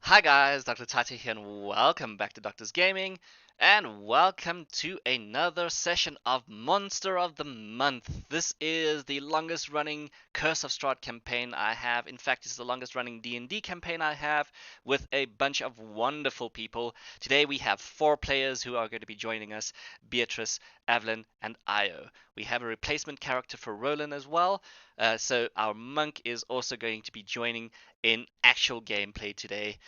Hi guys, Dr. Tati here and welcome back to Doctor's Gaming and welcome to another session of Monster of the Month. This is the longest running Curse of Strahd campaign I have. In fact, it's the longest running D&D campaign I have with a bunch of wonderful people. Today we have 4 players who are going to be joining us, Beatrice, Evelyn and Io. We have a replacement character for Roland as well, so our monk is also going to be joining in actual gameplay today.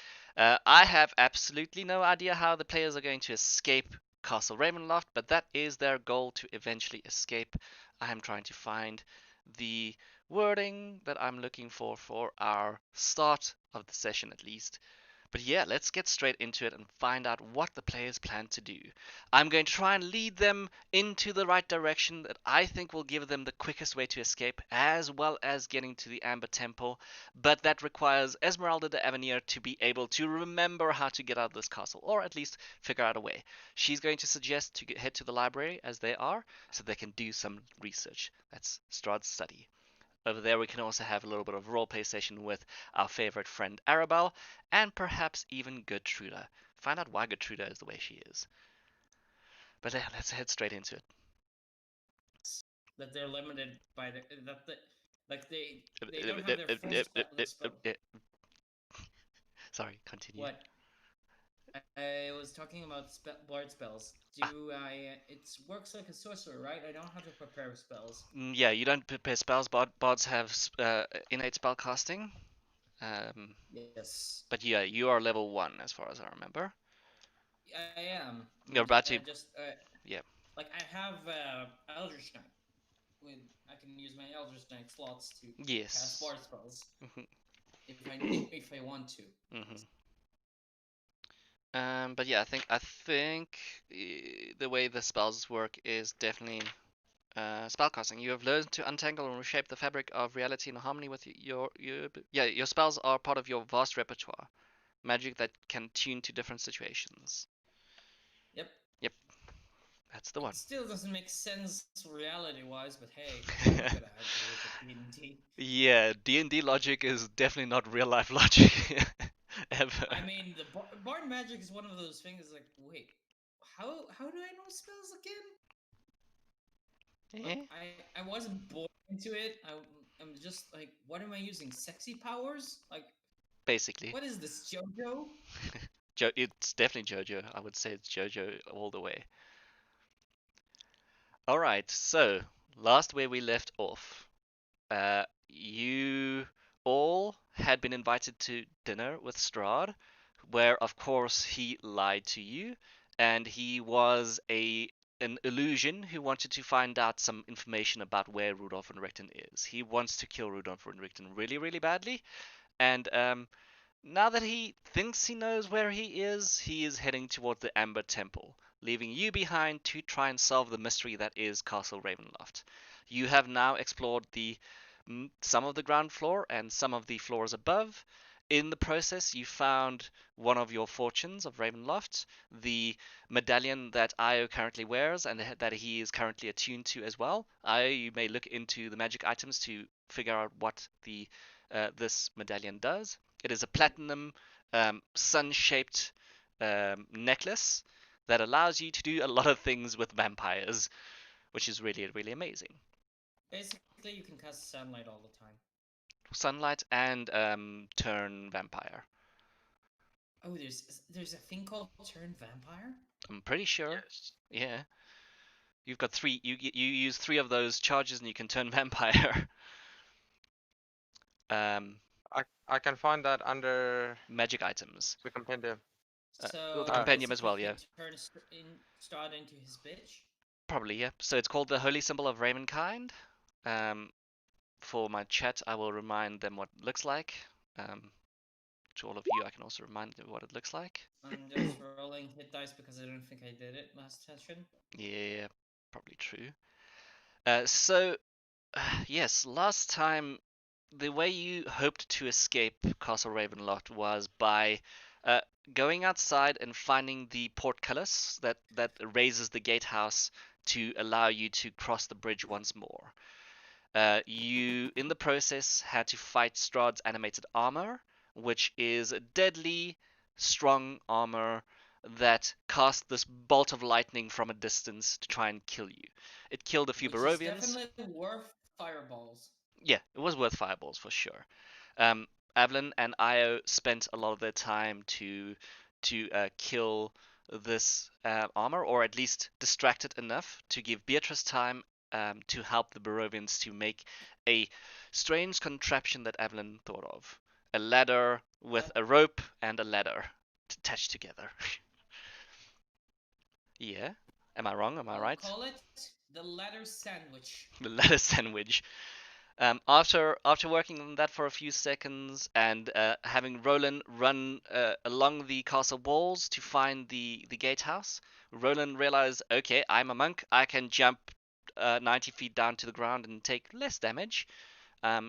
I have absolutely no idea how the players are going to escape Castle Ravenloft, but that is their goal, to eventually escape. I am trying to find the wording that I'm looking for our start of the session at least. But yeah, let's get straight into it and find out what the players plan to do. I'm going to try and lead them into the right direction that I think will give them the quickest way to escape, as well as getting to the Amber Temple. But that requires Esmeralda de Avenir to be able to remember how to get out of this castle, or at least figure out a way. She's going to suggest to head to the library as they are, so they can do some research. That's Strahd's study. Over there we can also have a little bit of roleplay session with our favorite friend Arabelle, and perhaps even Gertruda. Find out why Gertruda is the way she is. But yeah, let's head straight into it. That they're limited by they don't have their full spell. Sorry, continue. What? I was talking about bard spells. It works like a sorcerer, right? I don't have to prepare spells. Yeah, you don't prepare spells. Bards have innate spell casting. Yes. But yeah, you are level 1 as far as I remember. I am. You're about to. Yeah. Like I have Eldritch Knight. With I can use my Eldritch Knight slots to cast Yes. bard spells if I want to. But yeah, I think the way the spells work is definitely spellcasting. You have learned to untangle and reshape the fabric of reality in harmony with your spells are part of your vast repertoire. Magic that can tune to different situations. Yep. Yep, that's the one. It still doesn't make sense reality-wise, but hey, what could I do with D&D? Yeah, D&D logic is definitely not real life logic ever. I mean, the bard magic is one of those things. Like, wait, how do I know spells again? Like, I wasn't born into it. I'm just like, what am I using? Sexy powers? Like, Basically. what is this, JoJo? It's definitely JoJo. I would say it's JoJo all the way. Alright, so last where we left off, you all had been invited to dinner with Strahd, where of course he lied to you, and he was an illusion who wanted to find out some information about where Rudolf and Richten is. He wants to kill Rudolf and Richten really, really badly, and now that he thinks he knows where he is heading towards the Amber Temple, leaving you behind to try and solve the mystery that is Castle Ravenloft. You have now explored some of the ground floor and some of the floors above. In the process, you found one of your fortunes of Ravenloft, the medallion that Io currently wears and that he is currently attuned to as well. Io, you may look into the magic items to figure out what this medallion does. It is a platinum sun-shaped necklace that allows you to do a lot of things with vampires, which is really, really amazing. Basically, you can cast sunlight all the time. Sunlight and turn vampire. Oh, there's a thing called turn vampire? I'm pretty sure. Yes. Yeah. You've got 3. You use 3 of those charges and you can turn vampire. I can find that under Magic items. the compendium. So the compendium as well, yeah. Turn Strahd into his bitch. Probably, yeah. So it's called the Holy Symbol of Ravenkind. For my chat, I will remind them what it looks like. To all of you, I can also remind you what it looks like. I'm just rolling hit dice because I don't think I did it last session. Yeah, probably true. Yes, last time the way you hoped to escape Castle Ravenloft was by going outside and finding the portcullis that raises the gatehouse to allow you to cross the bridge once more. You, in the process, had to fight Strahd's animated armor, which is a deadly, strong armor that casts this bolt of lightning from a distance to try and kill you. It killed a few Which is Barovians. definitely worth fireballs. Yeah, it was worth fireballs for sure. Um, Evelyn and Io spent a lot of their time to kill this armor, or at least distract it enough to give Beatrice time to help the Barovians to make a strange contraption that Evelyn thought of. A ladder with a rope and a ladder attached together. Yeah? Am I wrong? Am I I'll right? call it the ladder sandwich. The ladder sandwich. After working on that for a few seconds and having Roland run along the castle walls to find the gatehouse, Roland realized, okay, I'm a monk. I can jump 90 feet down to the ground and take less damage.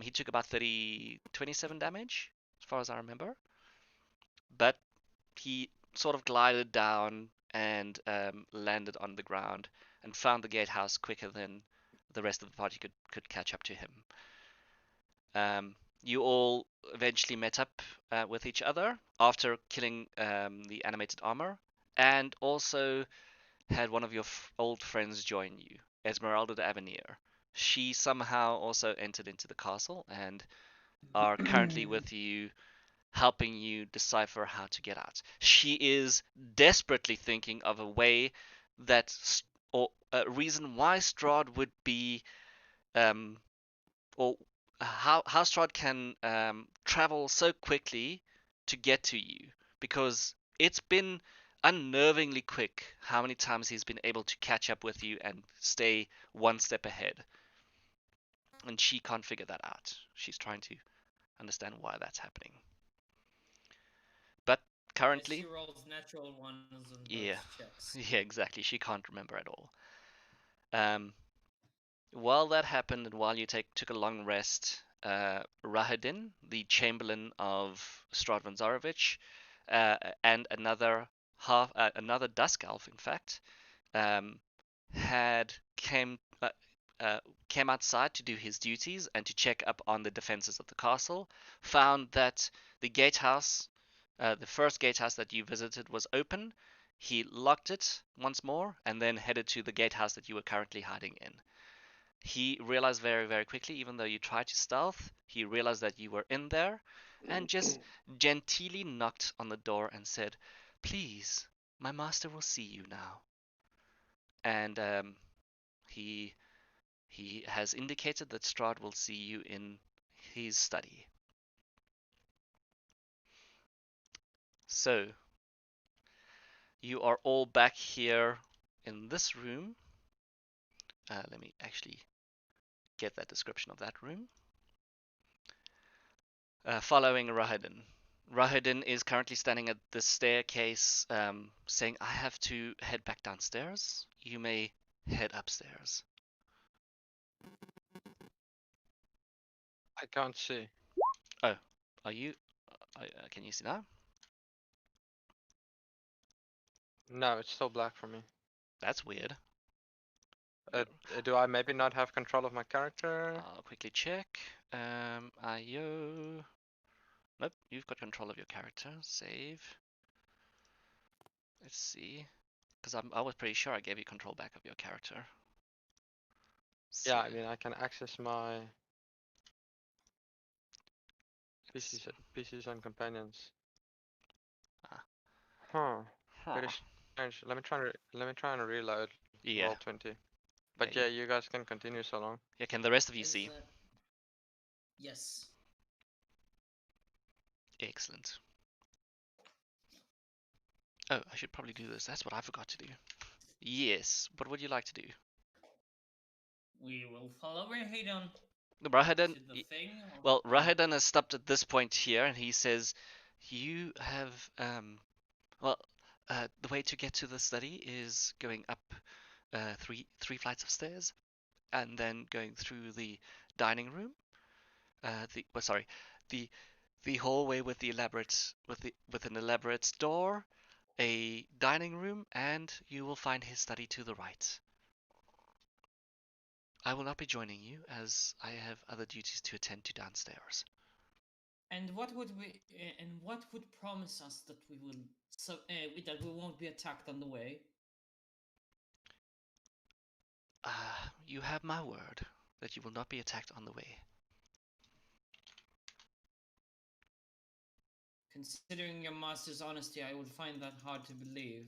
He took about 27 damage, as far as I remember. But he sort of glided down and landed on the ground and found the gatehouse quicker than the rest of the party could catch up to him. You all eventually met up with each other after killing the animated armor, and also had one of your old friends join you, Esmeralda de Avenir. She somehow also entered into the castle and are currently with you, helping you decipher how to get out. She is desperately thinking of a way that, or a reason why Strahd would be um, or how Strahd can travel so quickly to get to you, because it's been unnervingly quick how many times he's been able to catch up with you and stay one step ahead. And she can't figure that out. She's trying to understand why that's happening. But She currently, rolls natural ones on yeah, those checks. yeah, exactly. She can't remember at all. Um, While that happened, and while you took a long rest, Rahadin, the Chamberlain of Strahd von Zarovich, and another Dusk Elf, in fact, um, had came outside to do his duties and to check up on the defenses of the castle. Found that the gatehouse, the first gatehouse that you visited, was open. He locked it once more and then headed to the gatehouse that you were currently hiding in. He realized very, very quickly, even though you tried to stealth, he realized that you were in there and just genteelly knocked on the door and said, "Please, my master will see you now." And he he has indicated that Strahd will see you in his study. So you are all back here in this room. Let me actually get that description of that room. Following Rahadin. Rahadin is currently standing at the staircase, saying, "I have to head back downstairs. You may head upstairs." I can't see. Oh, are you? Can you see now? No, it's still black for me. That's weird. Do I maybe not have control of my character? I'll quickly check. IO. Nope, you've got control of your character. Save. Let's see. Because I was pretty sure I gave you control back of your character. Yeah, I See. mean, I can access my Let's, PCs and companions. ah, Huh. huh. Very strange. Let me try and reload Yeah. roll 20. But Yeah. yeah, you guys can continue so long. Yeah. Can the rest of you Is see? yes. Excellent. Oh, I should probably do this. That's what I forgot to do. Yes. What would you like to do? We will follow Rahadon The Rahadan. to the thing. Well, Rahadan has stopped at this point here, and he says, "You have well, the way to get to the study is going up three flights of stairs, and then going through the dining room. Sorry, the the hallway with the elaborate with an elaborate door, a dining room, and you will find his study to the right. I will not be joining you as I have other duties to attend to downstairs." And what would promise us that we will that we won't be attacked on the way? You have my word that you will not be attacked on the way. Considering your master's honesty, I would find that hard to believe.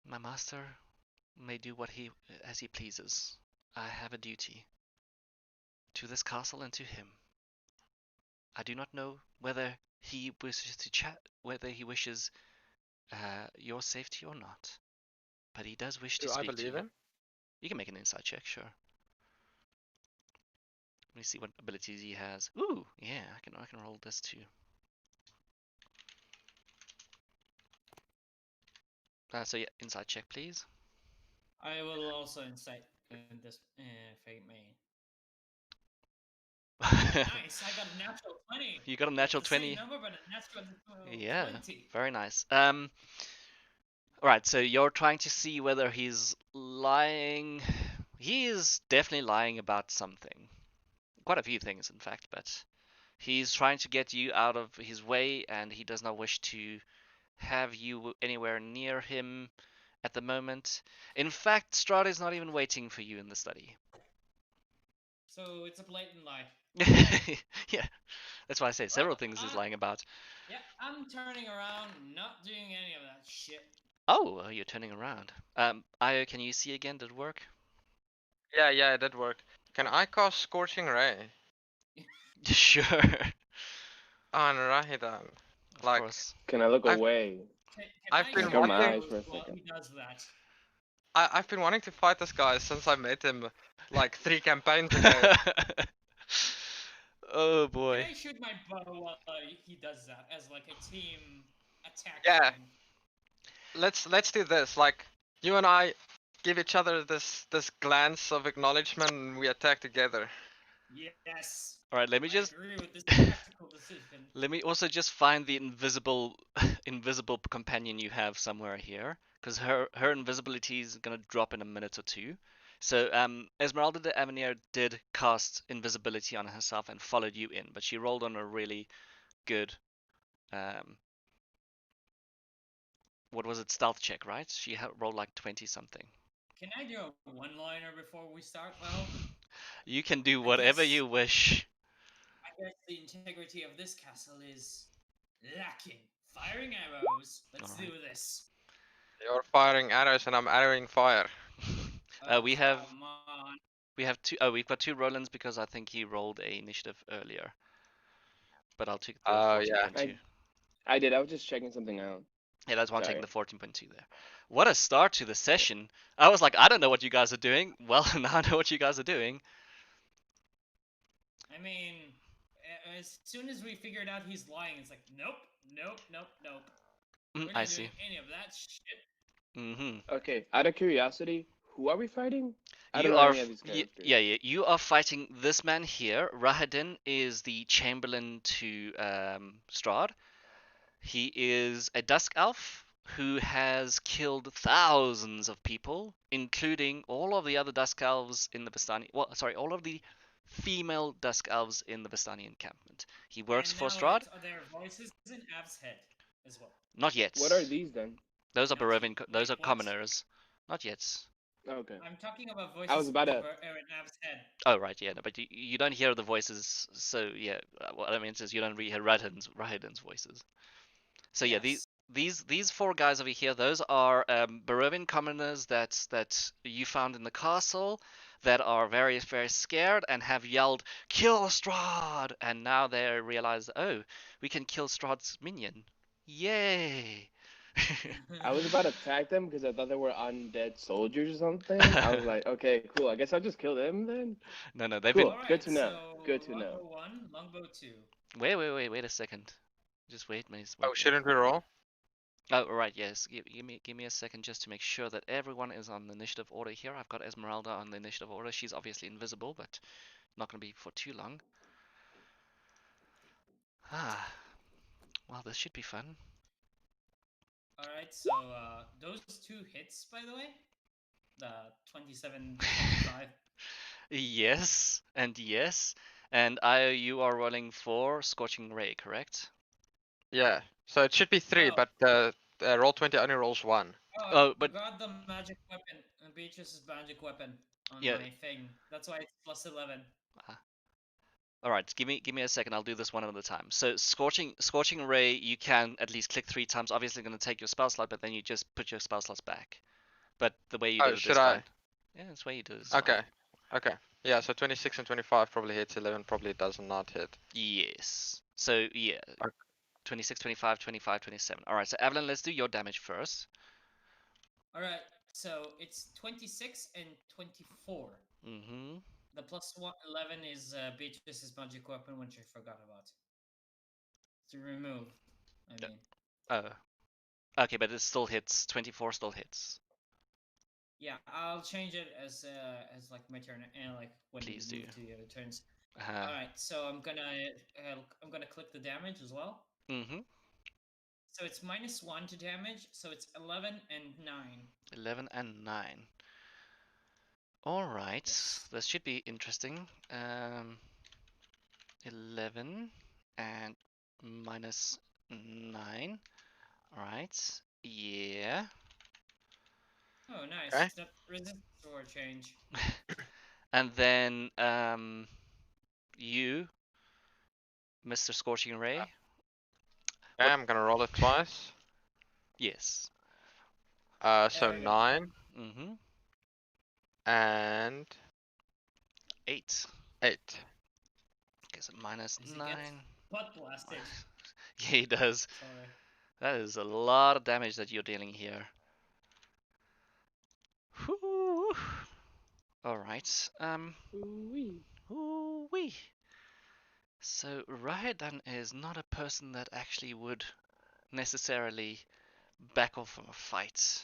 My master may do as he pleases. I have a duty to this castle and to him. I do not know whether he wishes to whether he wishes your safety or not, but he does wish to Do I speak to believe you. him? You can make an insight check, sure. Let me see what abilities he has. Ooh, yeah, I can roll this too. So yeah, insight check, please. I will also incite this if I may. Nice, I got a natural 20. You got a natural the same 20. number, but a natural Yeah, 20. very nice. Alright, so you're trying to see whether he's lying. He is definitely lying about something. Quite a few things, in fact, but he's trying to get you out of his way, and he does not wish to have you anywhere near him at the moment. In fact, Strahd is not even waiting for you in the study. So it's a blatant lie. Yeah, that's why I say several things he's lying about. Yeah, I'm turning around, not doing any of that shit. Oh, you're turning around. Io, can you see again? Did it work? Yeah, it did work. Can I cast Scorching Ray Sure. on Rahidan? Of Like, course. Can I look I've- away? I've I been Can I cover my wanting- eyes for a while second? he does that? I've been wanting to fight this guy since I met him like 3 campaigns ago. Oh boy. Can I shoot my bow while he does that as like a team attack Yeah. thing? Let's do this. Like, you and I give each other this glance of acknowledgement and we attack together. Yes. All right, let me I just agree with this tactical decision. let me also just find the invisible companion you have somewhere here, because her invisibility is gonna drop in a minute or two. So Esmeralda de Avenir did cast invisibility on herself and followed you in, but she rolled on a really good what was it, stealth check, right? She rolled like 20 something. Can I do a one-liner before we start, though? You can do whatever guess- you wish. I guess the integrity of this castle is lacking. Firing arrows. Let's do this. You're firing arrows and I'm arrowing fire. We have Come on. two. Oh, we've got two Rolands because I think he rolled a initiative earlier. But I'll take the Oh, yeah. 14.2. I did. I was just checking something out. Yeah, that's why I'm Sorry. taking the 14.2 there. What a start to the session. I was like, I don't know what you guys are doing. Well, now I know what you guys are doing. I mean, as soon as we figured out he's lying, it's like, nope, nope, nope, nope. We're not I see. doing any of that shit. Mm-hmm. Okay, out of curiosity, who are we fighting? I don't You know are any of these characters. yeah, you are fighting this man here. Rahadin is the Chamberlain to Strahd. He is a Dusk Elf who has killed thousands of people, including all of the other Dusk Elves in the Vistani. Well, sorry, all of the female Dusk Elves in the Vistani encampment. He works And for now Strahd. their voices in Av's head as well. Not yet. What are these then? Those are Not Barovin. yet. Those Wait, are what? commoners. Not yet. Okay. I'm talking about voices I was about to. over in Av's head. Oh right, yeah, no, but you don't hear the voices. So yeah, what I mean is you don't hear Rahadin's voices. So yeah, Yes. these four guys over here, those are Barovin commoners that you found in the castle that are very very scared and have yelled "Kill Strahd!" and now they realize, oh, we can kill Strahd's minion. Yay! I was about to attack them because I thought they were undead soldiers or something. I was like, okay, cool. I guess I'll just kill them then. No, they've Cool. been. Good to know. So Good to longbow know. 1, longbow 2. Wait a second. Just wait, please. Oh, shouldn't we roll? Oh, right, yes. Give me a second just to make sure that everyone is on the initiative order here. I've got Esmeralda on the initiative order. She's obviously invisible, but not going to be for too long. Ah, well, this should be fun. Alright, so those two hits, by the way, the 27, 25. Yes, and yes. And I, you are rolling for Scorching Ray, correct? Yeah. So it should be 3, Oh. but roll 20 only rolls 1. Oh, I but forgot the magic weapon. Beatrice's magic weapon on yeah. my thing. That's why it's plus 11. All right, give me a second. I'll do this one at a time. So Scorching Ray, you can at least click 3 times. Obviously, going to take your spell slot, but then you just put your spell slots back. But the way you did Oh, it should is I? fine. Yeah, that's the way you did it is Okay. fine. Okay. Yeah, so 26 and 25 probably hits, 11 probably does not hit. Yes. So yeah, Okay. 26, 25, 25, 27. All right. So Evelyn, let's do your damage first. Alright, so it's 26 and 24. Mm-hmm. The plus 11 is Beatrice's magic weapon, which I forgot about. To remove, I mean. Oh. Okay, but it still hits. 24 still hits. Yeah, I'll change it as like my turn and like when we Please do. move to the other turns. Uh-huh. All right, so I'm gonna click the damage as well. Mm-hmm. So it's -1 to damage, so it's 11 and 9. 11 and 9. All right. Yes. This should be interesting. 11 and -9. All right. Yeah. Oh, nice. Okay. That resistance or change. And then you, Mr. Scorching Ray. Okay, What? I'm gonna roll it twice. Yes. So Okay. 9 Mm-hmm. and 8. 8. Okay, so minus Does he 9. get butt blasted? Yeah, he does. Sorry. That is a lot of damage that you're dealing here. Whew. All right. Ooh-wee. Ooh-wee. So Rahedan is not a person that actually would necessarily back off from a fight.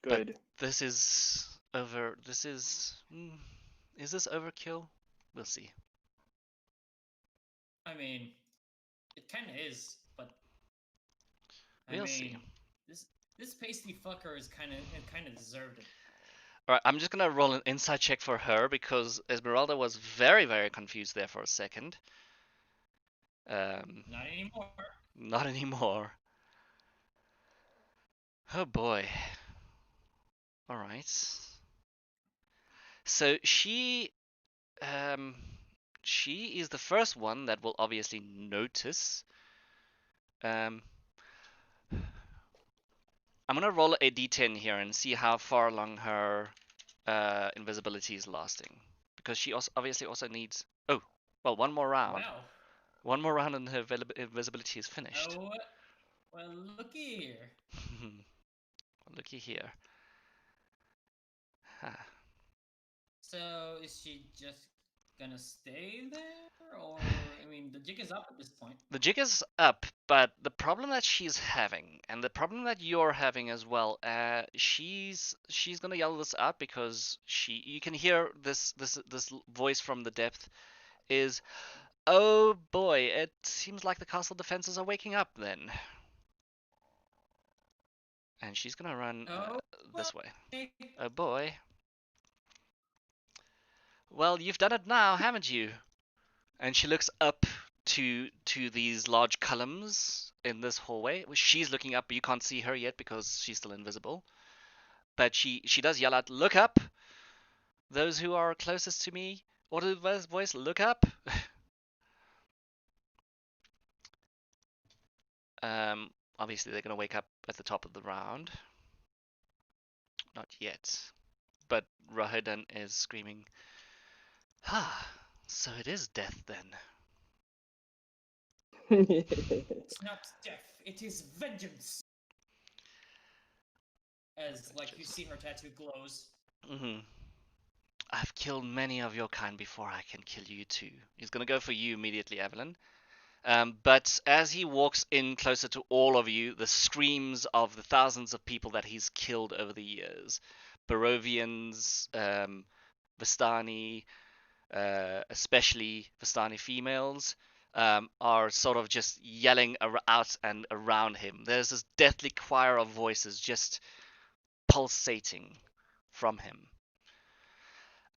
Good. This is over. This is. Is this overkill? We'll see. I mean, it kind of is, but I We'll mean, see. this pasty fucker is kind of deserved it. Alright, I'm just gonna roll an insight check for her because Esmeralda was very, very confused there for a second. Not anymore. Not anymore. Oh boy. Alright. So um, she is the first one that will obviously notice. I'm gonna roll a d10 here and see how far along her invisibility is lasting, because she also obviously also needs. Oh, well, one more round. Wow. One more round and her invisibility is finished. Oh, well, looky here. Looky here. Huh. So is she just gonna stay there, or I mean, the jig is up at this point. The jig is up, but the problem that she's having, and the problem that you're having as well, she's gonna yell this out because you can hear this voice from the depth is, oh boy, it seems like the castle defenses are waking up then, and she's gonna run Oh, this way. boy. Oh boy. Well, you've done it now, haven't you? And she looks up to these large columns in this hallway. She's looking up, but you can't see her yet because she's still invisible. But she does yell out, "Look up! Those who are closest to me." Audible voice, "Look up!" Obviously they're gonna wake up at the top of the round. Not yet. But Rahadan is screaming, "Ah, so it is death then." It's not death, it is vengeance. As like you see her tattoo glows. Mm-hmm. I've killed many of your kind before. I can kill you too. He's gonna go for you immediately, Evelyn. But as he walks in closer to all of you, the screams of the thousands of people that he's killed over the years, Barovians, Vistani, especially Vistani females, are sort of just yelling out and around him. There's this deathly choir of voices just pulsating from him.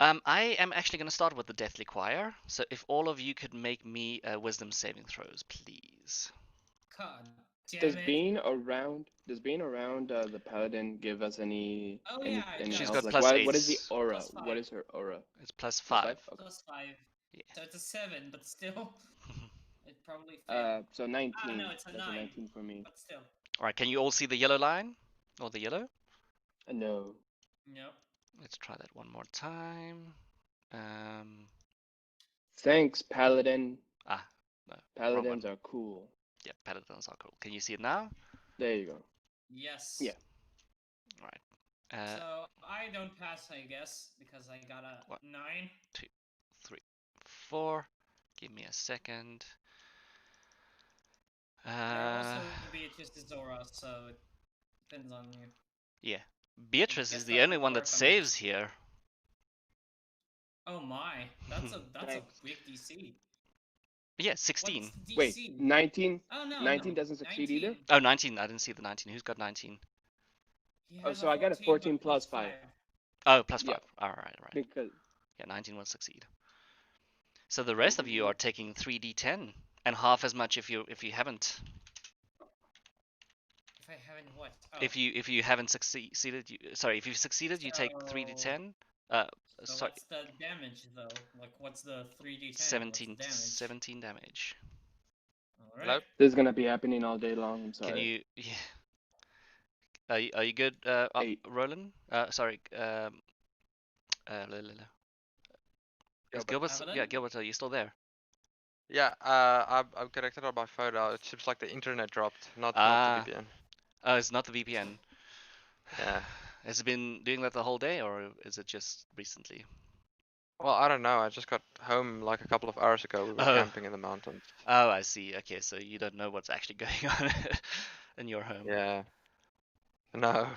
I am actually going to start with the Deathly Choir. So if all of you could make me wisdom saving throws, please. God damn Does it. being around the paladin give us any Oh yeah, it any does. She's help? got Like plus what is the 8. aura? Plus What 5. is her aura? It's plus Plus 5. 5? Okay. Plus 5. Yeah. So it's a 7, but still, it probably failed. So 19. Ah, no, it's a That's 9. a 19 for me. But still. All right, can you all see the yellow line? Or the yellow? No. Nope. Let's try that one more time. Thanks, paladin. Ah, no. Paladins are cool. Yeah, paladins are cool. Can you see it now? There you go. Yes. Yeah. All right. So I don't pass, I guess, because I got a 9. 2, 3, 4. Give me a second. I also Beatrice's aura, so it depends on you. Yeah. Beatrice guess is the that only would one that work on saves here. Oh my, that's a Thanks. big DC. Yeah, 16. What's the DC? Wait, 19? Oh no, 19 no. doesn't succeed either? Oh, 19. I didn't see the 19. Who's got 19? He Oh, has so I got a 14 but plus 5. Oh, plus 5. Yeah. All right. Because Yeah, 19 will succeed. So the rest of you are taking 3d10 and half as much if you haven't. If I haven't what? Oh. If you haven't succeeded, if you've succeeded, you take 3d10. So Sorry, what's the damage though? Like what's the 3d10? 17 What's the damage? 17 damage. All right. Nope. this is gonna be happening all day long. I'm sorry. Can you? Yeah. Are you good, 8. Roland? Sorry. Is Gilbert? Avalon? Yeah, Gilbert, are you still there? Yeah, I'm connected on my phone now. It seems like the internet dropped, not the VPN. Oh, it's not the VPN. Yeah. Has it been doing that the whole day, or is it just recently? Well, I don't know. I just got home like a couple of hours ago. We were Oh. camping in the mountains. Oh, I see. Okay, so you don't know what's actually going on in your home. Yeah. No.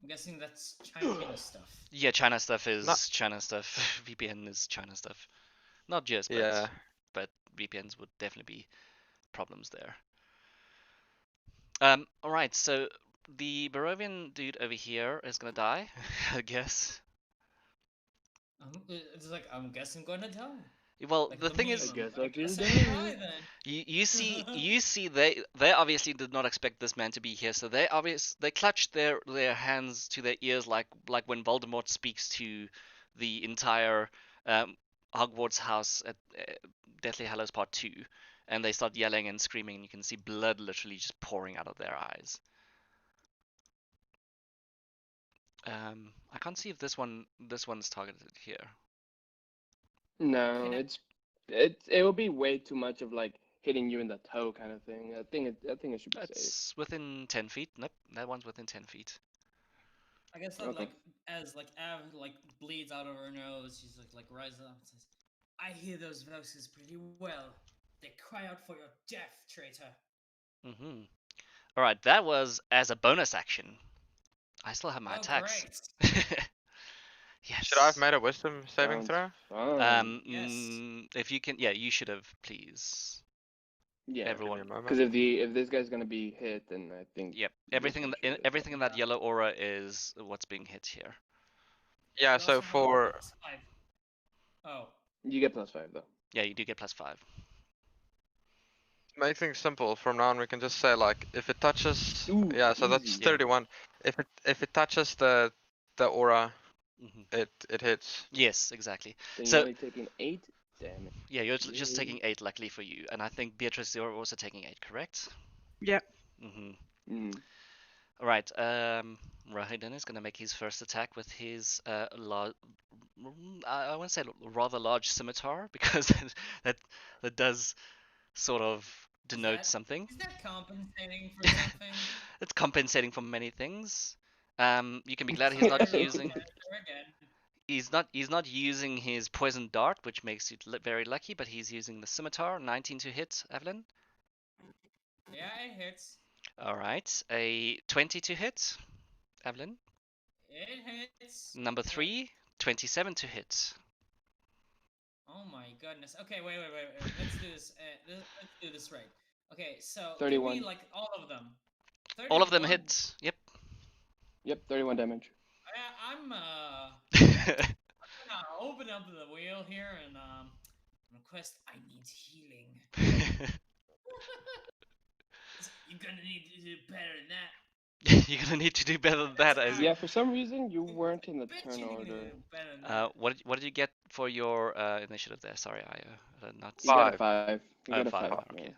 I'm guessing that's China stuff. Yeah, China stuff is Not- China stuff. VPN is China stuff. Not just, Yeah. but VPNs would definitely be problems there. All right, so the Barovian dude over here is gonna die, I guess. It's like I'm guessing gonna die. Well, Like the thing is, I guess I'll I guess do I'll that. die then. you see they obviously did not expect this man to be here, so they clutched their hands to their ears like when Voldemort speaks to the entire Hogwarts house at Deathly Hallows Part 2, and they start yelling and screaming, and you can see blood literally just pouring out of their eyes. I can't see if this one's targeted here. No, Okay, it will be way too much of like hitting you in the toe kind of thing. I think it should be safe. It's within 10 feet. Nope, that one's within 10 feet. I guess that Okay. like as like Av like bleeds out of her nose, she's like rises up and says, "I hear those voices pretty well. They cry out for your death, traitor." Mm-hmm. All right, that was as a bonus action. I still have my Oh, attacks. great. Yes. Should I have made a wisdom saving Sounds throw? fun. Yes. If you can, yeah, you should have, please. Yeah, Everyone. Give me a because moment. if this guy's gonna be hit, then I think Yep. this Everything one in should everything in that Yeah. yellow aura is what's being hit here. Yeah, You so also have a for +5. Oh. You get +5 though. Yeah, you do get +5. make things simple, from now on we can just say like if it touches Ooh, yeah, so that's easy. Yeah. 31. If it touches the aura, Hmm. it hits. Yes, exactly. Then So- you're only taking 8 damage. Yeah, you're just Yay. taking 8, luckily for you, and I think Beatrice, you're also taking 8, correct? Yeah. Mm-hmm. Mm. All right. Rahidin is gonna make his first attack with his I want to say rather large scimitar because that does sort of denote that- something. Is that compensating for something? It's compensating for many things. You can be glad he's not using Again. he's not using his poison dart, which makes you very lucky, but he's using the scimitar. 19 to hit, Evelyn. Yeah, it hits. All right, a 20 to hit, Evelyn. It hits. Number 3, 27 to hit. Oh my goodness. Okay, wait. Let's do this. Let's do this right. Okay, so 31. give me like all of them. All of them 31? hit. Yep. Yep, 31 damage. I'm open up the wheel here and request. I need healing. You're gonna need to do better than that. You're gonna need to do better than that. Yeah, for some reason you I weren't in the bet turn you're gonna order. do better than that. What did you get for your initiative there? Sorry, I did not. You got a 5. 5. You Oh, got a 5. Okay.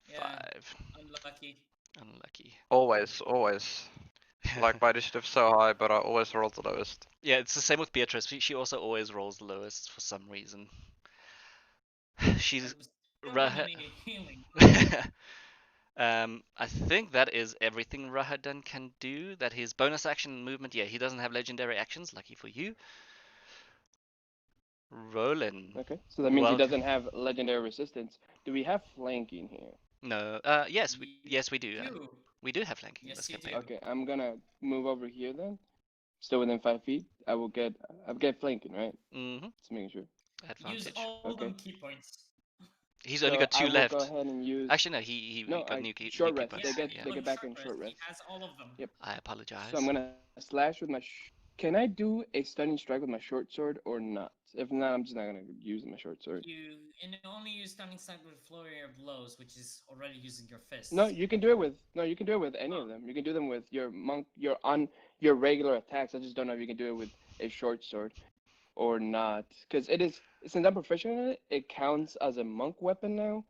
Yeah. 5. Unlucky. Unlucky. Always. Like my initiative so high, but I always roll the lowest. Yeah, it's the same with Beatrice. She also always rolls the lowest for some reason. She's Still Rah- gonna need healing. I think that is everything Rahadan can do. That his bonus action and movement, yeah, he doesn't have legendary actions, lucky for you. Roland. Okay, so that means he Welcome. doesn't have legendary resistance. Do we have flanking here? No, yes, we do. We do have flanking in Yes, this you campaign. do. Okay, I'm gonna move over here then. Still within 5 feet. I'll get flanking, right? Mm-hmm. Just making sure. Use Advantage. all Okay. them key points. He's only got I 2 will left. go ahead and use. Actually, no, he No, got new key short key rest. points. They get Yeah. they on get back in short He rest. has all of them. Yep. I apologize. So I'm gonna slash with my. Can I do a stunning strike with my short sword or not? If not, I'm just not gonna use my short sword. You only use stunning strike with flurry of blows, which is already using your fists. No, you can do it with any of them. You can do them with your monk, your regular attacks. I just don't know if you can do it with a short sword or not, because since I'm proficient in it, it counts as a monk weapon now.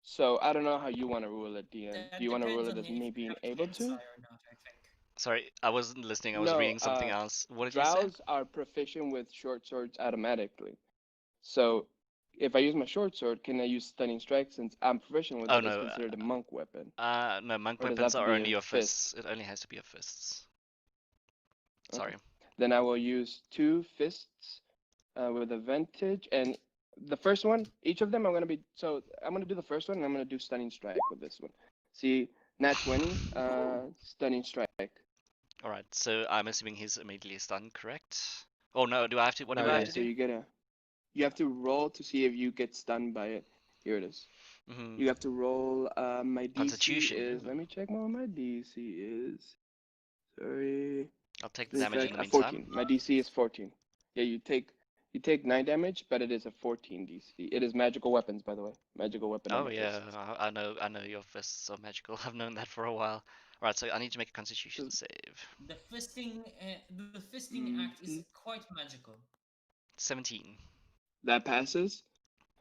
So I don't know how you want to rule it, DM. That Do you want to rule depends it on as if me you being have able to? Tensai or not, I think. Sorry, I wasn't listening. I was No, reading something else. What did you say? Drows are proficient with short swords automatically. So if I use my short sword, can I use stunning strike since I'm proficient with Oh it? It's no, considered a monk weapon. no, monk Or does it weapons have to are be only a your fist? fists. It only has to be your fists. Okay. Sorry. Then I will use 2 fists with advantage, and the first one, each of them, I'm gonna do the first one, and I'm gonna do stunning strike with this one. See, nat 20, stunning strike. All right, so I'm assuming he's immediately stunned, correct? Oh no, do I have to? What No, do I have yeah. to So do? you have to roll to see if you get stunned by it. Here it is. Mm-hmm. You have to roll. My DC Constitution. is. Let me check what my DC is. Sorry. I'll take the damage in the meantime. 14. My DC is 14. Yeah, you take 9 damage, but it is a 14 DC. It is magical weapons, by the way. Magical weapon on Oh my yeah, fist. I know your fists are magical. I've known that for a while. All right, so I need to make a Constitution save. The fisting act is quite magical. 17. That passes.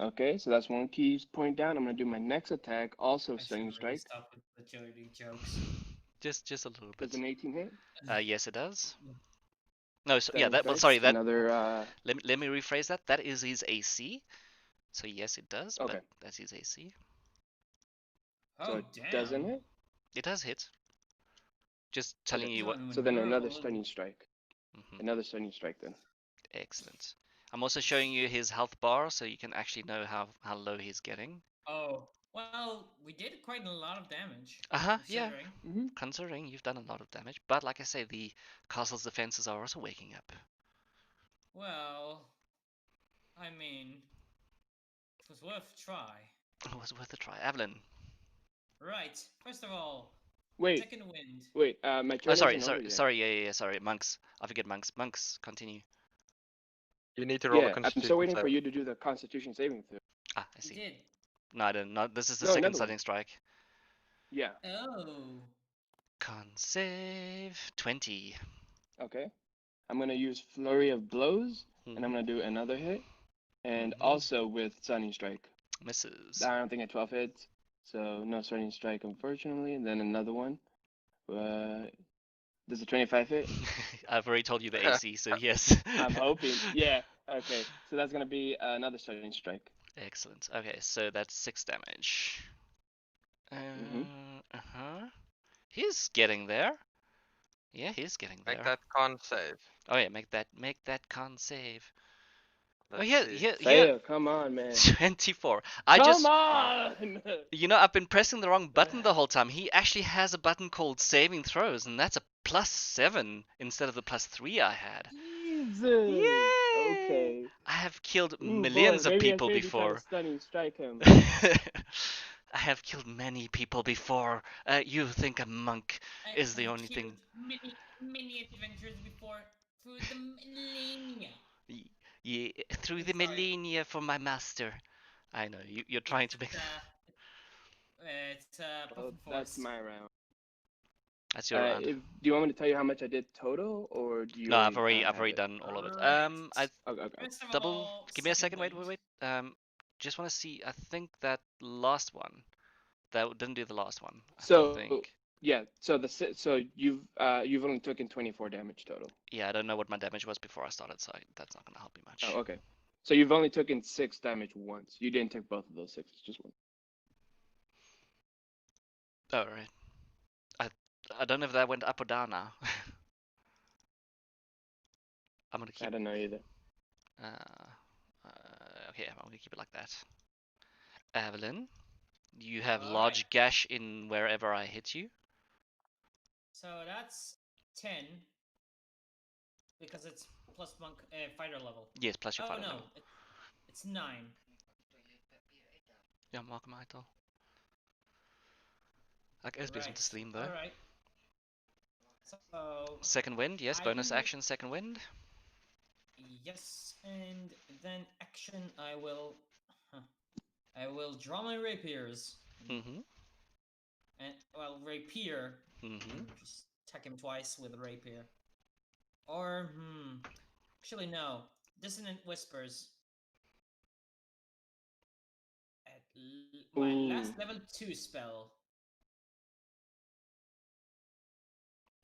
Okay, so that's 1 key point down. I'm gonna do my next attack, also I should stunning really strike. stop with the dirty jokes. Just a little bit. Does an 18 hit? Yes, it does. No, so, yeah, Stunning that. Well, strike. sorry, that. Another. Let me rephrase that. That is his AC. So yes, it does. Okay. But that's his AC. So Oh it damn! doesn't hit. It does hit. Just telling Okay. you what. So then another stunning strike. Mhm. Another stunning strike then. Excellent. I'm also showing you his health bar, so you can actually know how low he's getting. Oh well, we did quite a lot of damage. Yeah. Considering. Considering you've done a lot of damage, but like I say, the castle's defenses are also waking up. Well, I mean, it was worth a try. It was worth a try. Evelyn. Right. First of all, Wait, second wind. wait. My turn Oh, sorry, isn't over yet. sorry. Yeah. Sorry, monks. I forget monks. Monks, continue. You need to roll a Yeah, I'm Constitution still waiting save. for you to do the Constitution saving throw. Ah, I You see. did. No, I didn't. No, this is the No, second another one. stunning strike. Yeah. Oh. Con save 20. Okay. I'm gonna use flurry of blows, and I'm gonna do another hit, and also with stunning strike. Misses. I don't think a 12 hits, so no stunning strike unfortunately. And then another one. Does a 25 hit? I've already told you the AC, so yes. I'm hoping. Yeah. Okay. So that's gonna be another stunning strike. Excellent. Okay, so that's 6 damage. He's getting there. Yeah, he's getting there. Make that con save. Oh yeah, make that con save. Let's oh see. yeah. Fail. Come on, man. 24. Come on. You know, I've been pressing the wrong button the whole time. He actually has a button called saving throws, and that's a +7 instead of the +3 I had. Jesus. Yay! Okay. I have killed Ooh, millions boy, of maybe people I should try to before. stunning strike him. I have killed many people before. You think a monk I is the have only thing? killed many adventures before through the millennia. Yeah, through the Sorry. millennia for my master. I know you're trying to make. It's Well, Puffin that's Force. my round. That's your round. Do you want me to tell you how much I did total, or do you No, already I've have already it? done all of it. Right. I Okay. First of double. all, Give me a second second. Wait. wind. Just want to see. I think that last one. That didn't do the last one. I So think. yeah, so you've only taken 24 damage total. Yeah, I don't know what my damage was before I started, so that's not gonna help me much. Oh, okay. So you've only taken 6 damage once. You didn't take both of those 6, just one. All right. I don't know if that went up or down now. I'm gonna I keep. don't know either. Okay, I'm gonna keep it like that. Evelyn, you have All large right. gash in wherever I hit you. So that's 10 because it's plus monk fighter level. Yes, plus your Oh fighter no, level. it's 9. Ja, maak hem uit al. Ek is bezig met te stream though. All right. So Second wind, yes, I bonus can make- action, second wind. Yes, and then action I will draw my rapiers. Mm-hmm. And well, rapier. Mm-hmm. Just attack him twice with a rapier. Or actually no. Dissonant whispers. My last level 2 spell.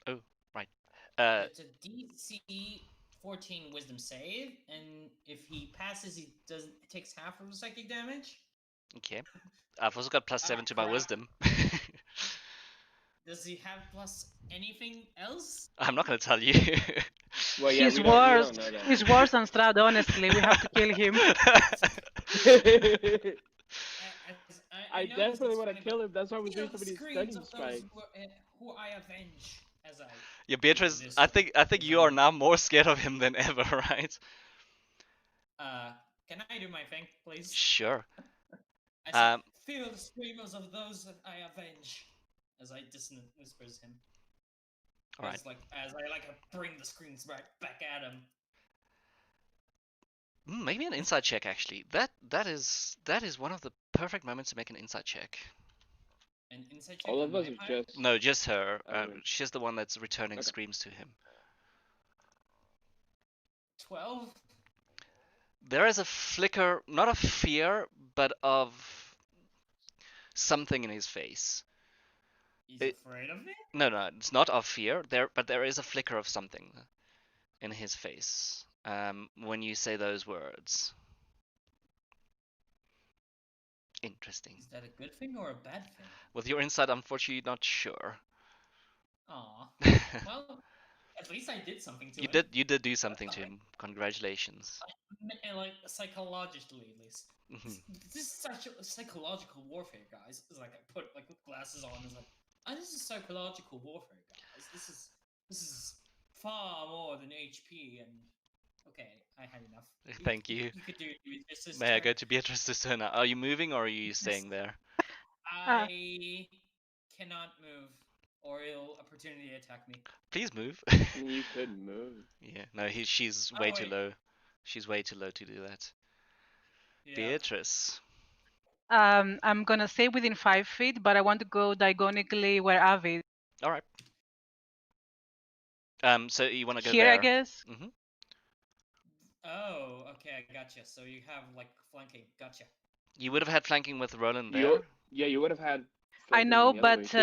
Oh, right. It's a DC 14 Wisdom save, and if he passes, he doesn't it takes half of the psychic damage. Okay. I've also got plus 7 to my crap. wisdom. Does he have plus anything else? I'm not gonna tell you. Well, yeah, He's we worse. don't know that. He's worse than Strad, honestly. We have to kill him. I know this definitely is want to funny, kill but him. That's why we're feel doing so the many screams stunning of those spikes. who I avenge as I. Yeah, Beatrice, this I one, think as you are I'm- now more scared of him than ever, right? Can I do my thing, please? Sure. I said, feel the screams of those that I avenge, as I dissonant whispers him. All right. As I bring the screams right back at him. Maybe an insight check actually. That is one of the perfect moments to make an insight check. An insight check All on of us my are part? just. No, just her. Evelyn. She's the one that's returning Okay. screams to him. 12. There is a flicker, not of fear, but of something in his face. He's afraid of me? No, it's not of fear. But there is a flicker of something in his face when you say those words. Interesting. Is that a good thing or a bad thing? With your insight, unfortunately, not sure. Aw. Well, at least I did something to You him. did do something to him. Congratulations. Like psychologically, at least. Mhm. This is such a psychological warfare, guys. It's like I put glasses on. It's like, this is psychological warfare, guys. This is far more than HP. And okay, I had enough. Thank you. You could do this. May I go to Beatrice's turn now? Are you moving or are you staying there? I cannot move, or he'll opportunity attack me. Please move. You could move. Yeah, no, she's way too low. She's way too low to do that. Yeah. Beatrice. I'm gonna stay within 5 feet, but I want to go diagonally where Avi is. All right. So you want to go Here, there? I guess. Mm-hmm. Oh, okay, I gotcha. So you have like flanking. Gotcha. You would have had flanking with Roland there. You would have had. I know, flanking the other but way, too.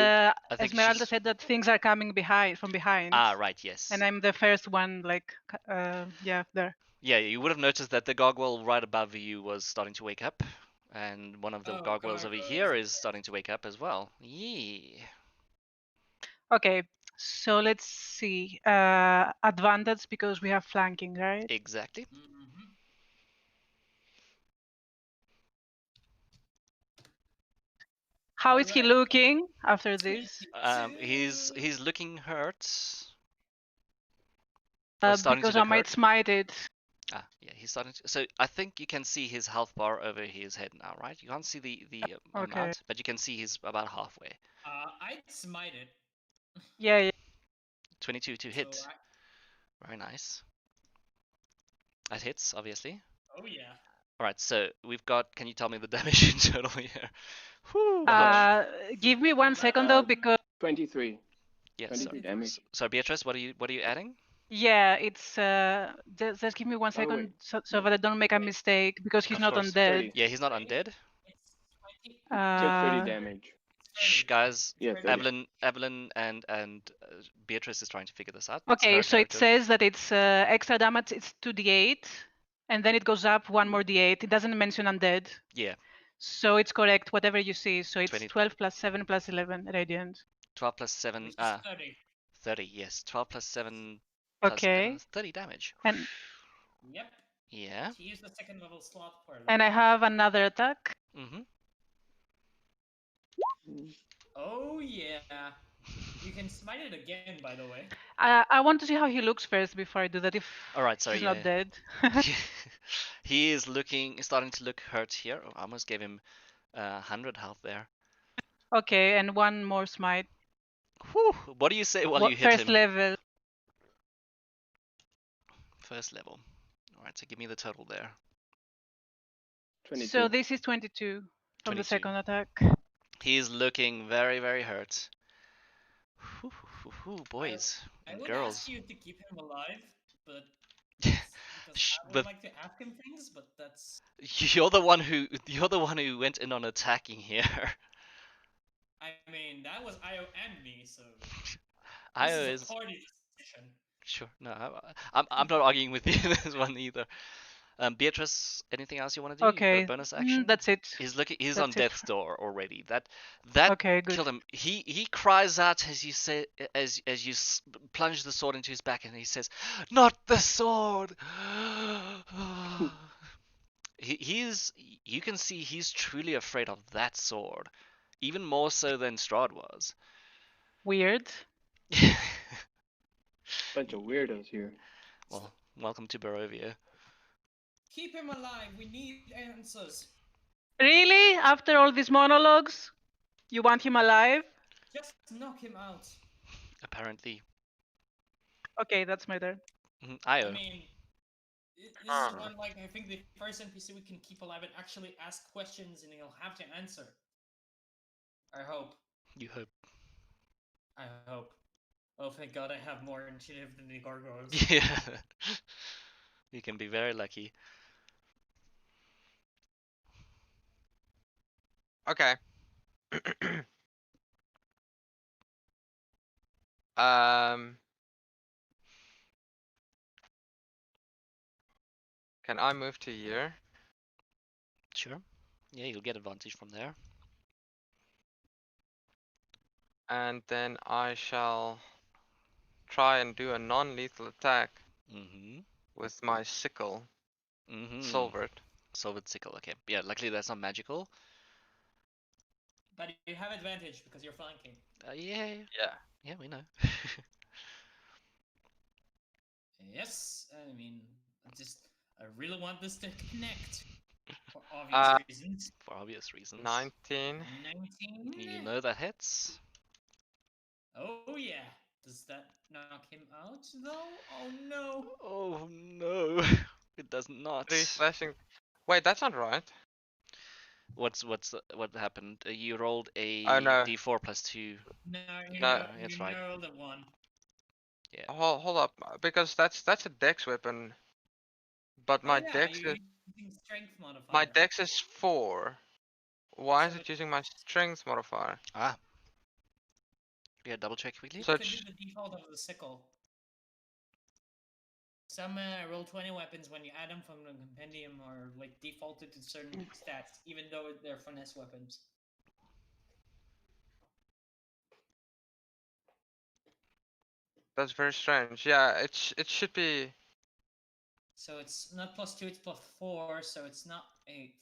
I think Esmeralda she's... said that things are coming from behind. Ah, right, yes. And I'm the first one, yeah, there. Yeah, you would have noticed that the gargoyle right above you was starting to wake up, and one of the gargoyles over here is starting to wake up as well. Yeah. Okay, so let's see. Advantage because we have flanking, right? Exactly. Mm-hmm. How is he looking after this? He's looking hurt. Starting Because to I look might hurt. smite it. Ah, yeah, he's starting to... So I think you can see his health bar over his head now, right? You can't see the amount, but you can see he's about halfway. I'd smite it. Yeah. 22 to hit. Very nice. That hits, obviously. Oh yeah. Alright, so we've got. Can you tell me the damage in total here? Whew, Give me 1 second though, 11. because 23. yes. 23 damage. So Beatrice, what are you adding? yeah, it's just give me 1 Oh, second wait. so that I don't make a mistake because he's Of not course. undead. 30. Yeah, he's not Right? undead. It's 20. Took 30 Uh, damage. Shh, guys. Yeah, 30. Evelyn and Beatrice is trying to figure this out. It's okay, her so it character. says that it's extra damage. It's 2d8, and then it goes up 1 more d8. It doesn't mention undead. Yeah, So it's correct, whatever you see. So it's 20 12 plus 7 plus 11 radiant. 12 plus 7. Which is 30. 30. Yes, 12 plus 7 plus Okay. 11 is 30 damage. And Yep. Yeah. He used the second level slot for that. and I have another attack. Mm-hmm. Oh yeah. You can smite it again, by the way. I want to see how he looks first before I do that. If Alright, sorry. he's not dead. He is starting to look hurt here. Oh, I almost gave him 100 health there. Okay, and 1 more smite. Whew. What do you say while you hit First him? level. First level. Alright, so give me the total there. 22. So this is 22 from 22. the second attack. He's looking very, very hurt. Boys I and would girls. ask you to keep him alive, but because Shh, I would but- like to ask him things, but that's You're the one who went in on attacking here. I mean that was Io and me, so I this is is a party decision. sure. No, I'm not arguing with you in this one either. Beatrice, anything else you want to do? You got a Okay, bonus action? that's it. He's That's on it. death's door already. That Okay, good. killed him. He cries out as you say as you plunge the sword into his back, and he says, "Not the sword." He's you can see he's truly afraid of that sword, even more so than Strahd was. Weird. Bunch of weirdos here. Well, welcome to Barovia. Keep him alive. We need answers. Really? After all these monologues, you want him alive? Just knock him out. Apparently. Okay, that's my turn. I Io. mean, this is one like I think the first NPC we can keep alive and actually ask questions, and he'll have to answer. I hope. You hope. I hope. Oh, thank God, I have more initiative than the gargoyles. Yeah. You can be very lucky. Okay. um. Can I move to here? Sure. Yeah, you'll get advantage from there. And then I shall try and do a non-lethal attack Mm-hmm. with my sickle, Mm-hmm. Silvered. Silvered sickle. Okay. Yeah. Luckily, that's not magical. But you have advantage because you're flanking. Yeah. Yeah. Yeah, we know. Yes, I mean, I really want this to connect. For obvious reasons. For obvious reasons. 19. 19? You know that hits. Oh yeah. Does that knock him out though? Oh no. Oh no, it does not. 3 slashing. Wait, that's not right. What happened? You rolled a Oh, no. d4 plus 2. No, you No, know, that's you right. know the one. Yeah. Hold up, because that's a dex weapon. But my Oh, yeah, dex you're is using strength modifier. my dex is 4. Why is So it using my strength modifier? Ah. Yeah, double check quickly. So Could it's be the default of the sickle. Some roll 20 weapons when you add them from the compendium are like defaulted to certain stats, even though they're finesse weapons. that's very strange. Yeah, it should be. So it's not +2, it's +4, so it's not a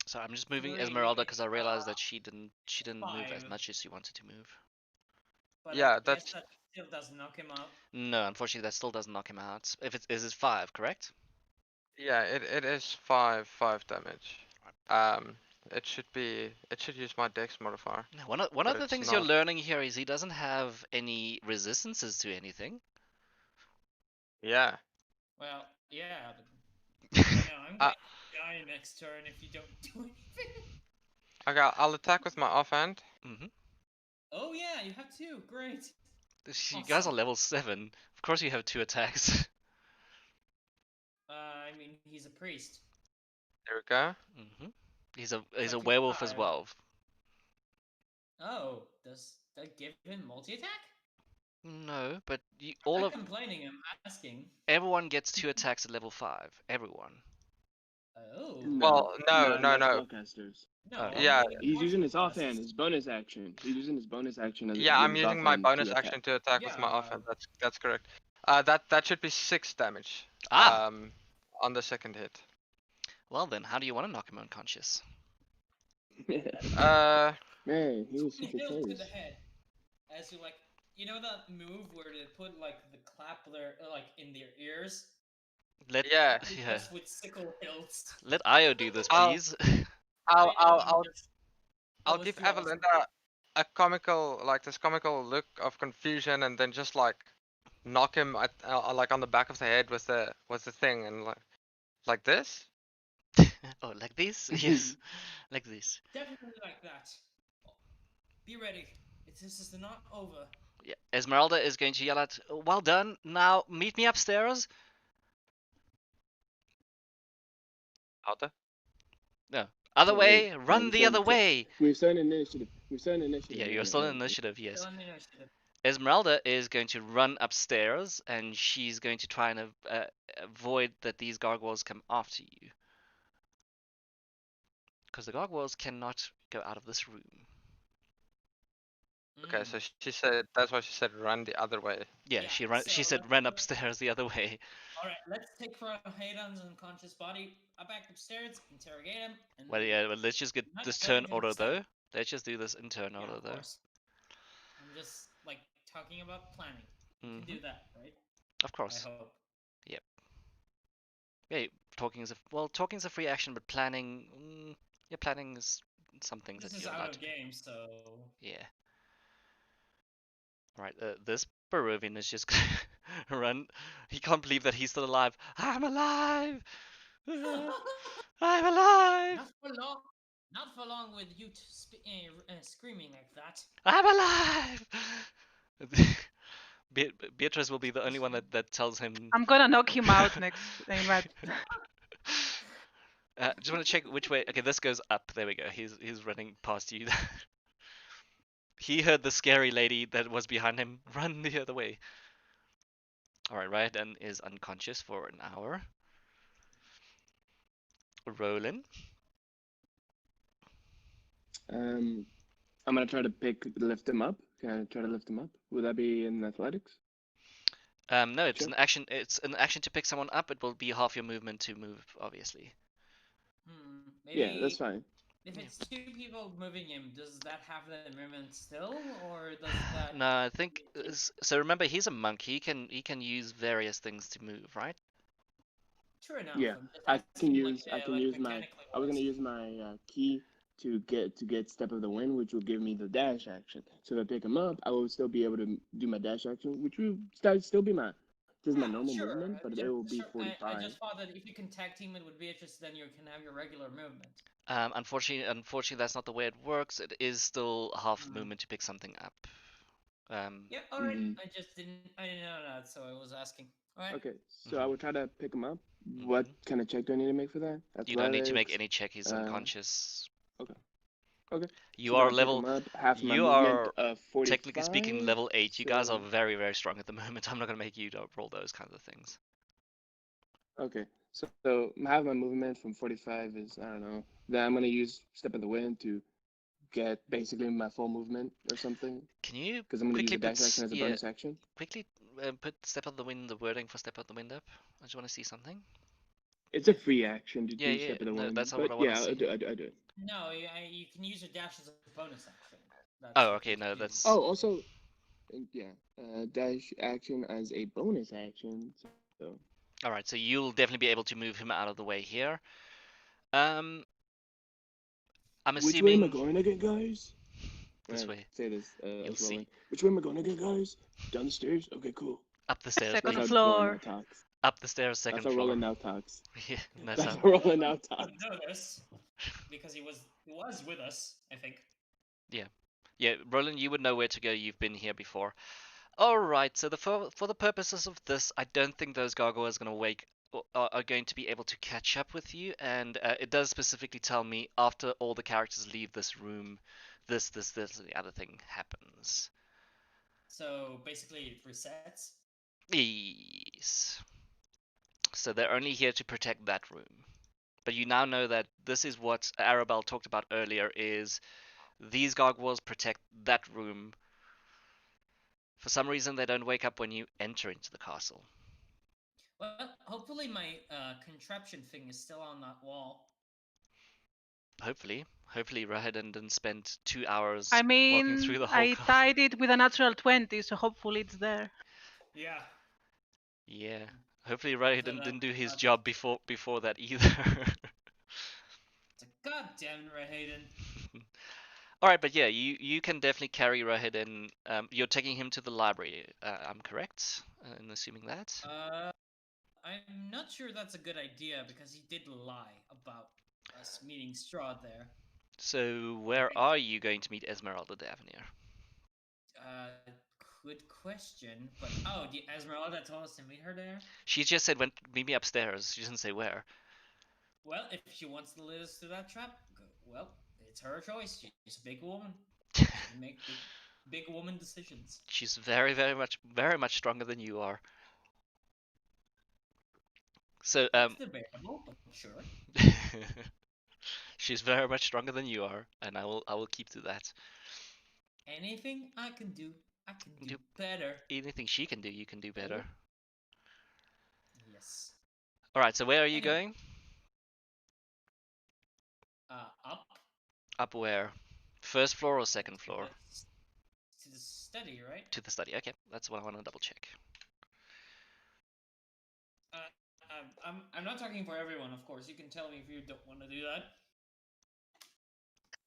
So I'm just moving 3, Esmeralda because I it's, realized that she didn't move as 5. much as she wanted to move. But Yeah, I guess that's- that still doesn't knock him out. No, unfortunately that still doesn't knock him out. If it is 5, correct? Yeah, it is 5 damage. It should use my dex modifier. Now, one of But the it's things you're not. learning here is he doesn't have any resistances to anything. Yeah. Well, yeah, but I know, I'm Uh, going to die next turn if you don't do anything. Okay, I'll attack with my offhand. Mm-hmm. Oh yeah, you have two. Great. You guys are Awesome. level 7. Of course you have 2 attacks. I mean, he's a priest. There we go. Mm-hmm. He's a So werewolf as 25. well. Oh, does that give him multi-attack? No, but you, I'm all not of complaining, I'm asking. everyone gets 2 attacks at level 5. Everyone. Oh. Well, no. that's spellcasters. No, Oh, no? Yeah, only He's using his martial offhand, classes. his bonus action. He's using his bonus action yeah, with I'm his using my offhand bonus to attack. action to attack with my Yeah. offhand. That's correct. That should be 6 damage. Ah! On the second hit. Well then, how do you want to knock him unconscious? Uh, Man, he was super Hill to close. the head. As you like, you know that move where they put like the clap their like in their ears? Let yeah. yeah. Just with sickle hilts. Let Io do this, I'll- please. I'll I know, I'll I'm I'll, just- that I'll was give too awesome. Evelinda a comical this comical look of confusion, and then just like knock him at like on the back of the head with the thing, and like this. Oh, like this? Yes, like this. Definitely like that. Be ready. This is not over. Yeah. Esmeralda is going to yell at, well done, now meet me upstairs. Outer. No. Other Oh, way, wait. run we're the other starting- way. We're starting initiative. We're starting initiative. Yeah, you're right? still in initiative, yes. Still on the initiative. Esmeralda is going to run upstairs and she's going to try and avoid that these gargoyles come after you. Because the gargoyles cannot go out of this room. Okay, Mm. so she said that's why she said run the other way. Yeah, Yeah, she so said let's run go- upstairs the other way. Alright, let's take Haydan's unconscious body back upstairs, interrogate him, and Well, yeah, but let's just get not this let turn him order study. though. Let's just do this in turn Yeah, order of though. course. I'm just like talking about planning. You can Mhm. do that, right? Of I course. hope. Yeah, talking is a free action, but planning, yeah, planning is some things This that is you're out allowed of to do. game, so Yeah. Right, this Peruvian is just run. He can't believe that he's still alive. I'm alive! I'm alive! not for long. Not for long with you screaming like that. I'm alive! Beatrice will be the only one that tells him. I'm gonna knock him out next. Matt. Just want to check which way. Okay, this goes up. There we go. He's running past you. He heard the scary lady that was behind him run the other way. Alright, Ryan is unconscious for an hour. Roland. I'm gonna try to lift him up. Can I try to lift him up? Would that be in athletics? No, it's Sure. an action. It's an action to pick someone up. It will be half your movement to move, obviously. Maybe Yeah, that's fine. if it's two people moving him, does that have the movement still, or does that? No, I think so. Remember, he's a monk. He can use various things to move, right? True enough. Yeah, I'm just I can asking, use like, my. mechanically I was gonna wise. use my key to get step of the wind, which will give me the dash action. So if I pick him up, I will still be able to do my dash action, which will still be my my normal Sure, movement, but it will be sure. 45. I just thought that if you can tag team it with Beatrice, then you can have your regular movement. Unfortunately, that's not the way it works. It is still half the Mhm. movement to pick something up. Yeah, alright. Mhm. I didn't know that, so I was asking. Alright. Okay, so I will try to pick him up. Mhm. What kind of check do I need to make for that? You don't need to make Athletics? any check. He's unconscious. Okay. Okay. You So are then I pick level. him up, half my You movement are of 45. technically speaking level 8. You guys are so- very, very strong at the moment. I'm not gonna make you roll those kinds of things. Okay, so half my movement from 45 is, I don't know. Then I'm gonna use Step of the Wind to get basically my full movement or something. Can you Because I'm gonna use quickly a dash action as a bonus action. quickly put step out the wind, the wording for step out the wind up? I just want to see something. It's a free action to Yeah, do yeah, Step of the no, Wind. that's not But what I wanna yeah, see. I do it. No, you can use your dash as a bonus action. That's Oh, what okay, you can no, do. that's. Oh, also, yeah, dash action as a bonus action. So All right, so you'll definitely be able to move him out of the way here. I'm which way am I assuming going again, guys? this Alright, way. say this. You'll As well. see. Which way am I going again, guys? Down the stairs. Okay, cool. Up the stairs. Second That's please. how Roy floor. talks. Up the stairs, second That's how floor. Roland now talks. Yeah, no That's sound. how Roland now He talks. would know this because he was with us, I think. Yeah, Roland, you would know where to go. You've been here before. All right. So for the purposes of this, I don't think those gargoyles are going to be able to catch up with you. And it does specifically tell me after all the characters leave this room, this, and the other thing happens. So basically, it resets. Yes. So they're only here to protect that room. But you now know that this is what Arabelle talked about earlier: is these gargoyles protect that room. For some reason, they don't wake up when you enter into the castle. Well, hopefully my contraption thing is still on that wall. Hopefully Rahadin didn't spend 2 hours I walking through mean, the whole I castle. tied it with a natural 20, so hopefully it's there. Yeah. Yeah. Hopefully Rahadin that- didn't do his that- job before that either. It's a goddamn Hayden. All right, but yeah, you can definitely carry Rahadin. You're taking him to the library. I'm correct in assuming that. I'm not sure that's a good idea because he did lie about us meeting Straw there. So where think- are you going to meet Esmeralda Davenir? Good question. But the Esmeralda told us to meet her there. She just said, meet me upstairs." She didn't say where. Well, if she wants to lead us to that trap, well, it's her choice. She's a big woman. She can make big woman decisions. She's very much stronger than you are. So That's debatable, but sure. she's very much stronger than you are, and I will keep to that. Anything I can do Do- better. Anything she can do, you can do better. Yes. All right. So where are you Anyway. going? Up Up where? First floor or second floor? to the study, right? To the study. Okay, that's what I want to double check. I'm not talking for everyone, of course. You can tell me if you don't want to do that.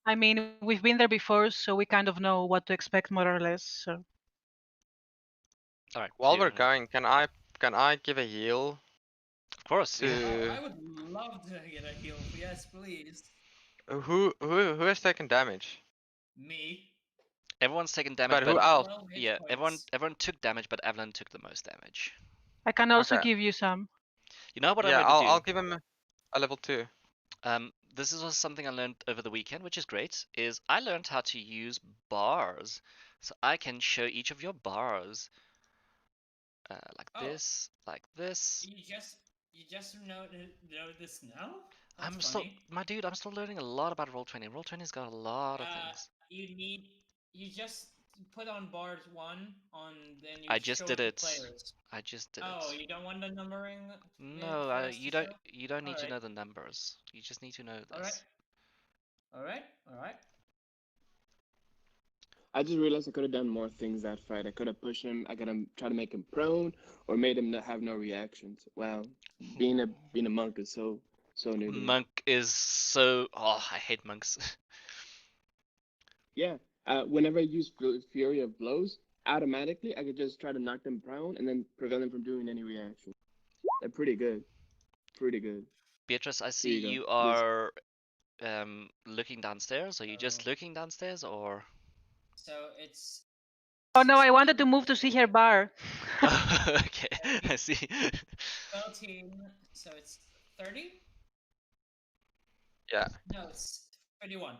I mean, we've been there before, so we kind of know what to expect more or less. So All right. While you're- we're going, can I give a heal Of course. to Oh, I would love to get a heal. Yes, please. who has taken damage? Me. Everyone's taken damage, But who but else? 12 hit yeah, points. everyone took damage, but Evelyn took the most damage. I can also Okay. give you some. You know what Yeah, I'm going to do? I'll give him a level 2. This is something I learned over the weekend, which is great. Is I learned how to use bars, so I can show each of your bars, like Oh. this, like this. You just know this now? That's I'm funny. still, my dude. I'm still learning a lot about Roll20. Roll20's got a lot of things. You just put on bars 1 on, then you I just show did to it. players. I just did Oh, it. you don't want the numbering? No, for us you to don't. show? You don't need to Alright. know the numbers. You just need to know this. Alright. I just realized I could have done more things that fight. I could have pushed him. I could have tried to make him prone, or made him not have no reactions. Wow, being a monk is so new to me. Monk is so. Oh, I hate monks. Yeah. Whenever I use Fury of Blows, automatically I could just try to knock them prone and then prevent them from doing any reaction. They're pretty good. Pretty good. Beatrice, I see you go. you are looking downstairs. Are you just Oh. looking downstairs, or? So it's... Oh no, I wanted to move to see her bar. Okay, I see. 13, so it's 30? Yeah. No, it's 31.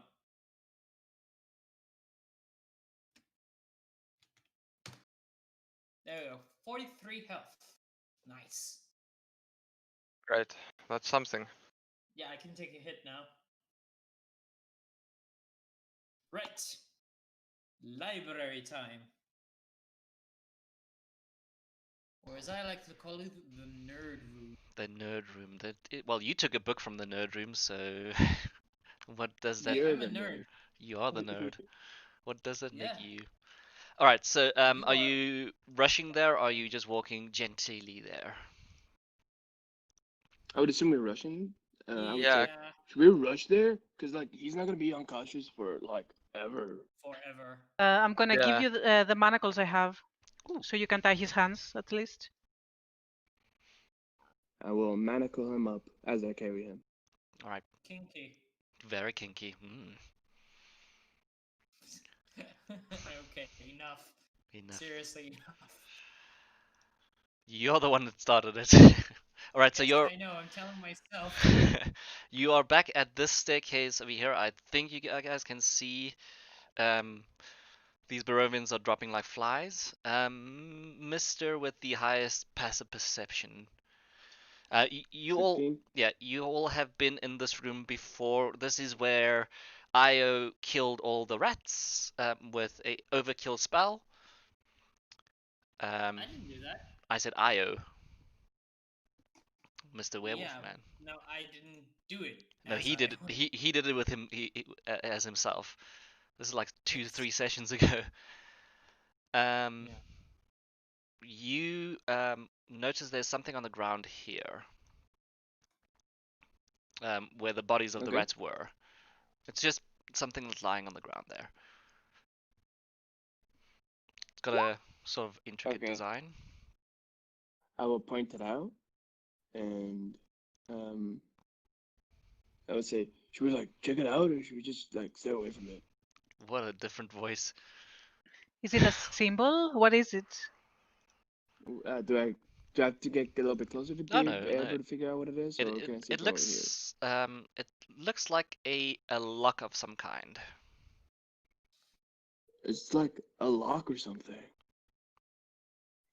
There we go. 43 health. Nice. Great. That's something. Yeah, I can take a hit now. Right. Library time. Or as I like to call it, the nerd room. The nerd room. Well, you took a book from the nerd room, so what does that? You're I'm a the nerd. You are the nerd. What does that Yeah. make you? All right. So, You are are- you rushing there, or are you just walking gentilely there? I would assume we're rushing. I would Yeah. say, should we rush there? Cause like he's not gonna be unconscious for like ever. Forever. I'm gonna give Yeah. you the manacles I have, Ooh. so you can tie his hands at least. I will manacle him up as I carry him. All right, Kinky. very kinky. Okay, enough. Enough. Seriously, enough. You're the one that started it. All right, so Yes, you're I know. I'm telling myself. you are back at this staircase over here. I think you guys can see these Barovians are dropping like flies. Mister with the highest passive perception. You all, 16. yeah, you all have been in this room before. This is where Io killed all the rats with a overkill spell. I didn't do that. I said Io, Mr. Werewolf Yeah, Man. no, I didn't do it. No, As he I did it. He did it with him as himself. This is like two, Yes. 3 sessions ago. Um, Yeah. you notice there's something on the ground here, where the bodies of the Okay. rats were. It's just something that's lying on the ground there. It's got a sort of intricate Okay. design. I will point it out, and um, I would say, should we like check it out, or should we just like stay away from it? What a different voice. Is it a symbol? What is it? Do I have to get a little bit closer to No, be no, no. able to figure out what it is, It or it, can I see it from over here? looks like a lock of some kind. It's like a lock or something.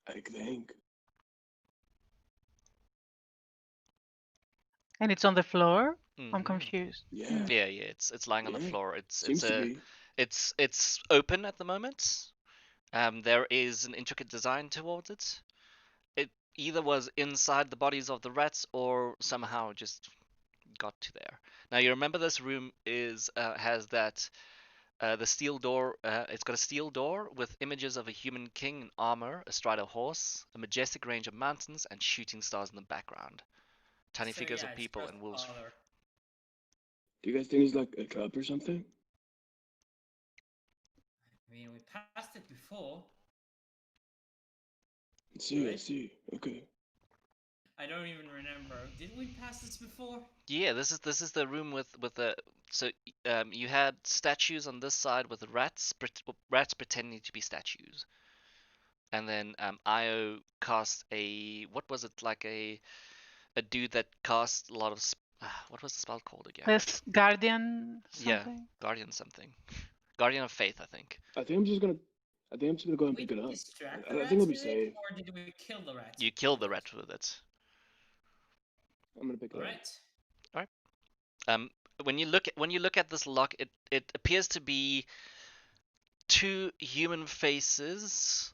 I think. And it's on the floor? I'm Hmm. confused. Yeah. Yeah, yeah. It's lying on the Yeah. floor. Seems to be. It's open at the moment. There is an intricate design towards it. It either was inside the bodies of the rats or somehow just got to there. Now you remember this room is has that the steel door. It's got a steel door with images of a human king in armor astride a horse, a majestic range of mountains, and shooting stars in the background. Tiny So figures yeah, of it's people and wolves. Godfather. Do you guys think it's like a trap or something? I mean, we passed it before. I see. I Right? see. Okay. I don't even remember. Did we pass this before? Yeah, this is the room with the so you had statues on this side with the rats pretending to be statues, and then Io cast a what was it like a dude that cast a lot of what was the spell called again? This guardian Yeah, something? Guardian something, Guardian of Faith, I think. I think I'm just gonna. I think I'm just gonna go and We pick it up. distract I the think rats I'll be with it, safe. or did we kill the rats? You killed with the it? rat with it. I'm gonna pick it All up. right. When you look at this lock, it appears to be two human faces.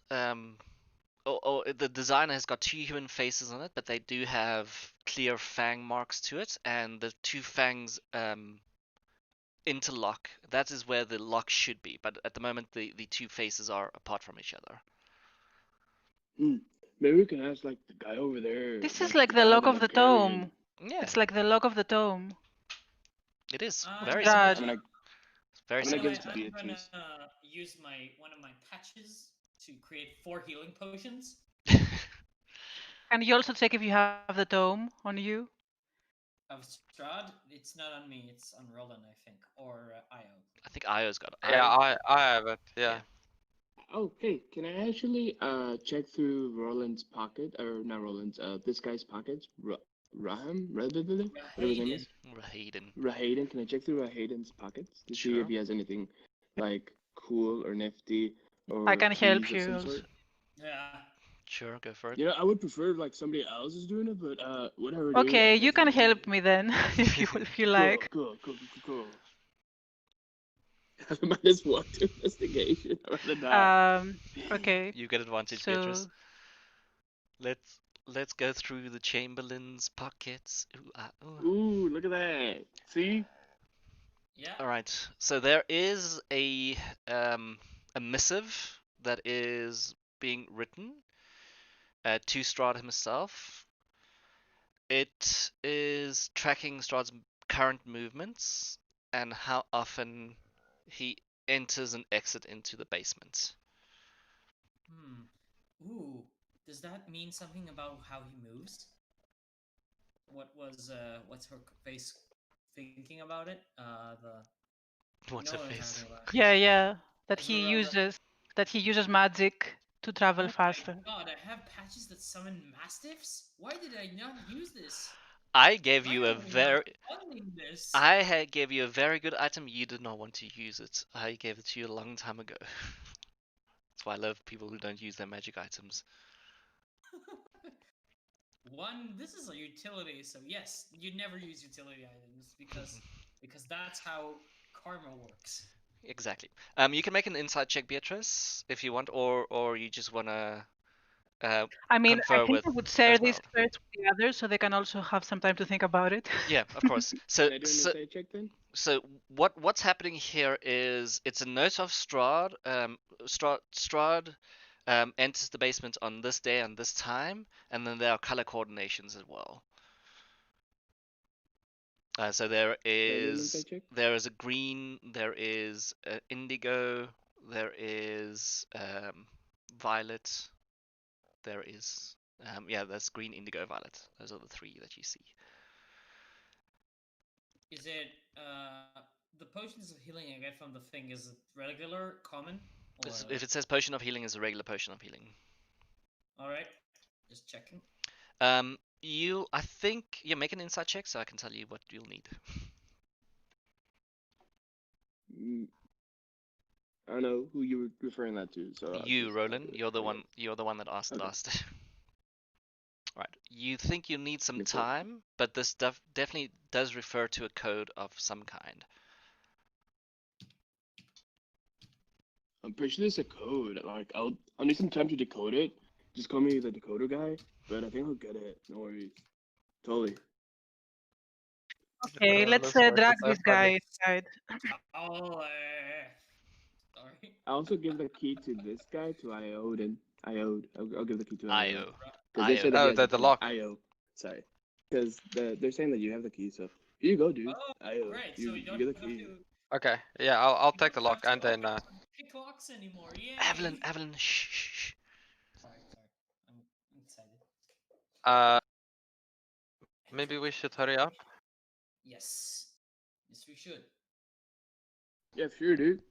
Or the designer has got two human faces on it, but they do have clear fang marks to it, and the two fangs interlock. That is where the lock should be, but at the moment the two faces are apart from each other. Hmm. Maybe we can ask like the guy over there, This is like like the the guy lock that of I'm the carrying. dome. Yeah, It's like the lock of the dome. it is I'm very gonna, similar. God. I'm gonna. Very I'm by gonna the give similar way, it to to that. I'm gonna Beatrice. use my one of my patches to create 4 healing potions. Can you also check if you have the dome on you? Of Strahd. It's not on me. It's on Roland, I think, or Io. I think Io's got it. Yeah, Io, I have it. Yeah. Oh, hey, can I actually check through Roland's pocket or not Roland's this guy's pockets? Raham, whatever his name Hayden. is. Rahayden. Rahayden. Can I check through Rahayden's pockets to see if Sure. he has anything like cool or nifty I or can help keys of you some also. sort? Yeah. Sure, go for it. You know, I would prefer like somebody else is doing it, but whatever, dude. Okay, I you guess can I'll do help it. me then, if you like. Cool. I might as well do investigation. I'd rather not. Okay. You get advantage, Beatrice. So Let's go through the Chamberlain's pockets. Ooh, Ooh, look at that. See? Yeah. All right. So there is a missive that is being written to Strahd himself. It is tracking Strahd's current movements and how often he enters and exits into the basement. Hmm. Ooh. Does that mean something about how he moves? what's her face thinking about it? What's You her know what I'm face? talking about. Yeah. That Esmeralda. he uses magic to travel Oh faster. my god, I have patches that summon mastiffs? Why did I not use this? I gave Why you are a we not very funding this? I had gave you a very good item. You did not want to use it. I gave it to you a long time ago. That's why I love people who don't use their magic items. This is a utility, so yes, you never use utility items because that's how karma works. Exactly. You can make an insight check, Beatrice, if you want, or you just wanna I mean, I confer think with I would share this Esmeralda. first with the others so they can also have some time to think about it. Yeah, of course. So, Can I do an so, insight check then? so what's happening here is it's a note of Strahd. Strahd enters the basement on this day and this time, and then there are color coordinations as well. So Can I do an insight check? there is a green, there is indigo, there is violet, there is yeah, that's green, indigo, violet. Those are the three that you see. Is it the potions of healing I get from the thing? Is it regular, common, or If it says potion of healing, is a regular potion of healing. all right? Just checking. I think you make an insight check so I can tell you what you'll need. Mm, I don't know who you were referring that to, so I'll You, just I'll do Roland, it. you're the Okay. one. You're the one that asked Okay. last. Right. You think you need some Makes sense. time, but this stuff definitely does refer to a code of some kind. I'm pretty sure there's a code. Like I'll need some time to decode it. Just call me the decoder guy, but I think I'll get it. No worries. Totally. Okay, let's Looks like drag it's this everybody. guy inside. Oh, sorry. I also give the key to this guy to Iode and Iode. I'll give the key to Iode IO. because they said that Oh, he has the the key. lock. Io. Sorry. Because they're saying that you have the key. So here you go, dude. Oh, Io. great! You So you you don't get the have key. to. Okay, yeah, I'll You take the don't lock have to and then open pick locks anymore. Yay! Evelyn, shh, shh, shh. Sorry. I'm excited. uh maybe we should hurry up. Yes. Yes, we should. Yeah, sure, dude.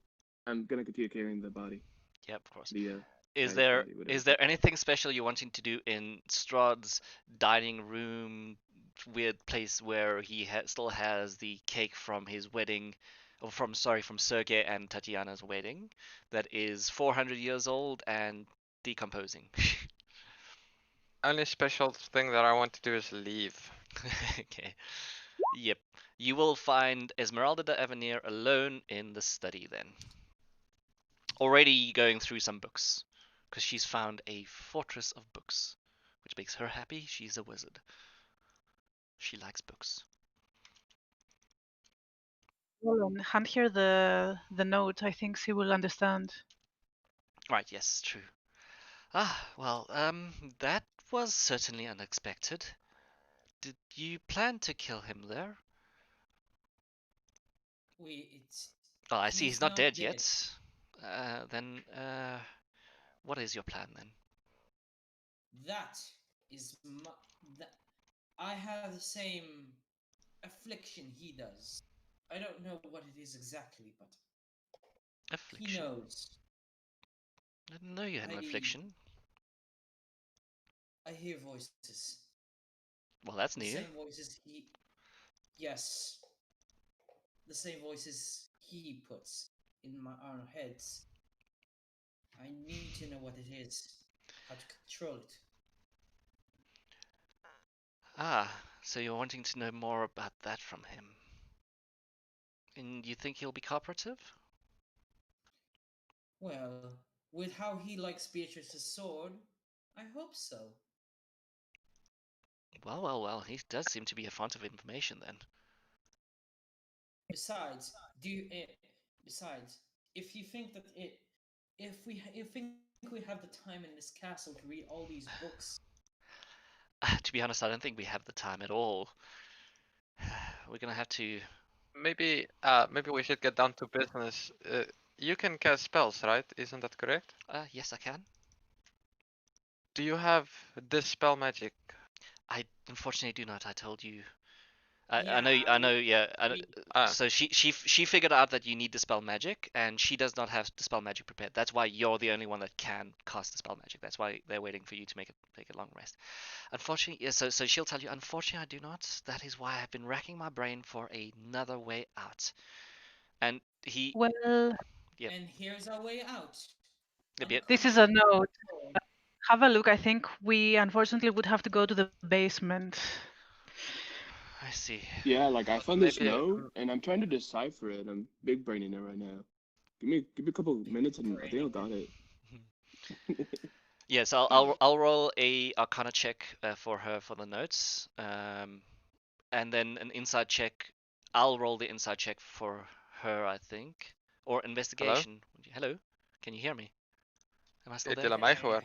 I'm gonna continue carrying the body. Yep, of course. The Is guy's there body, whatever. is there anything special you're wanting to do in Strahd's dining room, weird place where he still has the cake from his wedding, or from Sergei and Tatiana's wedding, that is 400 years old and decomposing? Only special thing that I want to do is leave. Okay. Yep. You will find Esmeralda de Avenir alone in the study then. Already going through some books. Because she's found a fortress of books. Which makes her happy. She's a wizard. She likes books. Roland, hand her the note. I think she will understand. Right, yes, true. Well, that was certainly unexpected. Did you plan to kill him there? It's. Oh, I see he's not dead dead. yet. What is your plan then? That is that. I have the same affliction he does. I don't know what it is exactly, but he Affliction? knows. I didn't know you had an affliction. I hear voices. Well, that's The new. same voices he. Yes. The same voices he puts in our heads. I need to know what it is. How to control it. So you're wanting to know more about that from him. And you think he'll be cooperative? Well, with how he likes Beatrice's sword, I hope so. Well, he does seem to be a font of information then. Besides, besides, if you think that if think we have the time in this castle to read all these books, To be honest, I don't think we have the time at all. We're gonna have to. Maybe maybe we should get down to business. You can cast spells, right? Isn't that correct? Yes, I can. Do you have this spell magic? I unfortunately do not. I told you. Yeah, I know, yeah. we- So she figured out that you need dispel magic, and she does not have dispel magic prepared. That's why you're the only one that can cast dispel magic. That's why they're waiting for you to make a long rest. Unfortunately, yeah. So she'll tell you. Unfortunately, I do not. That is why I've been racking my brain for another way out. And he, Well, yep, and here's our way out. yep, yep. this is a Unconscionable note. door. Have a look. I think we unfortunately would have to go to the basement. I see. Yeah, like I found this Maybe note and I'm trying to decipher it. I'm big braining it right now. Give me a couple minutes and I think I got it. Yes, I'll roll a Arcana check for her for the notes, and then an insight check. I'll roll the insight check for her, I think, or Hello? investigation. Hello, can you hear me? Am I still Het there? jullie mij gehoord?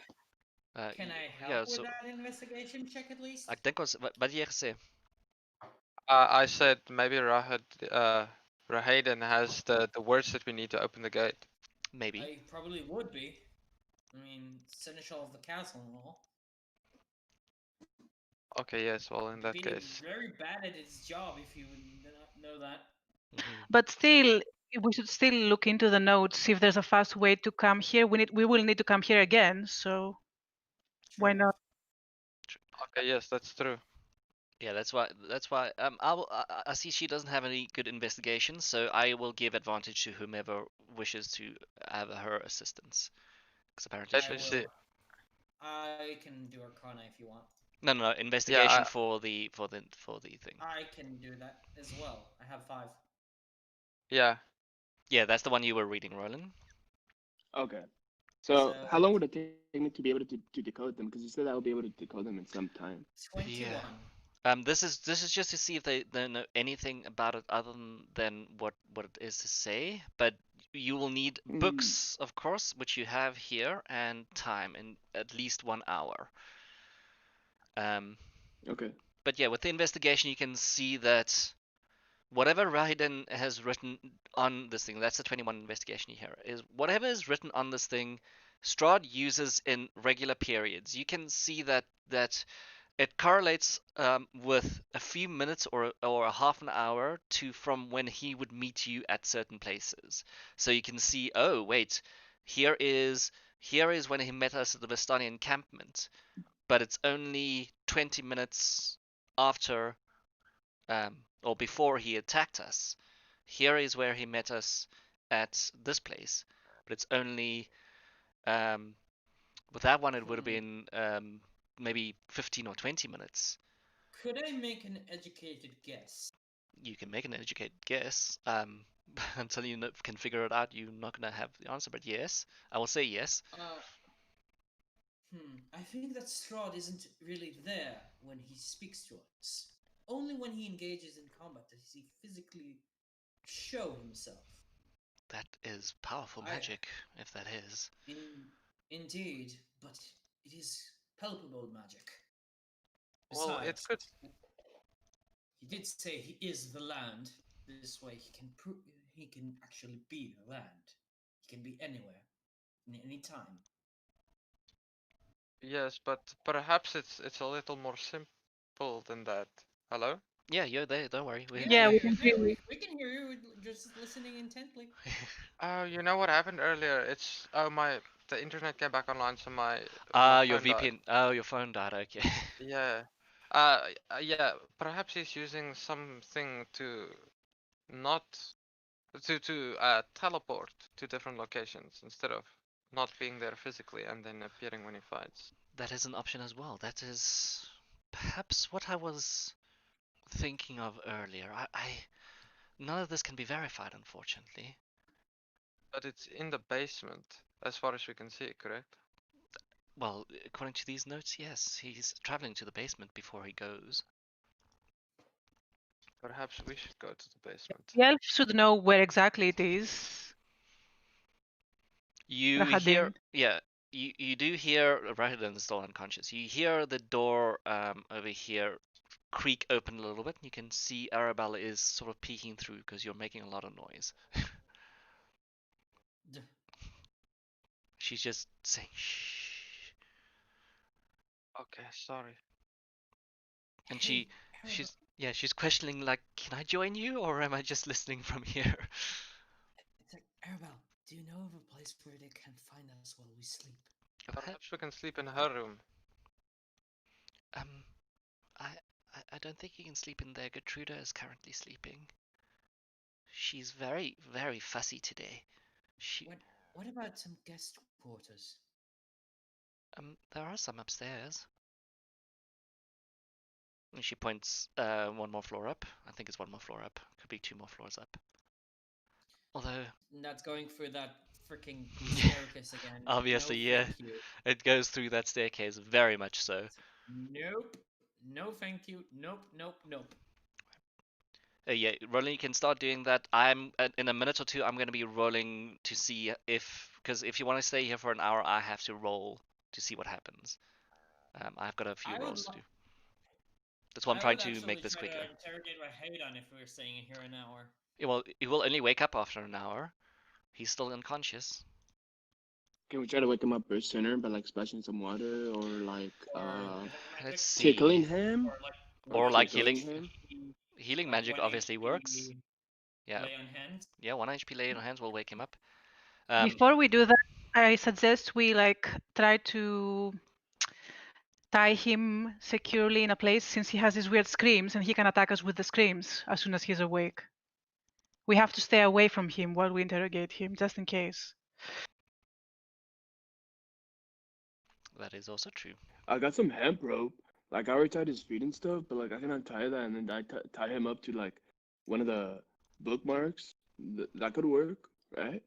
Can I help Ja, with so that investigation check at least? ek dink ons wat jy gesê? I said maybe Rahayden has the words that we need to open the gate. Maybe. I probably would be. I mean, seneschal of the castle and all. Okay, yes, well in that Be case. very bad at its job if you would not know that. But still, we should still look into the notes, see if there's a fast way to come here. We will need to come here again, so why True. not? Okay, yes, that's true. Yeah, that's why I see she doesn't have any good investigation, so I will give advantage to whomever wishes to have her assistance. Because apparently Let I me she's see. will. I can do Arcana if you want. no investigation Yeah, for the thing. I can do that as well. I have 5. yeah. Yeah, that's the one you were reading, Roland. Okay. So So how long would it take me to be able to decode them? Because you said I will be able to decode them in some time. 21. Yeah. This is just to see if they know anything about it other than what it is to say. But you will need Mm, books, of course, which you have here, and time in at least 1 hour. Um, okay. but yeah, with the investigation, you can see that whatever Raiden has written on this thing, that's the 21 investigation here, is whatever is written on this thing, Strahd uses in regular periods. You can see that it correlates with a few minutes or a half an hour to from when he would meet you at certain places. So you can see, oh wait, here is when he met us at the Vistani encampment, but it's only 20 minutes after or before he attacked us. Here is where he met us at this place, but it's only with that one it would have been maybe 15 or 20 minutes. Could I make an educated guess? You can make an educated guess. Until you can figure it out, you're not gonna have the answer. But yes, I will say yes. I think that Strahd isn't really there when he speaks to us. Only when he engages in combat does he physically show himself. That is powerful magic, if that is. Indeed, but it is palpable magic. Well, it Besides, could. he did say he is the land. This way, he can actually be the land. He can be anywhere, in any time. Yes, but perhaps it's a little more simple than that. Hello? Yeah, you're there. Don't worry. We Yeah, Yeah, we we. can hear you. we can hear you. Just listening intently. Oh, you know what happened earlier? It's the internet came back online, so my Your phone died. VPN. Oh, your phone died. Okay. Yeah. Yeah. Perhaps he's using something to not to teleport to different locations instead of not being there physically and then appearing when he fights. That is an option as well. That is perhaps what I was thinking of earlier. None of this can be verified, unfortunately. But it's in the basement, as far as we can see, correct? Well, according to these notes, yes, he's traveling to the basement before he goes. Perhaps we should go to the basement. The elf should know where exactly it is. You hear, Rahadin. yeah, you do hear, Rahidan is still unconscious. You hear the door over here creak open a little bit. You can see Arabella is sort of peeking through because you're making a lot of noise. She's just saying shh. Okay, sorry. And Hey, she's questioning like, can I join you or am I just listening from here? It's like, Arabelle, do you know of a place where they can find us while we sleep? Perhaps we can sleep in her room. Um, I don't think you can sleep in there. Gertruda is currently sleeping. She's very, very fussy today. What about some guest quarters? There are some upstairs. And she points one more floor up. I think it's one more floor up. Could be two more floors up. Although And that's going through that freaking staircase again. obviously, No, yeah, thank you. it goes through that staircase, very much so. Nope. No, thank you. Nope, nope, nope. Yeah, rolling. You can start doing that. I'm in a minute or two. I'm going to be rolling to see if, because if you want to stay here for an hour, I have to roll to see what happens. I've got a few I would, rolls to do. That's why I'm I trying would to actually make this try quicker. to interrogate my Hayden if we were staying in here an hour. Well, he will only wake up after an hour. He's still unconscious. Can we try to wake him up sooner by like splashing some water or like Or giving Let's magic, see. tickling him? or like Or like tickling healing. him? Healing like magic 1 obviously HP works. Yeah, lay on hands. yeah. 1 HP lay on hands will wake him up. Before we do that, I suggest we like try to tie him securely in a place since he has these weird screams and he can attack us with the screams as soon as he's awake. We have to stay away from him while we interrogate him, just in case. That is also true. I got some hemp rope. Like I already tied his feet and stuff, but like I can untie that and then tie him up to like one of the bookmarks. That could work, right?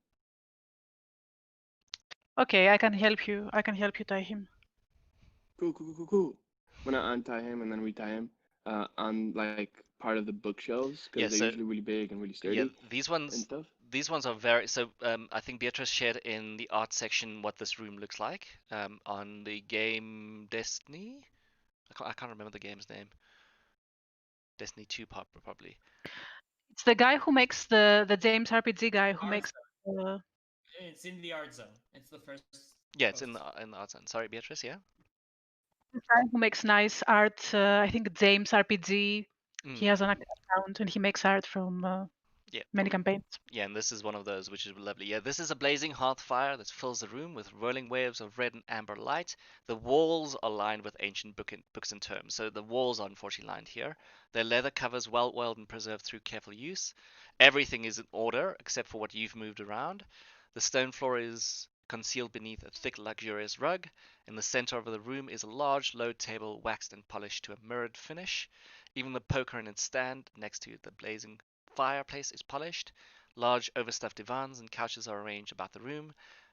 Okay, I can help you. I can help you tie him. Cool. When I untie him and then retie him on like part of the bookshelves because Yeah, they're so usually really big and really yeah, sturdy these and ones stuff. these ones are very so I think Beatrice shared in the art section what this room looks like on the game Destiny. I can't remember the game's name. Destiny 2 probably. It's the guy who makes the James RPG guy who Art makes zone. It's in the art zone. It's the first. Yeah, it's in post. the art zone. Sorry, Beatrice. Yeah. the guy who makes nice art. I think James RPG. He Mm, has an account and he makes art from yeah. many campaigns. Yeah, and this is one of those, which is lovely. Yeah, this is a blazing hearth fire that fills the room with rolling waves of red and amber light. The walls are lined with ancient books and tomes, so the walls are unfortunately lined here. Their leather covers well oiled and preserved through careful use. Everything is in order except for what you've moved around. The stone floor is concealed beneath a thick, luxurious rug. In the center of the room is a large, low table waxed and polished to a mirrored finish. Even the poker in its stand next to the blazing fireplace is polished. Large overstuffed divans and couches are arranged about the room.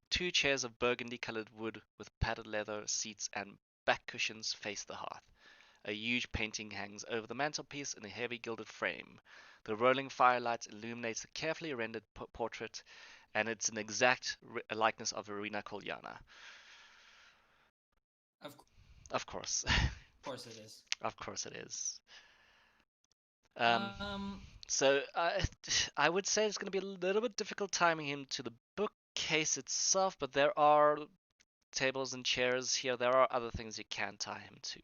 Two chairs of burgundy-colored wood with padded leather seats and back cushions face the hearth. A huge painting hangs over the mantelpiece in a heavy gilded frame. The rolling firelight illuminates a carefully rendered portrait, and it's an exact likeness of Irina Kolyana. Of course. course it is. Of course it is. Um, So I would say it's going to be a little bit difficult timing him to the bookcase itself, but there are tables and chairs here. There are other things you can tie him to.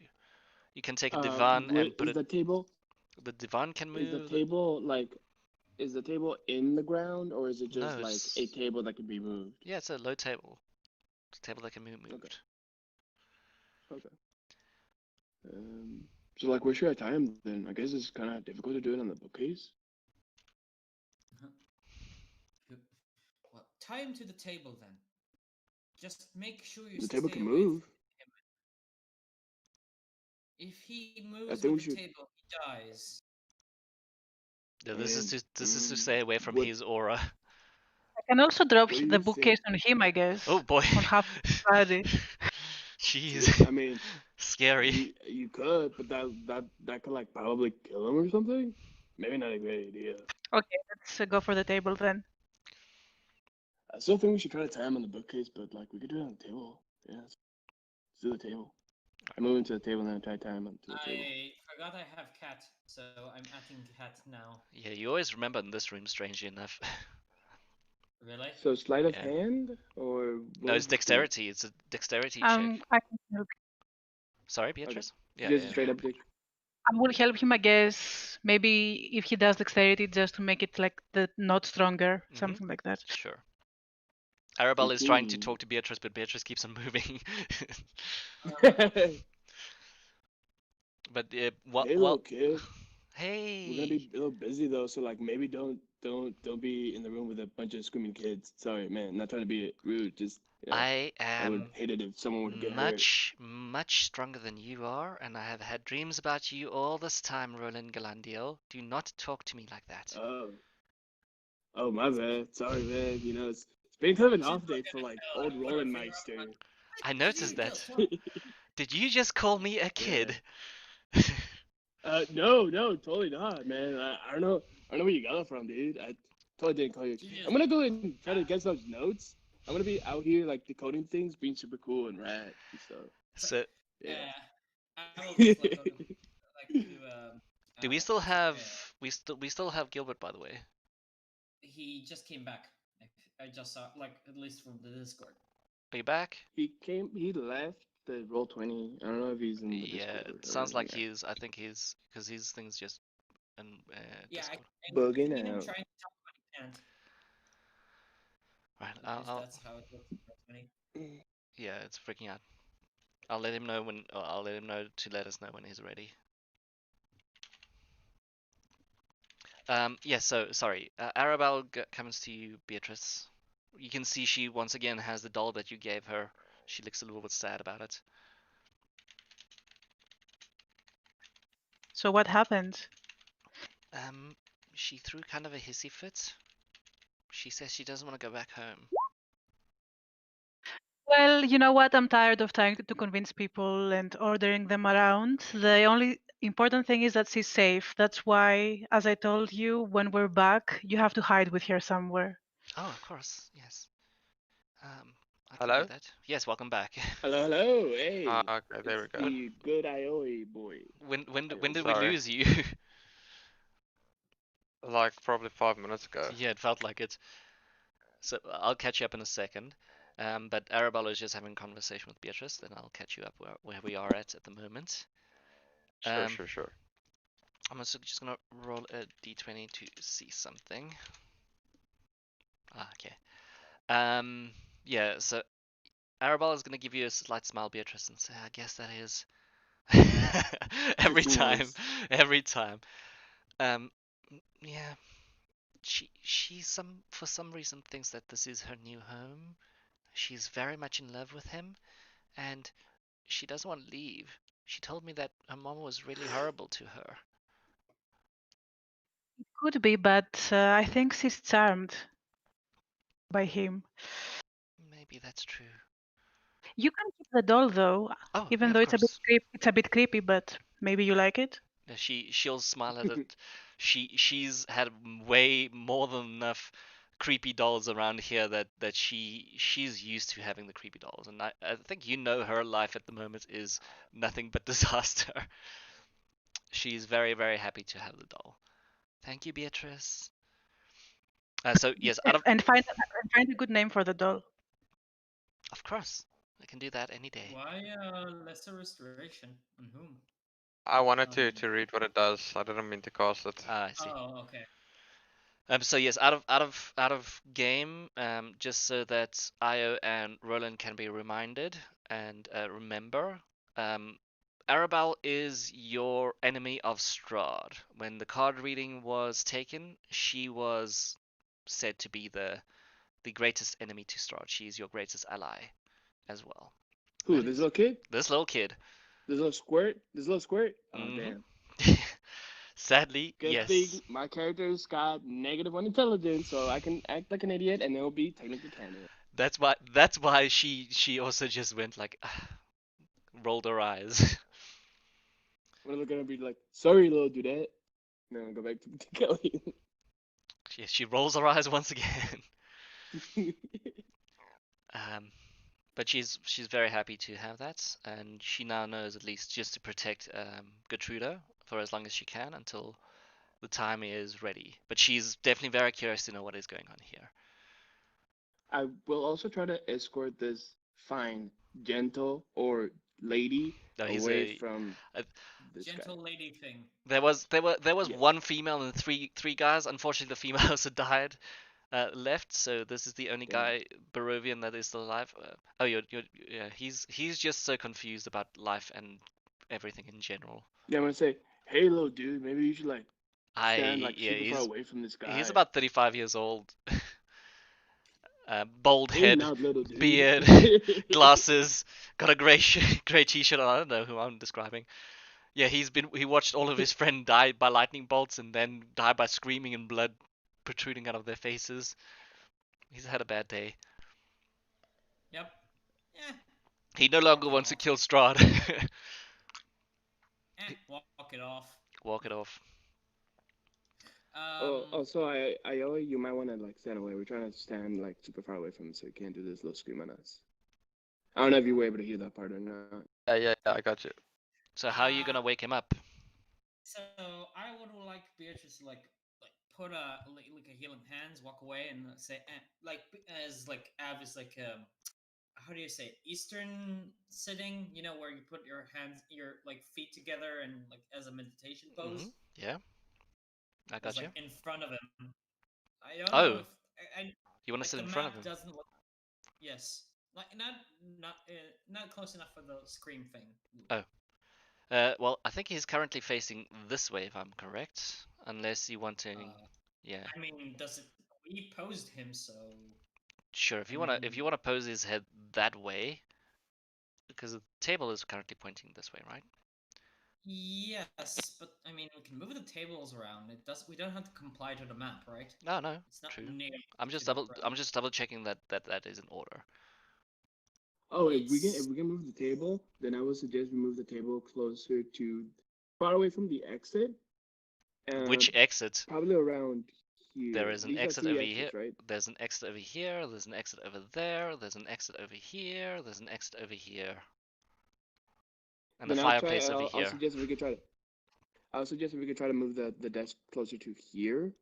You can take a divan Where and put is it. the table? The divan can Is the move. table like? Is the table in the ground or is it just No, like it's a table that can be moved? yeah, it's a low table. It's a table that can be moved. Okay. So like, where should I tie him then? I guess it's kind of difficult to do it on the bookcase. well, tie him to the table then. Just make sure you The stay table can away move. from him. If he I moves think on we the should. table, he dies. Yeah, I this is mean, to stay away from what his aura. I can also drop what do the you think? bookcase on him, I guess, Oh boy. on half his body. Jeez. I mean, Scary. you could, but that could like probably kill him or something. Maybe not a great idea. Okay, let's go for the table then. I still think we should try to tie him on the bookcase, but like we could do it on the table. Yeah, let's do the table. I move him to the table and then I tie him onto the table. I forgot I have cat, so I'm adding cat now. Yeah, you always remember in this room, strangely enough. Really? So sleight of Yeah. hand or No, what it's was the skill? dexterity. It's a dexterity check. I can help. Sorry, Beatrice? Just straight up dick. I will help him, I guess. Maybe if he does dexterity, just to make it like the not stronger, Mhm. something like that. Sure. Arabelle is trying to Ooh. talk to Beatrice, but Beatrice keeps on moving. But what? Hey, little kid. We're gonna Hey, be a little busy though, so like maybe don't be in the room with a bunch of screaming kids. Sorry, man. Not trying to be rude. Just I I would am hate it if someone would get hurt. much stronger than you are, and I have had dreams about you all this time, Roland Galandio. Do not talk to me like that. Oh, my bad. Sorry, man. It's been kind of an She's off not day gonna for like tell her, old put her Roland finger up, Meister. I Did noticed you that. just talk? Did you just call me a kid? No, totally not, man. I don't know where you got it from, dude. I totally didn't call you. She just I'm gonna go and try to get those notes. I'm gonna be out here like decoding things, being super cool and rad and stuff. So, Yeah. I will just like go to do we still have uh, we still have Gilbert, by the way? he just came back. I just saw like at least from the Discord. Are you back? He left the Roll20. I don't know if he's in the Yeah, Discord it or sounds like yeah. he is. I think he's because his thing's just in Yeah, Discord. I've Bugging seen him out. trying to talk, but he can't. Right, At least that's how it looks. yeah, it's freaking out. I'll let him know when. I'll let him know to let us know when he's ready. Yeah. So sorry. Arabelle comes to you, Beatrice. You can see she once again has the doll that you gave her. She looks a little bit sad about it. So what happened? She threw kind of a hissy fit. She says she doesn't want to go back home. Well, you know what? I'm tired of trying to convince people and ordering them around. The only important thing is that she's safe. That's why, as I told you, when we're back, you have to hide with her somewhere. Oh, of course. Yes. I can do Hello? that. Yes, welcome back. Hello. Hey, Okay, there we it's go. the good Ioi boy. When did we Sorry. lose you? Like probably 5 minutes ago. Yeah, it felt like it. So I'll catch you up in a second. But Arabella is just having a conversation with Beatrice. Then I'll catch you up where we are at the moment. Sure, sure, sure. I'm also just gonna roll a d20 to see something. Ah, okay. Yeah. So Arabella is gonna give you a slight smile, Beatrice, and say, "I guess that is." every Too time, nice. every time. Um, yeah. She for some reason thinks that this is her new home. She's very much in love with him, and she doesn't want to leave. She told me that her mom was really horrible to her. Could be, but I think she's charmed by him. Maybe that's true. You can keep the doll though, Oh, yeah, even of though course. it's a bit creepy, but maybe you like it. Yeah, she'll smile at it. She's had way more than enough creepy dolls around here that she's used to having the creepy dolls, and I think you know her life at the moment is nothing but disaster. She's very happy to have the doll. Thank you, Beatrice. So yes, out And find a good name for the doll. of course I can do that any day. Why lesser restoration? On whom? I wanted On... to read what it does. I didn't mean to cast it. I see. Oh, okay. So yes, out of game, just so that Io and Roland can be reminded and remember, Arabelle is your enemy of Strahd. When the card reading was taken, she was said to be the greatest enemy to Strahd. She is your greatest ally as well. Who? That This is little kid? this little kid. This little squirt? This little squirt? Oh Hmm damn. Sadly, Good yes. thing my character's got -1 intelligence, so I can act like an idiot and it'll be technically canon. That's why she also just went like rolled her eyes. We're gonna be like, sorry, little dudette. No, go back to Kelly. She rolls her eyes once again. But she's very happy to have that, and she now knows at least just to protect Gertruda for as long as she can until the time is ready. But she's definitely very curious to know what is going on here. I will also try to escort this fine, gentle, or lady No, he's away a. from a- this guy. Gentle lady thing. There was Yes. one female and three guys. Unfortunately, the female also died. Left, so this is the only Damn. guy Barovian that is still alive. Oh, yeah. He's just so confused about life and everything in general. Yeah, I'm gonna say, hey, little dude, maybe you should like stand like Yeah, super far away from this guy. he's about 35 years old. Bald Hey, head, not little dude. beard, glasses, got a gray t-shirt on. I don't know who I'm describing. Yeah, he watched all of his friends die by lightning bolts and then die by screaming and blood protruding out of their faces. He's had a bad day. Yep. Yeah. He no longer Walk it wants to off. kill Strahd. Walk it off. Walk it off. Also, Aoi, you might want to like stand away. We're trying to stand like super far away from him so he can't do this little scream on us. I don't know if you were able to hear that part or not. Yeah, I got you. So how are you gonna wake him up? So I would like Beatrice to like put like a healing hands, walk away, and say like as like Avis like how do you say it? Eastern sitting? You know where you put your hands, your like feet together and like as a meditation pose. Yeah, I got It's, you. like in front of him. I don't Oh. know if You want to like sit the in front of map him? doesn't look. Yes, like not close enough for the scream thing. Oh. Well, I think he's currently facing this way, if I'm correct. Unless you want to, yeah. I mean, does it? We posed him, so Sure. If I you wanna, mean- pose his head that way, because the table is currently pointing this way, right? yes, but I mean, we can move the tables around. It does. We don't have to comply to the map, right? No, no. It's not True. nailed I'm just to the double checking that is in order. Oh, if we It's- can move the table, then I would suggest we move the table closer to far away from the exit. Which exit? Probably around here. There is an These are exit three over exits, here. right? There's an exit over here. There's an exit over there. There's an exit over here. There's an exit over here. And the Then fireplace over I'll here. suggest if we could try to. I'll suggest if we could try to move the desk closer to here,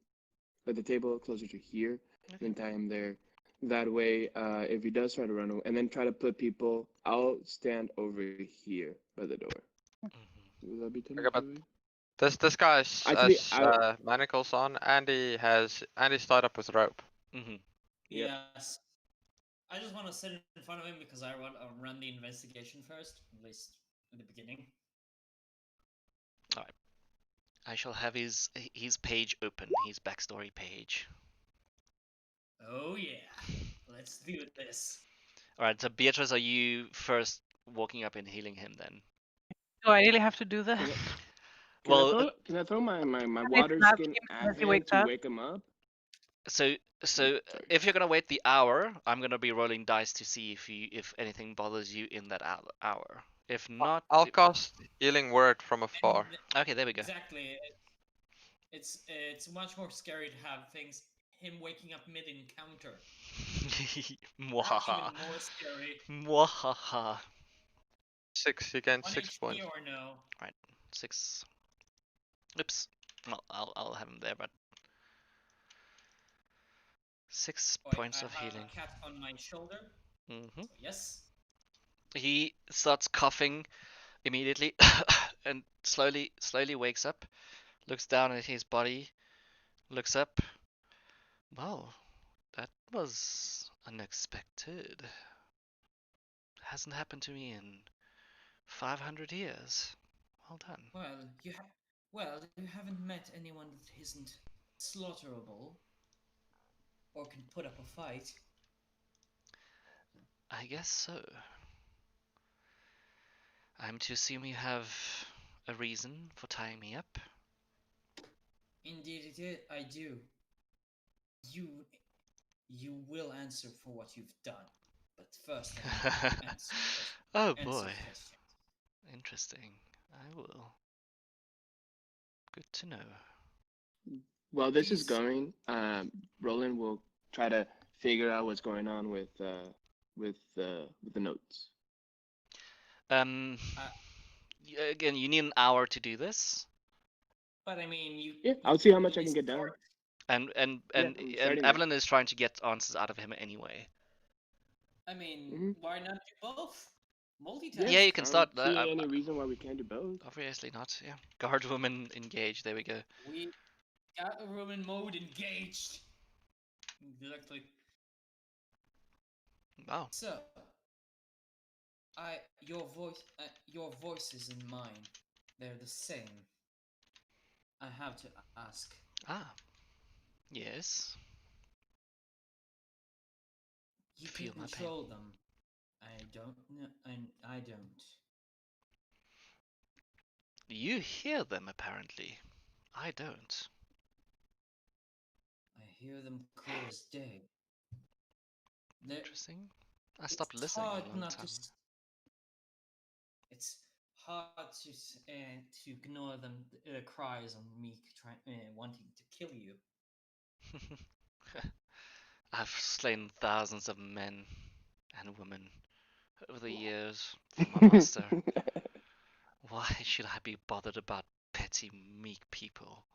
like the table closer to here, and then tie him there. That way, if he does try to run away, and then try to put people, I'll stand over here by the door. Will that be too Okay, much? but Louis? This guy's Actually, has manacles on. Andy's tied up with rope. Mm-hmm. Yep. Yes. I just want to sit in front of him because I want to run the investigation first, at least in the beginning. Alright. I shall have his page open, his backstory page. Oh yeah, let's do this. Alright, so Beatrice, are you first walking up and healing him then? Do I really have to do that? Can I throw my If water not, skin as at he him wakes to up. wake him up? So Sorry. if you're gonna wait the hour, I'm gonna be rolling dice to see if anything bothers you in that hour. If not, I'll cast healing word from afar. okay, there we go. Exactly. It's much more scary to have him waking up mid encounter. Mwahaha. Even more scary. Mwahaha. 6 again, 1 6 HP points. or no? 6. Oops. Well, I'll have him there, but 6 Wait, points I of have healing. a cat on my shoulder. Mm-hmm. So yes. He starts coughing immediately and slowly wakes up, looks down at his body, looks up. Wow, that was unexpected. Hasn't happened to me in 500 years. Well done. Well, you haven't met anyone that isn't slaughterable or can put up a fight. I guess so. I'm to assume you have a reason for tying me up? Indeed, I do. You will answer for what you've done, but first I need to answer. Oh answer boy. questions. Interesting. I will. Good to know. While this is Please. going, Roland will try to figure out what's going on with the notes. Again, you need an hour to do this, But I mean, Yeah, I'll see how much I you can get done. and I'm starting now. Evelyn is trying to get answers out of him anyway. I mean, Mhm. why not do both? Multitask. Yeah, you can I start. don't see any reason why we can't do both. Obviously not. Yeah. Guard woman engage. There we go. We got the room in mode engaged. Exactly. Wow. So, your voices and mine, they're the same. I have to ask. Ah. Yes. You Feel my pain. control them. I don't know, and I don't. You hear them apparently. I don't. I hear them clear as day. They're, Interesting. I stopped it's listening a hard long not time. to. It's hard to ignore them cries on me wanting to kill you. I've slain thousands of men and women over the years for my master. Why should I be bothered about petty, meek people?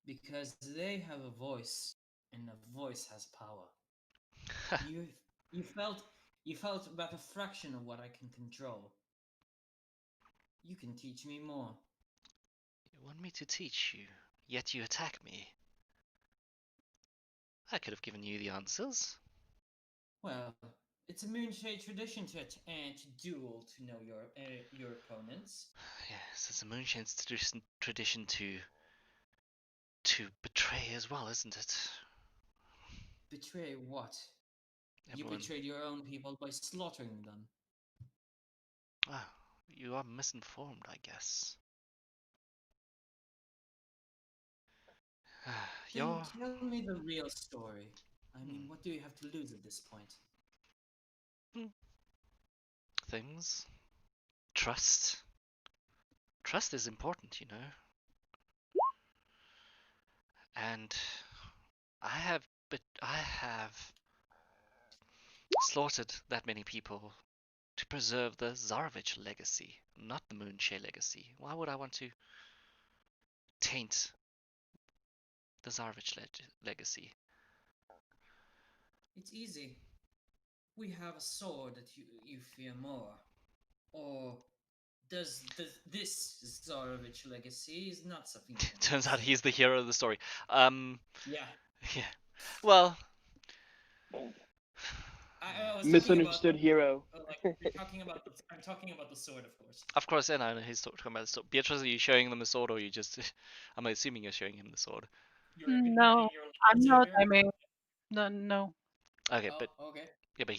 Because they have a voice, and a voice has power. you you felt about a fraction of what I can control. You can teach me more. You want me to teach you, yet you attack me. I could have given you the answers. Well, it's a Moonshade tradition to duel to know your opponents. Yes, it's a Moonshane's tradition to betray as well, isn't it? Betray what? Everyone. You betrayed your own people by slaughtering them. Ah, you are misinformed, I guess. Then Your tell me the real story. I mean, what do you have to lose at this point? things. Trust. Trust is important, you know. And I have slaughtered that many people to preserve the Tsarevich legacy, not the Moonshade legacy. Why would I want to taint the Tsarevich legacy? It's easy. We have a sword that you fear more. Or this Tsarevich legacy is not something you want Turns to out say. he's the hero of the story. Yeah. Yeah. Well, I was Misunderstood talking hero. about, like, I'm talking about the sword, of course. of course, and I know he's talking about the sword. Beatrice, are you showing them the sword, or you just? I'm assuming you're showing him the sword. You're No, igniting your I'm not. lightsaber? I mean, no. Okay, but Oh, okay. yeah, but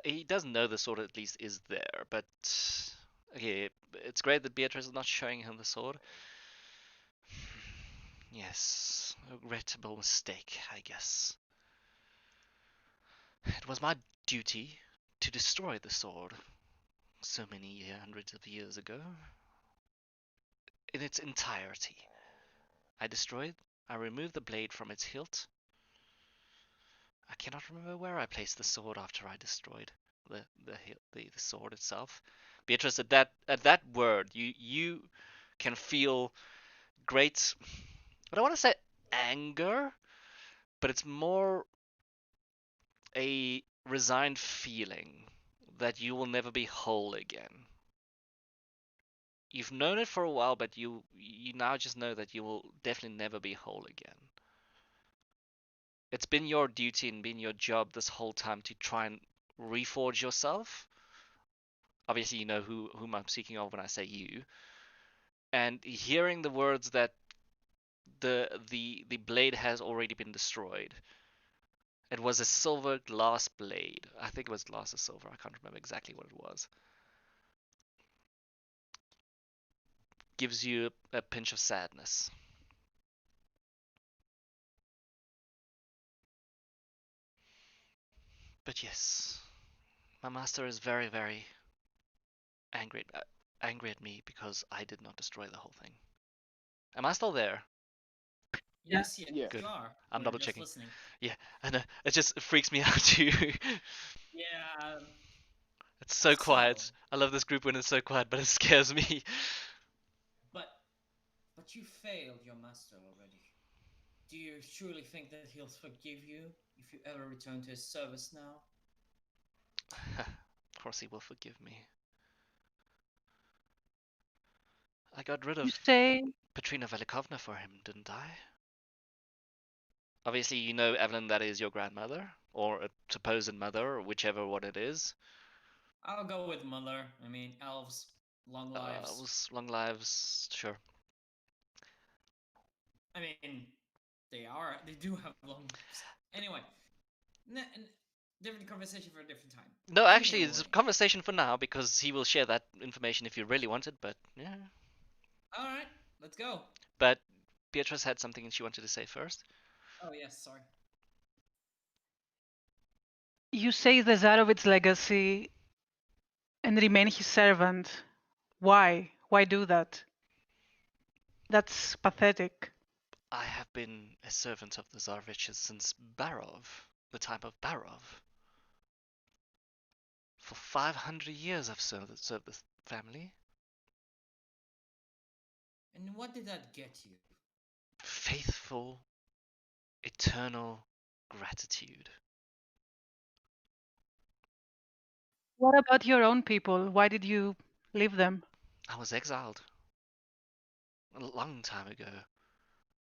he doesn't know the sword at least is there. But okay, it's great that Beatrice is not showing him the sword. Yes, a regrettable mistake, I guess. It was my duty to destroy the sword so many hundreds of years ago. In its entirety. I removed the blade from its hilt. I cannot remember where I placed the sword after I destroyed the sword itself. Beatrice, at that word, you can feel great. I don't want to say anger, but it's more a resigned feeling that you will never be whole again. You've known it for a while, but you now just know that you will definitely never be whole again. It's been your duty and been your job this whole time to try and reforge yourself. Obviously, you know whom I'm speaking of when I say you. And hearing the words that the blade has already been destroyed. It was a silver glass blade. I think it was glass or silver. I can't remember exactly what it was. Gives you a pinch of sadness. But yes, my master is very, very angry, angry at me because I did not destroy the whole thing. Am I still there? Yes, Yeah. Good. you are. I'm We're double just checking. listening. Yeah, I know. It just freaks me out too. Yeah. It's so So, quiet. I love this group when it's so quiet, but it scares me. but you failed your master already. Do you truly think that he'll forgive you if you ever return to his service now? Of course he will forgive me. I got rid You of say Petrina Velikovna for him, didn't I? Obviously, you know, Evelyn, that is your grandmother, or a supposed mother, or whichever one it is. I'll go with mother. I mean, elves, long lives. Was long lives, sure. I mean, they do have long lives. Anyway, different conversation for a different time. No, actually, it's a Anyway. conversation for now because he will share that information if you really want it. But yeah. All right, let's go. But Beatrice had something she wanted to say first. Oh yes, sorry. you say the Zarovitz legacy and remain his servant. Why? Why do that? That's pathetic. I have been a servant of the Tsareviches since Barov, the time of Barov. For 500 years I've served this family. And what did that get you? Faithful, eternal gratitude. What about your own people? Why did you leave them? I was exiled a long time ago.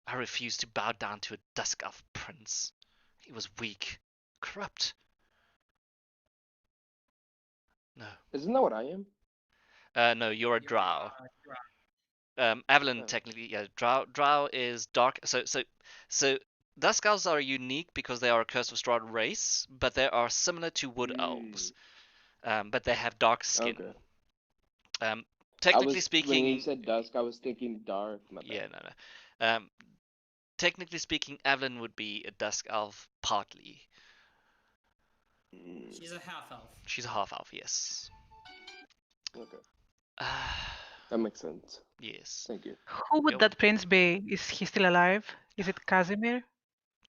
I refused to bow down to a dusk elf prince. He was weak, corrupt. No. Isn't that what I am? No, you're a drow. You're Evelyn, Oh. technically, yeah. Drow is dark. So Dusk Elves are unique because they are a Curse of Strahd race, but they are similar to Wood Elves. But they have dark skin. Okay. Um, I technically was when you speaking, said dusk, I was thinking dark. My yeah, bad. no. Technically speaking, Evelyn would be a Dusk Elf partly. She's a half elf. She's a half elf, yes. Okay, Uh, that makes sense. yes. Thank you. Who would Yo, that prince be? Is he still alive? Is it Casimir?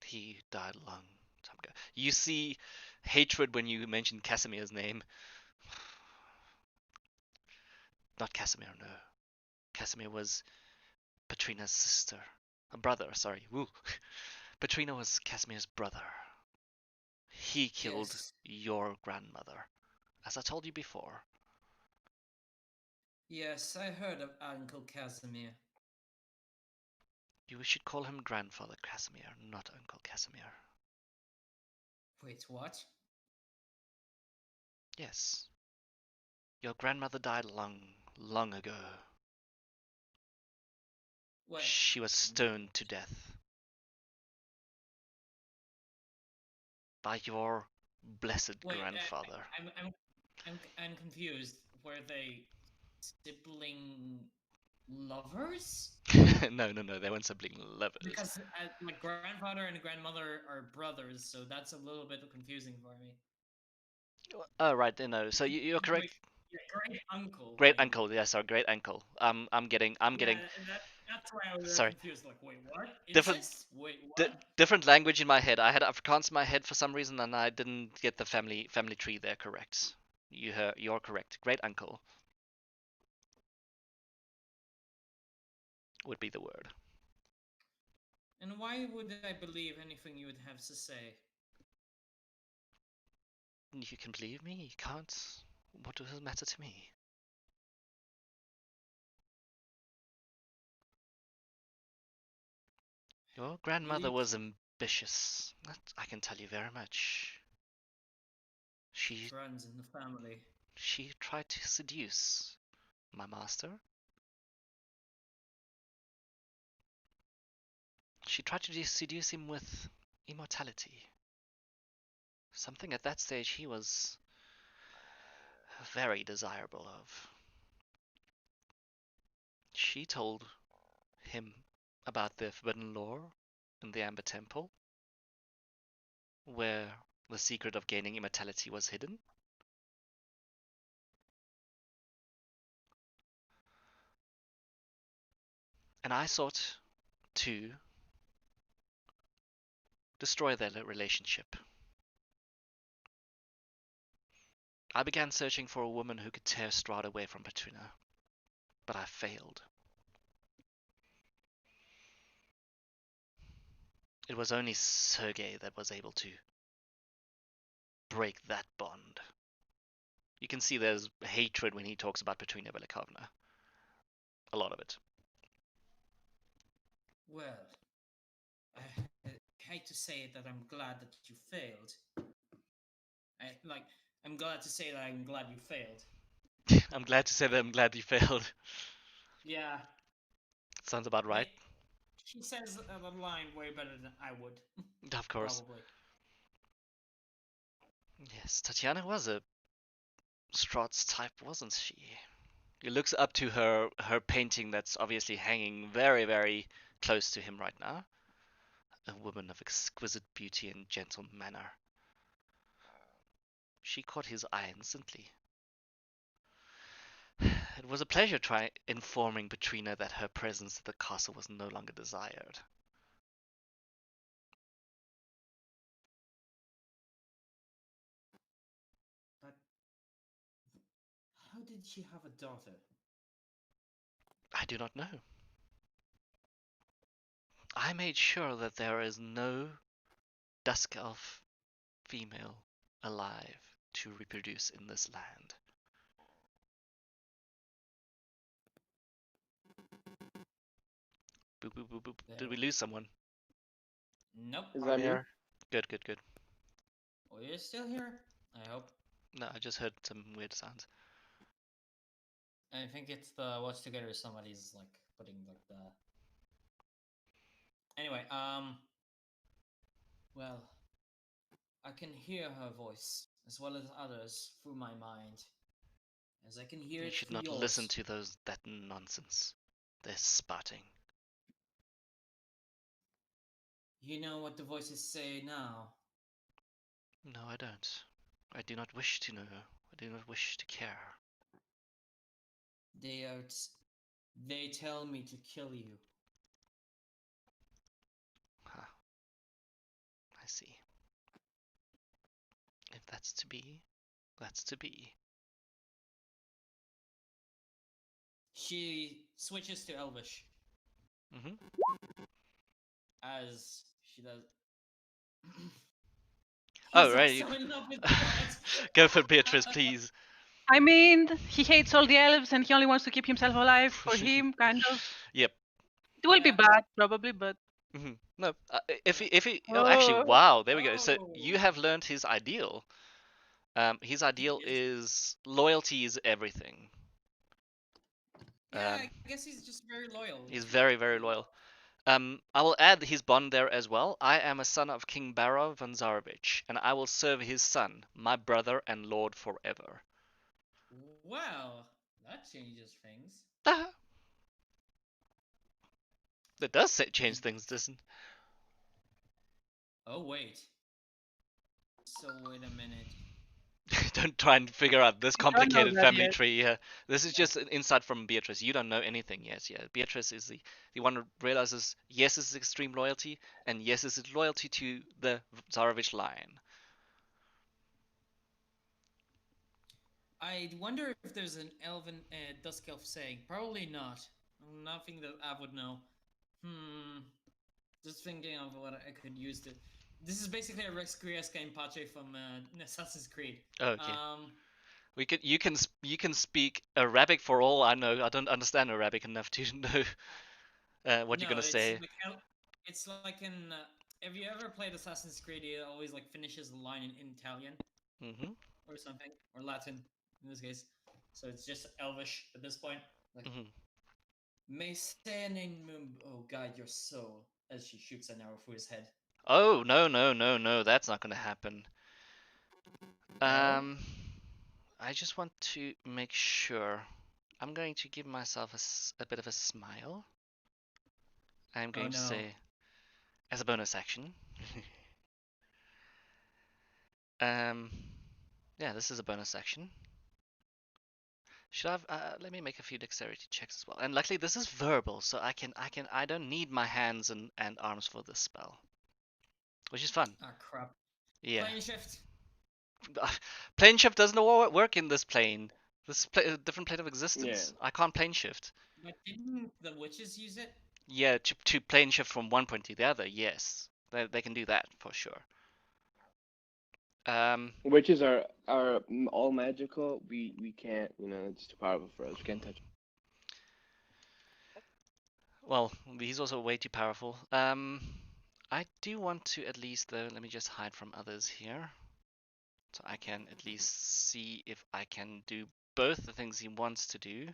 he died a long time ago. You see hatred when you mention Casimir's name. Not Casimir, no. Casimir was Petrina's sister. A brother, sorry. Woo. Petrina was Casimir's brother. He killed Yes. your grandmother, as I told you before. Yes, I heard of Uncle Casimir. You should call him Grandfather Casimir, not Uncle Casimir. Wait, what? Yes. Your grandmother died long, long ago. What? She was stoned to death by your blessed Wait, grandfather. I'm confused. Were they sibling lovers? No, they weren't sibling lovers. Because my grandfather and grandmother are brothers, so that's a little bit confusing for me. Oh, right, no. So you're correct. Wait, yeah, great uncle. Great maybe. uncle, yeah, sorry, great uncle. I'm getting. That's why I was Sorry. confused. Like, wait, what? Different, Incest? Wait, what? different language in my head. I had Afrikaans in my head for some reason, and I didn't get the family tree there correct. You're correct. Great uncle would be the word. And why would I believe anything you would have to say? You can believe me. You can't. What does it matter to me? Your grandmother Believe was ambitious. That I can tell you very much. She runs in the family. she tried to seduce my master. She tried to seduce him with immortality. Something at that stage he was very desirable of. She told him about the forbidden lore in the Amber Temple, where the secret of gaining immortality was hidden. And I sought to destroy their relationship. I began searching for a woman who could tear Strahd away from Petrina, but I failed. It was only Sergei that was able to break that bond. You can see there's hatred when he talks about Petrina Velikovna. A lot of it. Well, I hate to say it that I'm glad that you failed. I'm glad to say that I'm glad you failed. I'm glad to say that I'm glad you failed. Yeah. Sounds about right. He says the line way better than I would. Of course. Probably. Yes, Tatiana was a Strahd's type, wasn't she? He looks up to her painting that's obviously hanging very, very close to him right now. A woman of exquisite beauty and gentle manner. She caught his eye instantly. It was a pleasure informing Petrina that her presence at the castle was no longer desired. But how did she have a daughter? I do not know. I made sure that there is no Dusk Elf female alive to reproduce in this land. Boop, boop, boop, boop. Did we lose someone? Nope. Is I'm that me? here. Good, good, good. Oh, you're still here? I hope. No, I just heard some weird sounds. I think it's the watch together. Somebody's like putting like the. Anyway, well, I can hear her voice as well as others through my mind, as I can hear You it should through not yours. listen to that nonsense. They're spouting. You know what the voices say now. No, I don't. I do not wish to know. I do not wish to care. They tell me to kill you. Huh. I see. If that's to be, that's to be. She switches to Elvish Mm-hmm. as she does. Oh, He's right. so in love with gods. Go for Beatrice, please. I mean, he hates all the elves and he only wants to keep himself alive for him, kind of. Yep. It will be Yeah. bad, probably, but. Mm-hmm. No, if he, oh, Oh. actually, wow, there we go. So Oh. you have learned his ideal. His ideal Yes. is loyalty is everything. Yeah, I guess he's just very loyal. He's very, very loyal. I will add his bond there as well. I am a son of King Barrow von Zarovich, and I will serve his son, my brother and lord forever. Well, that changes things. Ah, that does change things, doesn't? Oh wait. So wait a minute. Don't try and figure out this You don't know complicated that family yet. tree here. This is just an insight from Beatrice. You don't know anything yet. Yeah, Beatrice is the one who realizes yes, this is extreme loyalty, and yes, this is loyalty to the Zarovich line. I wonder if there's an elven dusk elf saying. Probably not. Nothing that I would know. Just thinking of what I could use to. This is basically a Rex Grieska and Pache from Assassin's Creed. Oh, okay. You can speak Arabic for all I know. I don't understand Arabic enough to know what you're gonna say. It's like in. Have you ever played Assassin's Creed? It always like finishes the line in Italian Mm-hmm. or something, or Latin in this case. So it's just Elvish at this point. Like, May oh guide your soul, as she shoots an arrow through his head. Oh no! That's not gonna happen. No? I just want to make sure. I'm going to give myself a bit of a smile. I'm going to say, as a bonus action. Yeah, this is a bonus action. Should let me make a few dexterity checks as well. And luckily this is verbal, so I don't need my hands and arms for this spell. Which is fun. Ah, crap. Yeah. Plane shift. Plane shift doesn't work in this plane. This is a different plane of existence. Yeah. I can't plane shift. But didn't the witches use it? Yeah, to plane shift from one point to the other, yes. They can do that for sure. Witches are all magical. We can't, it's too powerful for us. We can't touch. Well, he's also way too powerful. I do want to at least, though, let me just hide from others here. So I can at least see if I can do both the things he wants to do.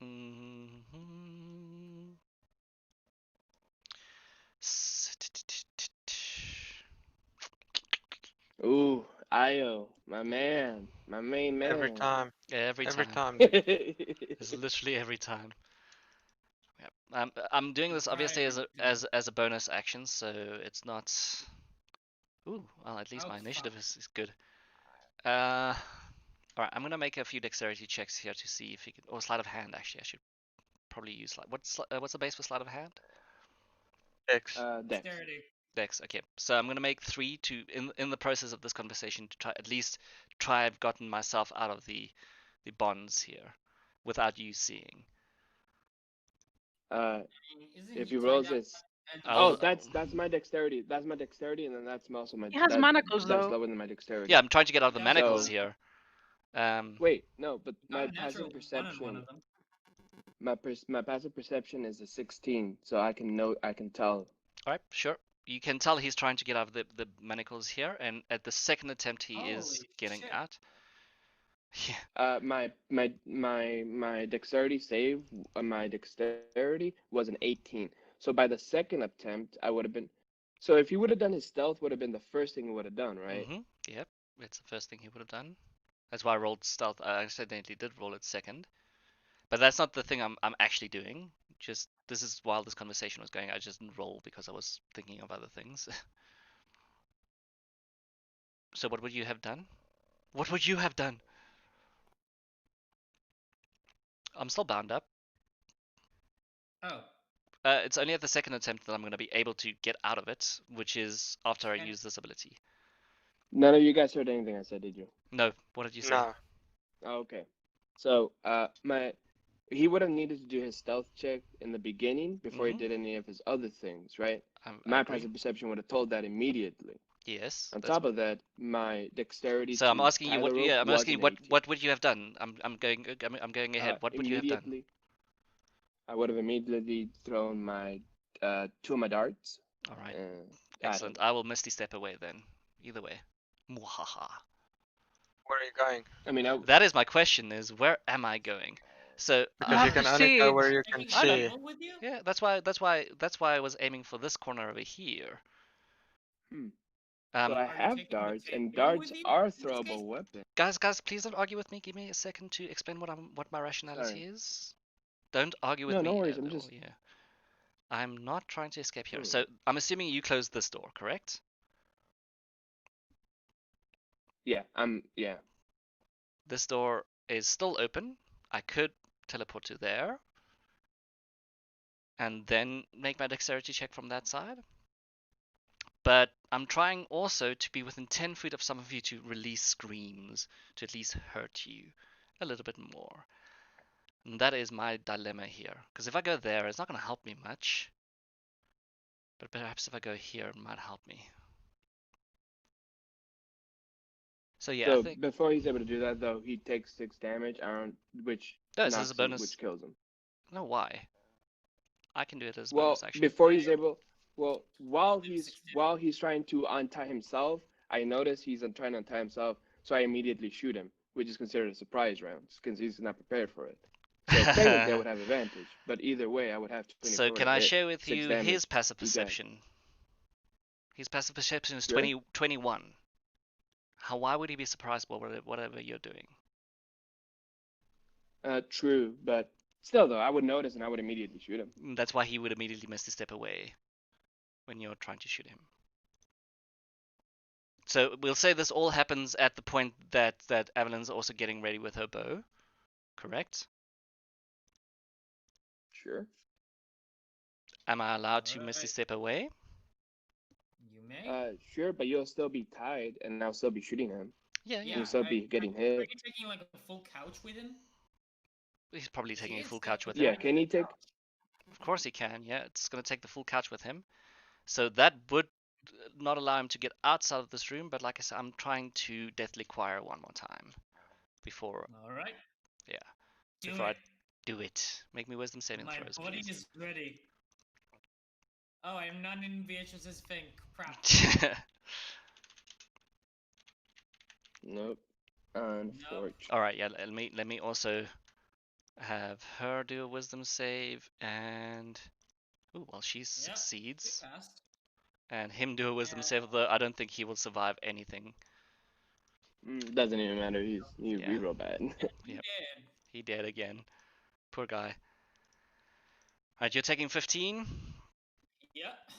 Mhm. Ooh, Io, my man, my main man. Every time. Every Every time. time. It's literally every time. Yep. I'm doing this obviously as a bonus action, so it's not. Ooh, well, at least Oh, my initiative fuck. is good. All right, I'm gonna make a few dexterity checks here to see if he can, or sleight of hand. Actually, I should probably use what's the base for sleight of hand? X. Dex. Dexterity. Dex. Okay, so I'm gonna make 3 to in the process of this conversation to try at least try have gotten myself out of the bonds here, without you seeing. Isn't If he he tied rolls up this, and I'll- that's my dexterity. That's my dexterity, and then that's also my. He has manacles, That's though. lower than my dexterity. Yeah, I'm trying to get out of the Yeah, manacles so- here. Wait, no, but got my a natural passive one on one perception, of them. my passive perception is a 16, so I can tell. All right, sure. You can tell he's trying to get out of the manacles here, and at the second attempt he is Holy getting shit. out. Yeah. My dexterity save, my dexterity was an 18. So by the second attempt, I would have been. So if he would have done his stealth, would have been the first thing he would have done, right? Yep. It's the first thing he would have done. That's why I rolled stealth. I accidentally did roll it second, but that's not the thing I'm actually doing. Just this is while this conversation was going. I just didn't roll because I was thinking of other things. So what would you have done? What would you have done? I'm still bound up. Oh. It's only at the second attempt that I'm going to be able to get out of it, which is after I And- use this ability. None of you guys heard anything I said, did you? No, what did you say? No. Oh, okay. So he would have needed to do his stealth check in the beginning before he did any of his other things, right? I My agree. passive perception would have told that immediately. Yes. On that's top of that, my dexterity. So I'm to asking you tie what? the rope Yeah, I'm was asking you an what 18. what would you have done? I'm going ahead. What would you have done? Immediately, I would have immediately thrown my 2 of my darts. All right. At Excellent. him. I will misty step away then. Either way. Mwahaha. Where are you going? I mean, That is my question: is where am I going? So Because you have can to only see go it. where you can Taking I know. see. people with you? yeah, that's why I was aiming for this corner over here. so I Are you have taking the darts, and table darts with you are in this case? throwable weapons. Guys, please don't argue with me. Give me a second to explain what my rationality Sorry. is. Don't argue with No, me. no worries. I'm at all, just. yeah. I'm not trying to escape here. Hmm. So I'm assuming you closed this door, correct? Yeah, Yeah. This door is still open. I could teleport to there and then make my dexterity check from that side. But I'm trying also to be within 10 feet of some of you to release screams, to at least hurt you a little bit more. And that is my dilemma here. Because if I go there, it's not going to help me much. But perhaps if I go here, it might help me. So yeah, So I think... before he's able to do that, though, he takes 6 damage, which No, this is a knocks him, bonus. which kills him. No, why? I can do it as a Well, bonus action. before he's able, while Do he's 16. trying to untie himself, I notice he's trying to untie himself, so I immediately shoot him, which is considered a surprise round because he's not prepared for it. So technically, I would have advantage, but either way, I would have 24 So can to I hit, share with 6 you damage. his passive You got it. perception? His passive perception is Sure. 21. Why would he be surprised by whatever you're doing? True, but still, though, I would notice and I would immediately shoot him. That's why he would immediately miss the step away when you're trying to shoot him. So we'll say this all happens at the point that Evelyn's also getting ready with her bow, correct? Sure. Am I allowed to misty Alright. step away? You may. Sure, but you'll still be tied, and I'll still be shooting him. Yeah. You'll still be getting Are hit. you taking like a full couch with him? He's probably taking a Is full that couch with the him. Yeah, can he take? Of course he can. Yeah, it's gonna take the full couch with him. So that would not allow him to get outside of this room, but like I said, I'm trying to Deathly Choir one more time before All right. Yeah. Do before I it. do it. Make me wisdom saving My throws, body please. is ready. Oh, I'm not in Beatrice's thing. Crap. Nope. Unfortunate. All right, yeah. Let me also have her do a wisdom save, and well, she Yep. succeeds, Fast. and him do a wisdom Yeah. save. Although I don't think he will survive anything. Doesn't even matter. He Yeah. real bad. He Yep. did. He dead again. Poor guy. Alright, you're taking 15. Yep.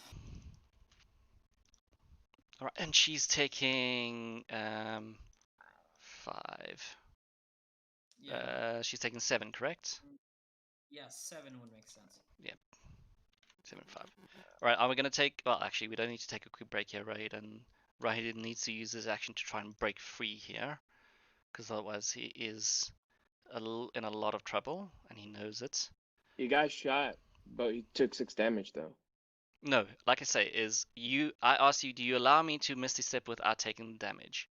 Alright, and she's taking 5. Yeah. She's taking 7, correct? Yeah, 7 would make sense. 7, 5. Alright, are we gonna take? Well, actually, we don't need to take a quick break here, right? And Rahid needs to use his action to try and break free here, because otherwise he is in a lot of trouble, and he knows it. He got shot, but he took 6 damage though. No, like I say, I asked you, do you allow me to Misty Step without taking damage?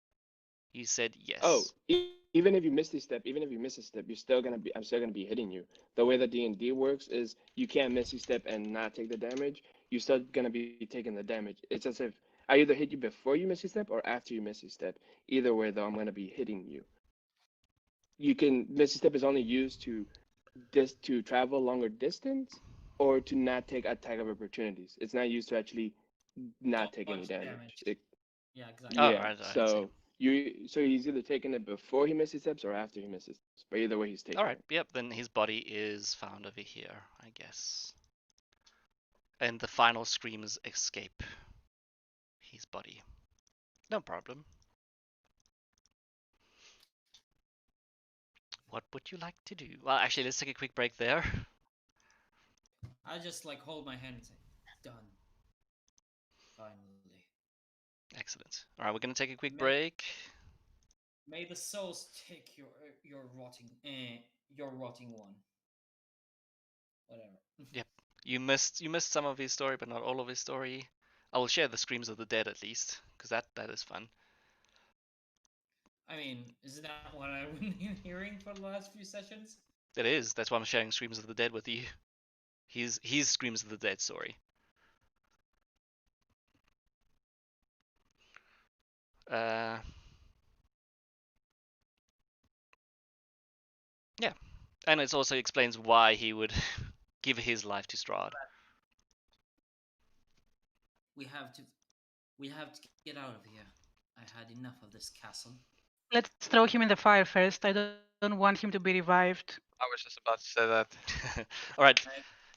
You said yes. Oh, even if you miss a step, you're still gonna be. I'm still gonna be hitting you. The way that D&D works is you can't misty step and not take the damage. You're still gonna be taking the damage. It's as if I either hit you before you misty step or after you misty step. Either way, though, I'm gonna be hitting you. You can misty step is only used to travel longer distance or to not take attack of opportunities. It's not used to actually not take any Dodge damage. Yeah, exactly. Oh, Yeah. right, So he's either taking it before he misses steps or after he misses steps. But either way, he's taking Alright, it. yep, then his body is found over here, I guess. And the final screams escape his body. No problem. What would you like to do? Well, actually, let's take a quick break there. I just like hold my hand and say, done. Finally. Excellent. Alright, we're gonna take a quick May- break. May the souls take your rotting one. Whatever. Yep. You missed some of his story, but not all of his story. I will share the screams of the dead at least, because that is fun. I mean, isn't that what I've been hearing for the last few sessions? It is. That's why I'm sharing screams of the dead with you. His screams of the dead story. Yeah, and it also explains why he would give his life to Strahd. We have to get out of here. I had enough of this castle. Let's throw him in the fire first. I don't want him to be revived. I was just about to say that. All right,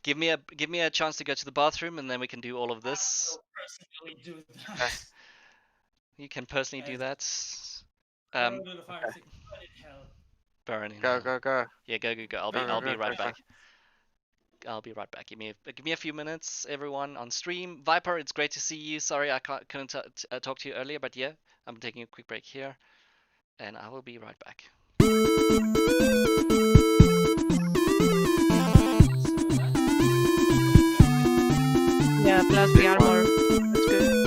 give me a chance to go to the bathroom, and then we can do all of this. I will personally do that. You can personally do that. Go to the fire thing. Burn in hell. Burn in Go, hell. go, go. Yeah, go. I'll Go, be go, right go, back. I'll be right back. Give me a few minutes, everyone on stream. Viper, it's great to see you. Sorry I couldn't talk to you earlier, but yeah, I'm taking a quick break here, and I will be right back. Yeah, plus the armor. That's good.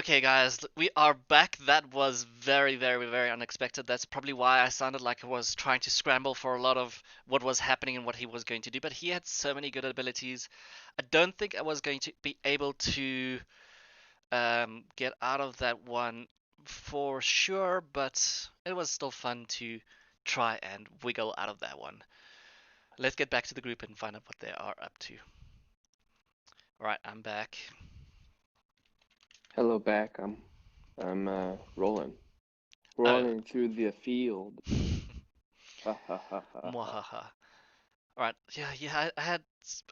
Okay, guys, we are back. That was very, very, very unexpected. That's probably why I sounded like I was trying to scramble for a lot of what was happening and what he was going to do. But he had so many good abilities. I don't think I was going to be able to get out of that one for sure, but it was still fun to try and wiggle out of that one. Let's get back to the group and find out what they are up to. Alright, I'm back. Hello, back. I'm rolling through the field. Ha ha ha ha. Mwahaha. Alright, yeah, I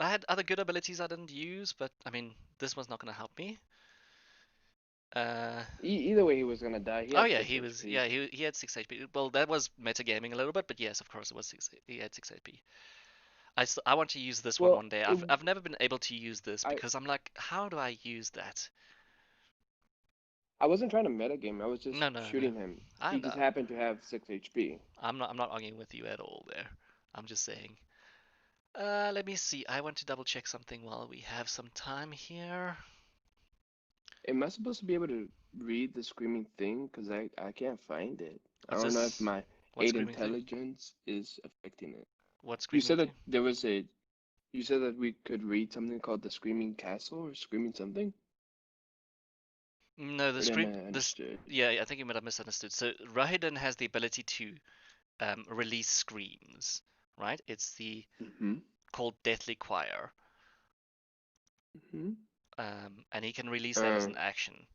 had other good abilities I didn't use, but I mean, this one's not gonna help me. Either way, he was gonna die. He Oh had yeah, 6 he was. HP. Yeah, he had 6 HP. Well, that was metagaming a little bit, but yes, of course it was six. He had 6 HP. I want to use this Well, one day. I've never been able to use this because I'm like, how do I use that? I wasn't trying to metagame. I was just No, no, no. shooting him. I He just know. happened to have 6 HP. I'm not arguing with you at all there. I'm just saying. Let me see. I want to double check something while we have some time here. Am I supposed to be able to read the screaming thing? Because I can't find it. What's I don't know this? if my What 8 screaming thing? intelligence is affecting it. What You screaming said that thing? there was a. You said that we could read something called the Screaming Castle or Screaming something? No, Or then I understood. Yeah, I think you might have misunderstood. So Rahidon has the ability to release screams, right? It's the Mm-hmm. called Deathly Choir, Mm-hmm. and he can release that as an action.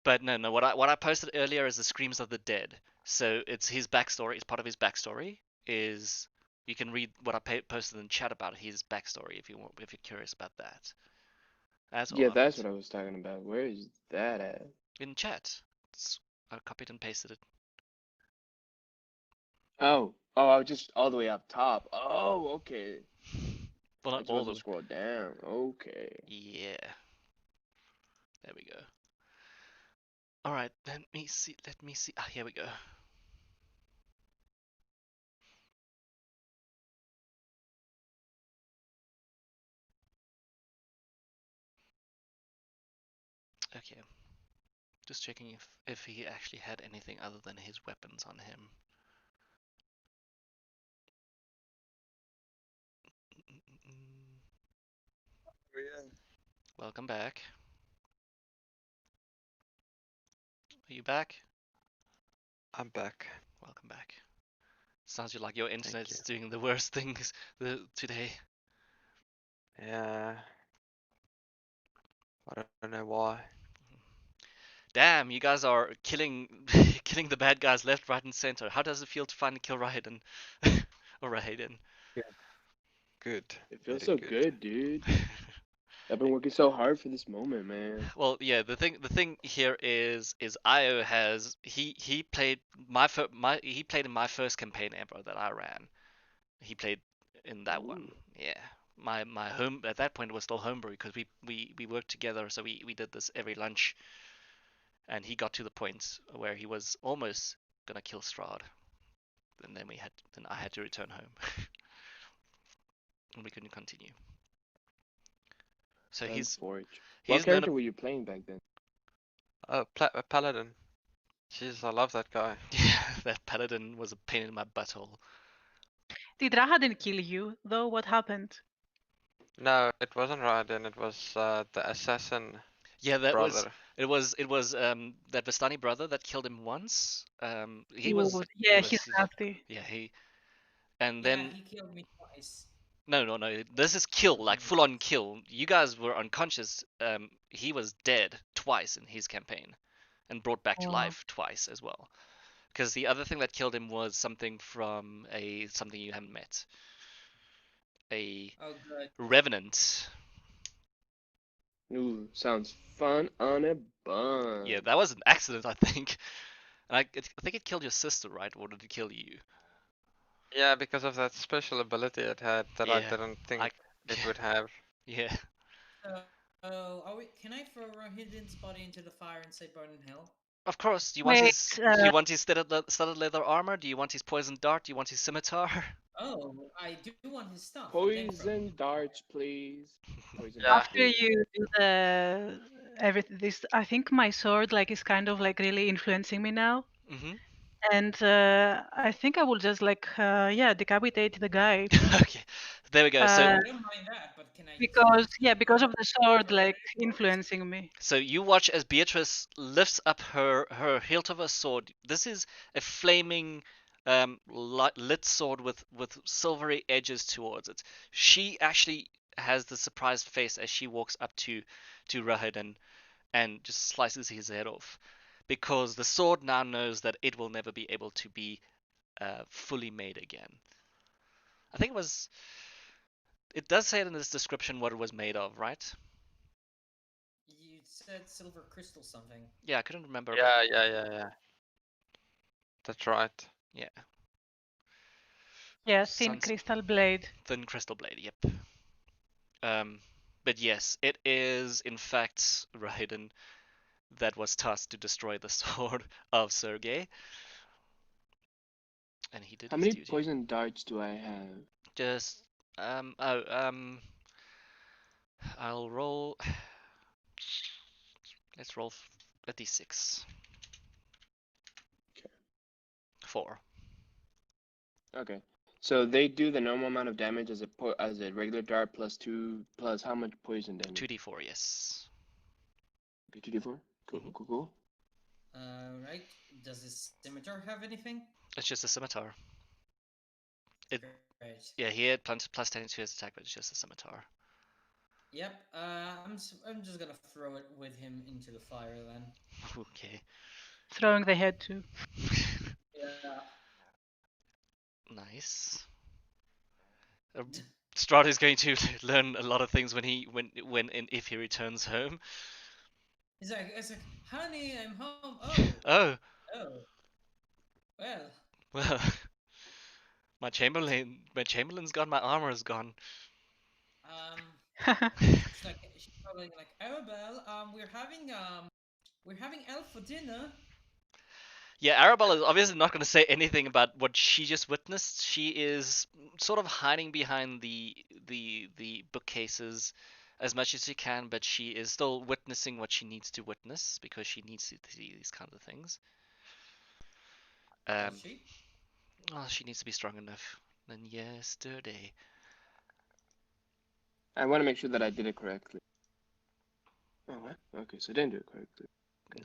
But no. What I posted earlier is the screams of the dead. So it's his backstory. It's part of his backstory. Is you can read what I posted in chat about his backstory if you're curious about that. That's all Yeah, of that's it. what I was talking about. Where is that at? In chat. I copied and pasted it. Oh, I was just all the way up top. Oh, okay. Well, I not just all supposed the to way. scroll down. Okay. Yeah. There we go. All right. Let me see. Ah, here we go. Okay. Just checking if he actually had anything other than his weapons on him. Welcome back. Are you back? I'm back. Welcome back. Sounds like your internet you. is doing the worst things today. Yeah. I don't know why. Damn, you guys are killing killing the bad guys left, right, and center. How does it feel to finally kill Raiden? Or Raiden? Good. It feels Very so good, dude. I've been working so hard for this moment, man. Well, yeah. The thing here is Io has he played he played in my first campaign ever that I ran. He played in that one. Ooh. Yeah. My home at that point was still homebrew because we worked together, so we did this every lunch, and he got to the point where he was almost gonna kill Strahd, and then I had to return home, and we couldn't continue. So Unfortunate. What he's known. character were you playing back then? Paladin. Jeez, I love that guy. Yeah, that paladin was a pain in my butthole. Did Rahadin kill you, though? What happened? No, it wasn't Raiden, it was the assassin Yeah, brother. it was that Vistani brother that killed him once. He Ooh, was yeah, he's nasty. yeah and Yeah, then he killed me twice. no, this is kill, like full on kill. You guys were unconscious. He was dead twice in his campaign, and brought back to Oh. life twice as well. Because the other thing that killed him was something from something you haven't met, a Oh, good. revenant. Ooh, sounds fun on a bun. Yeah, that was an accident, I think. And I think it killed your sister, right? Or did it kill you? Yeah, because of that special ability it had that I Yeah, didn't think it would have. Yeah. Can I throw Rahidin's body into the fire and say burn in hell? Of course. Do you want Wait, his studded leather armor? Do you want his poison dart? Do you want his scimitar? Oh, I do want his stuff. Poison darts, please. Poison Yeah. darts, after please. you do everything. This I think my sword like is kind of like really influencing me now, Mm-hmm. and I think I will just like decapitate the guy Okay, there we go. So uh, I don't mind that, but can I? because of the sword like influencing me. So you watch as Beatrice lifts up her hilt of her sword. This is a flaming lit sword with silvery edges towards it. She actually has the surprised face as she walks up to Rahid and just slices his head off, because the sword now knows that it will never be able to be fully made again. I think it does say it in this description what it was made of, right? You said silver crystal something. Yeah, I couldn't remember. Yeah. That's right. Yeah, Yeah, thin Sounds crystal blade. thin crystal blade. Yep. Um, but yes, it is in fact Raiden that was tasked to destroy the sword of Sergei, and he did How his many duty. poison darts do I have? Just I'll roll. Let's roll a d6. Okay. 4. Okay. So they do the normal amount of damage as a regular dart plus 2 plus how much poison damage? 2d4. Yes. Okay, 2d4. Cool, Mhm. cool. Right. Does this scimitar have anything? It's just a scimitar. It Great. Yeah, he had plus 10 to his attack, but it's just a scimitar. Yep. I'm just gonna throw it with him into the fire then. Okay. Throwing the head too. Yeah. Nice. Strahd is going to learn a lot of things when and if he returns home. It's like, honey, I'm home. Oh, Oh, oh. Well, well, my chamberlain's gone, my armor is gone. she's probably like, Arabelle, we're having elf for dinner. Yeah, Arabella is obviously not going to say anything about what she just witnessed. She is sort of hiding behind the bookcases as much as she can, but she is still witnessing what she needs to witness because she needs to see these kinds of things. Does she? Well, she needs to be strong enough than yesterday. I want to make sure that I did it correctly. Oh, what? Okay, so I didn't do it correctly.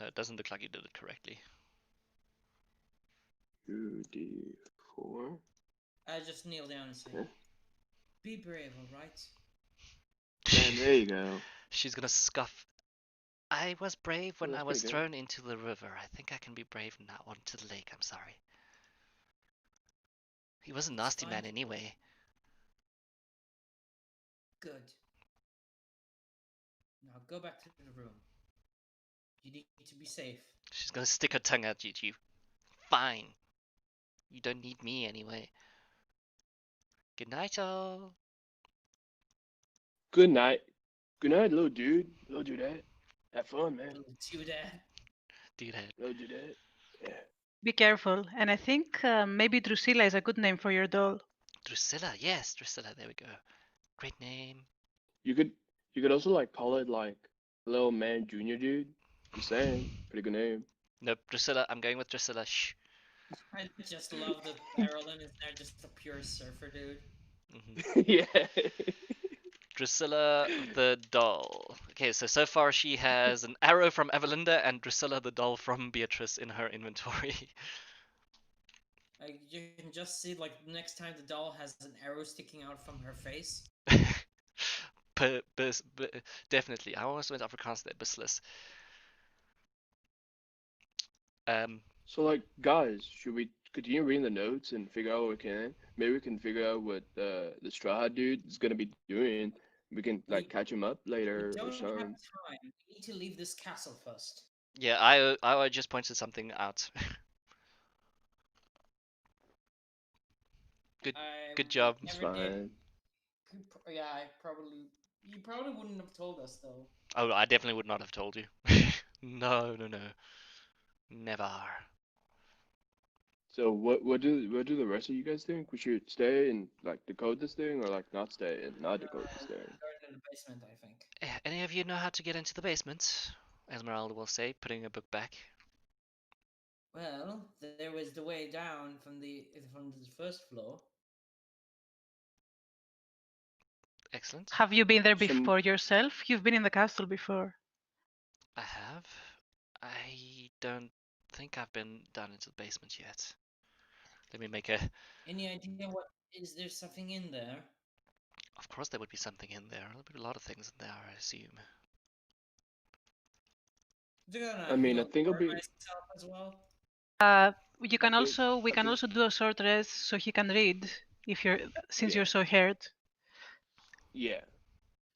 No, it doesn't look like you did it correctly. 2d4. I just kneel down and say, Okay. be brave, alright? And there you go. She's gonna scoff. I was brave Oh, when that's I was pretty good. thrown into the river. I think I can be brave now onto the lake. I'm sorry. He was a It's nasty fine. man anyway. Good. Now go back to the room. You need to be safe. She's gonna stick her tongue out at you. Fine. You don't need me anyway. Good night, all. Good night. Good night, little dude. Little dudette. Have fun, man. Little Dudette. Dude head. Little dudette. Yeah. Be careful. And I think maybe Drusilla is a good name for your doll. Drusilla. Yes, Drusilla. There we go. Great name. You could also like call it like little man junior dude. Just saying. Pretty good name. Nope, Drusilla. I'm going with Drusilla. Shh. I just love that Carolyn is now just a pure surfer dude. Yeah. Drusilla the doll. Okay, so far she has an arrow from Evelinda and Drusilla the doll from Beatrice in her inventory. Like, you can just see, like, next time the doll has an arrow sticking out from her face. Definitely. I almost went Afrikaans there, Bislis. So like guys, should we continue reading the notes and figure out what we can? Maybe we can figure out what the Straw Hat dude is gonna be doing. We can like We- catch him up We later or don't have something. time. We need to leave this castle first. Yeah, I just pointed something out. Good job. It's Never did. fine. Yeah, you probably wouldn't have told us though. Oh, I definitely would not have told you. No. Never. So what do the rest of you guys think? We should stay and like decode this thing, or like not stay and not decode this thing? Going in the basement, I think. Any of you know how to get into the basement? Esmeralda will say, putting a book back. Well, there was the way down from the first floor. Excellent. Have you been there Some- before yourself? You've been in the castle before. I have. I don't think I've been down into the basement yet. Let me make a. Any idea what is there something in there? Of course, there would be something in there. There'll be a lot of things in there, I assume. I mean, I heal think it'll be. myself as well. You can think- also we I can think- also do a short rest so he can read if you're since Yeah. you're so hurt. Yeah,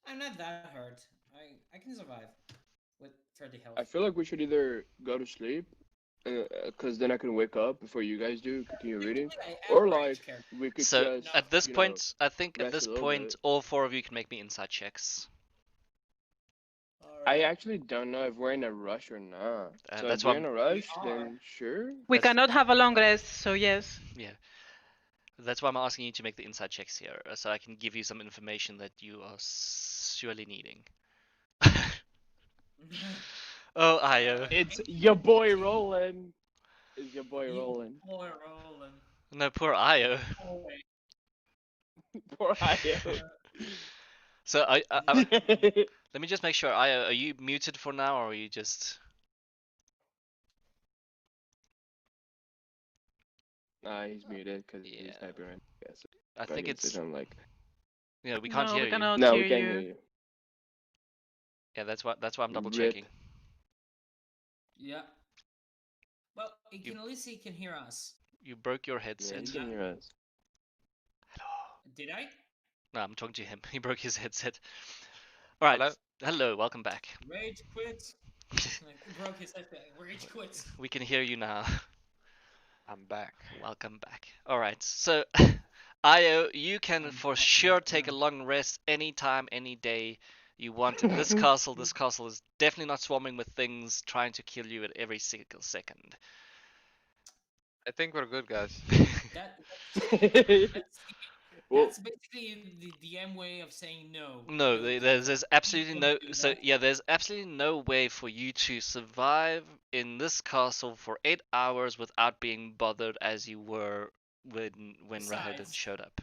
I'm not that hurt. I can survive with 30 health. I feel like we should either go to sleep, because then I can wake up before you guys do, continue reading, Technically, I am or a like ranged character. we could So just at this you know, point, I think at rest this a little point, bit. all four of you can make me inside checks. I Alright. actually don't know if we're in a rush or not. So That's if why we're in a rush, are. then sure. We That's- cannot have a long rest, so yes. Yeah. That's why I'm asking you to make the inside checks here, so I can give you some information that you are surely needing. Oh, Io. It's your boy Roland. Is your boy You Roland? Poor Roland. No, poor Io. Boy. Poor Io. So This- let me just make sure. Io, are you muted for now, or are you just? Nah, he's muted because he's Yeah. typing right now. Yes. I think it's. I'm like, Yeah, we can't no, hear we you. cannot no, hear we can't you. hear you. Yeah, that's why I'm double Rip. checking. yeah. Well, he You- can at least he can hear us. You broke your Yeah, headset. he can hear us. Hello. Did I? No, I'm talking to him. He broke his headset. All right. Hello? Hello. Welcome back. Rage quit. Like, broke his head. Rage quit. We can hear you now. I'm back. Welcome back. All right. So, Io, you can I'm for back, sure back take a now. long rest anytime, any day you want in this castle. This castle is definitely not swarming with things trying to kill you at every single second. I think we're good, guys. That, Well, that's basically the DM way of saying no. No, there's Cloudbot. absolutely You no. don't do So that. yeah, there's absolutely no way for you to survive in this castle for 8 hours without being bothered as you were when Rahadin Besides, showed up.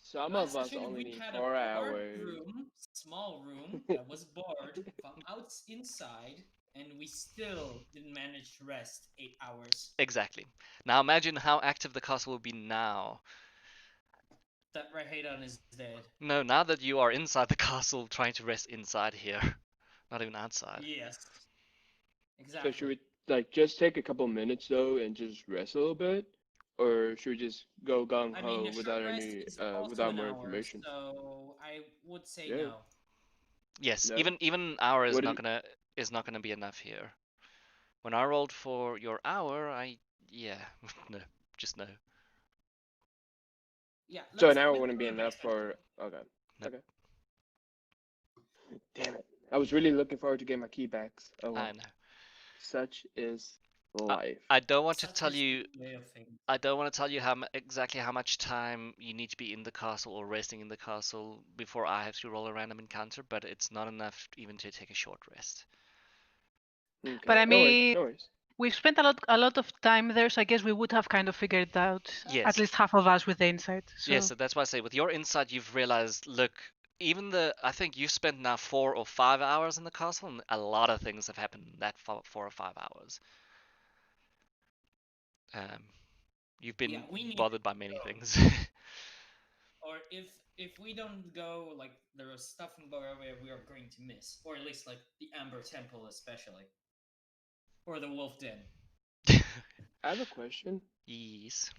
some last of us session only we need had 4 a barred hours. room, small room that was barred from inside, and we still didn't manage to rest 8 hours. Exactly. Now imagine how active the castle will be now. That Rahadon is dead. No, now that you are inside the castle, trying to rest inside here, not even outside. Yes. So Exactly. should we like just take a couple minutes though and just rest a little bit, or should we just go gung I ho mean, a without short rest any is also without an more hour, information? so I would say Yeah. no. Yes, No? even an hour is What not do gonna be enough here. When I rolled for your hour, yeah, no, just no. Yeah. So an let's- hour let's wouldn't be do the enough best for. Okay. Nope. Okay. Damn it! I was really looking forward to getting my key backs. Oh well. I know. Such is life. I don't want to Such tell is you. the way of things. I don't want to tell you exactly how much time you need to be in the castle or resting in the castle before I have to roll a random encounter, but it's not enough even to take a short rest. Okay. But I No worries, mean, no worries. we've spent a lot of time there, so I guess we would have kind of figured it out. Yes. At least half of us with the insight. So Yes, so that's why I say with your insight, you've realized, look, I think you've spent now 4 or 5 hours in the castle, and a lot of things have happened in that 4 or 5 hours. You've been Yeah, we need bothered by to many go. things. Or if we don't go, like there is stuff in Borovia we are going to miss, or at least like the Amber Temple especially, or the Wolf Den. I have a question. Yes.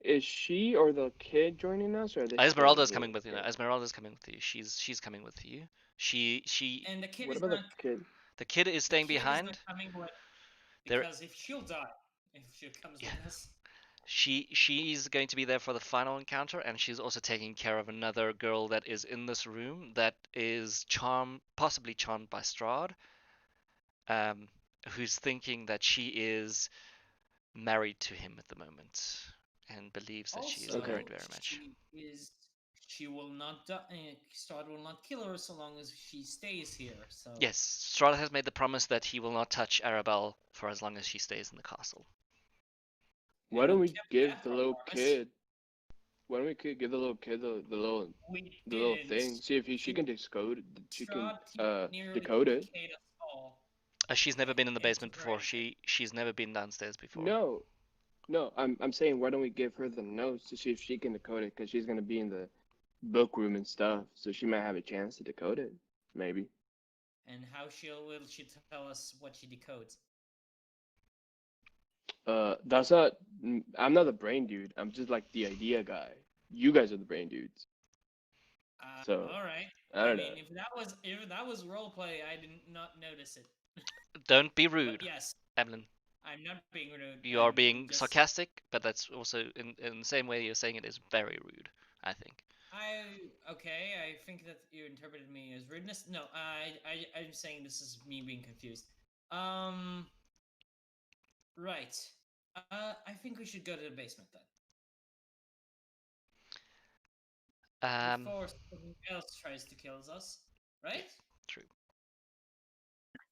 Is she or the kid joining us, or are they? Esmeralda's staying coming here? with you now. Esmeralda's coming with you. She's coming with you. She And the kid What is about not. the kid? the kid is The staying kid is behind. not coming with, There- because if she'll die if she comes Yeah. with us. She's going to be there for the final encounter, and she's also taking care of another girl that is in this room that is possibly charmed by Strahd, who's thinking that she is married to him at the moment and believes that she is Also, Okay. married very much. she will not die. Strahd will not kill her so long as she stays here. So Yes, Strahd has made the promise that he will not touch Arabelle for as long as she stays in the castle. Why and don't he we kept give that the little promise. kid? Why don't we give the little kid the We little didn't. thing? See if she can decode. She can Strahd nearly decode it. decayed us all. She's never been in the basement Into her before. She's never been downstairs before. No, no. I'm saying why don't we give her the notes to see if she can decode it? Because she's gonna be in the book room and stuff, so she might have a chance to decode it. Maybe. And how will she tell us what she decodes? That's not. I'm not the brain dude. I'm just like the idea guy. You guys are the brain dudes. So All right. I don't know. mean, if that was roleplay, I did not notice it. Don't be But rude, yes, Evelyn. I'm not being rude. You are I'm being just, sarcastic, but that's also in the same way you're saying it is very rude, I think. Okay. I think that you interpreted me as rudeness. No, I'm saying this is me being confused. Right. I think we should go to the basement then. Before something else tries to kill us, right? True.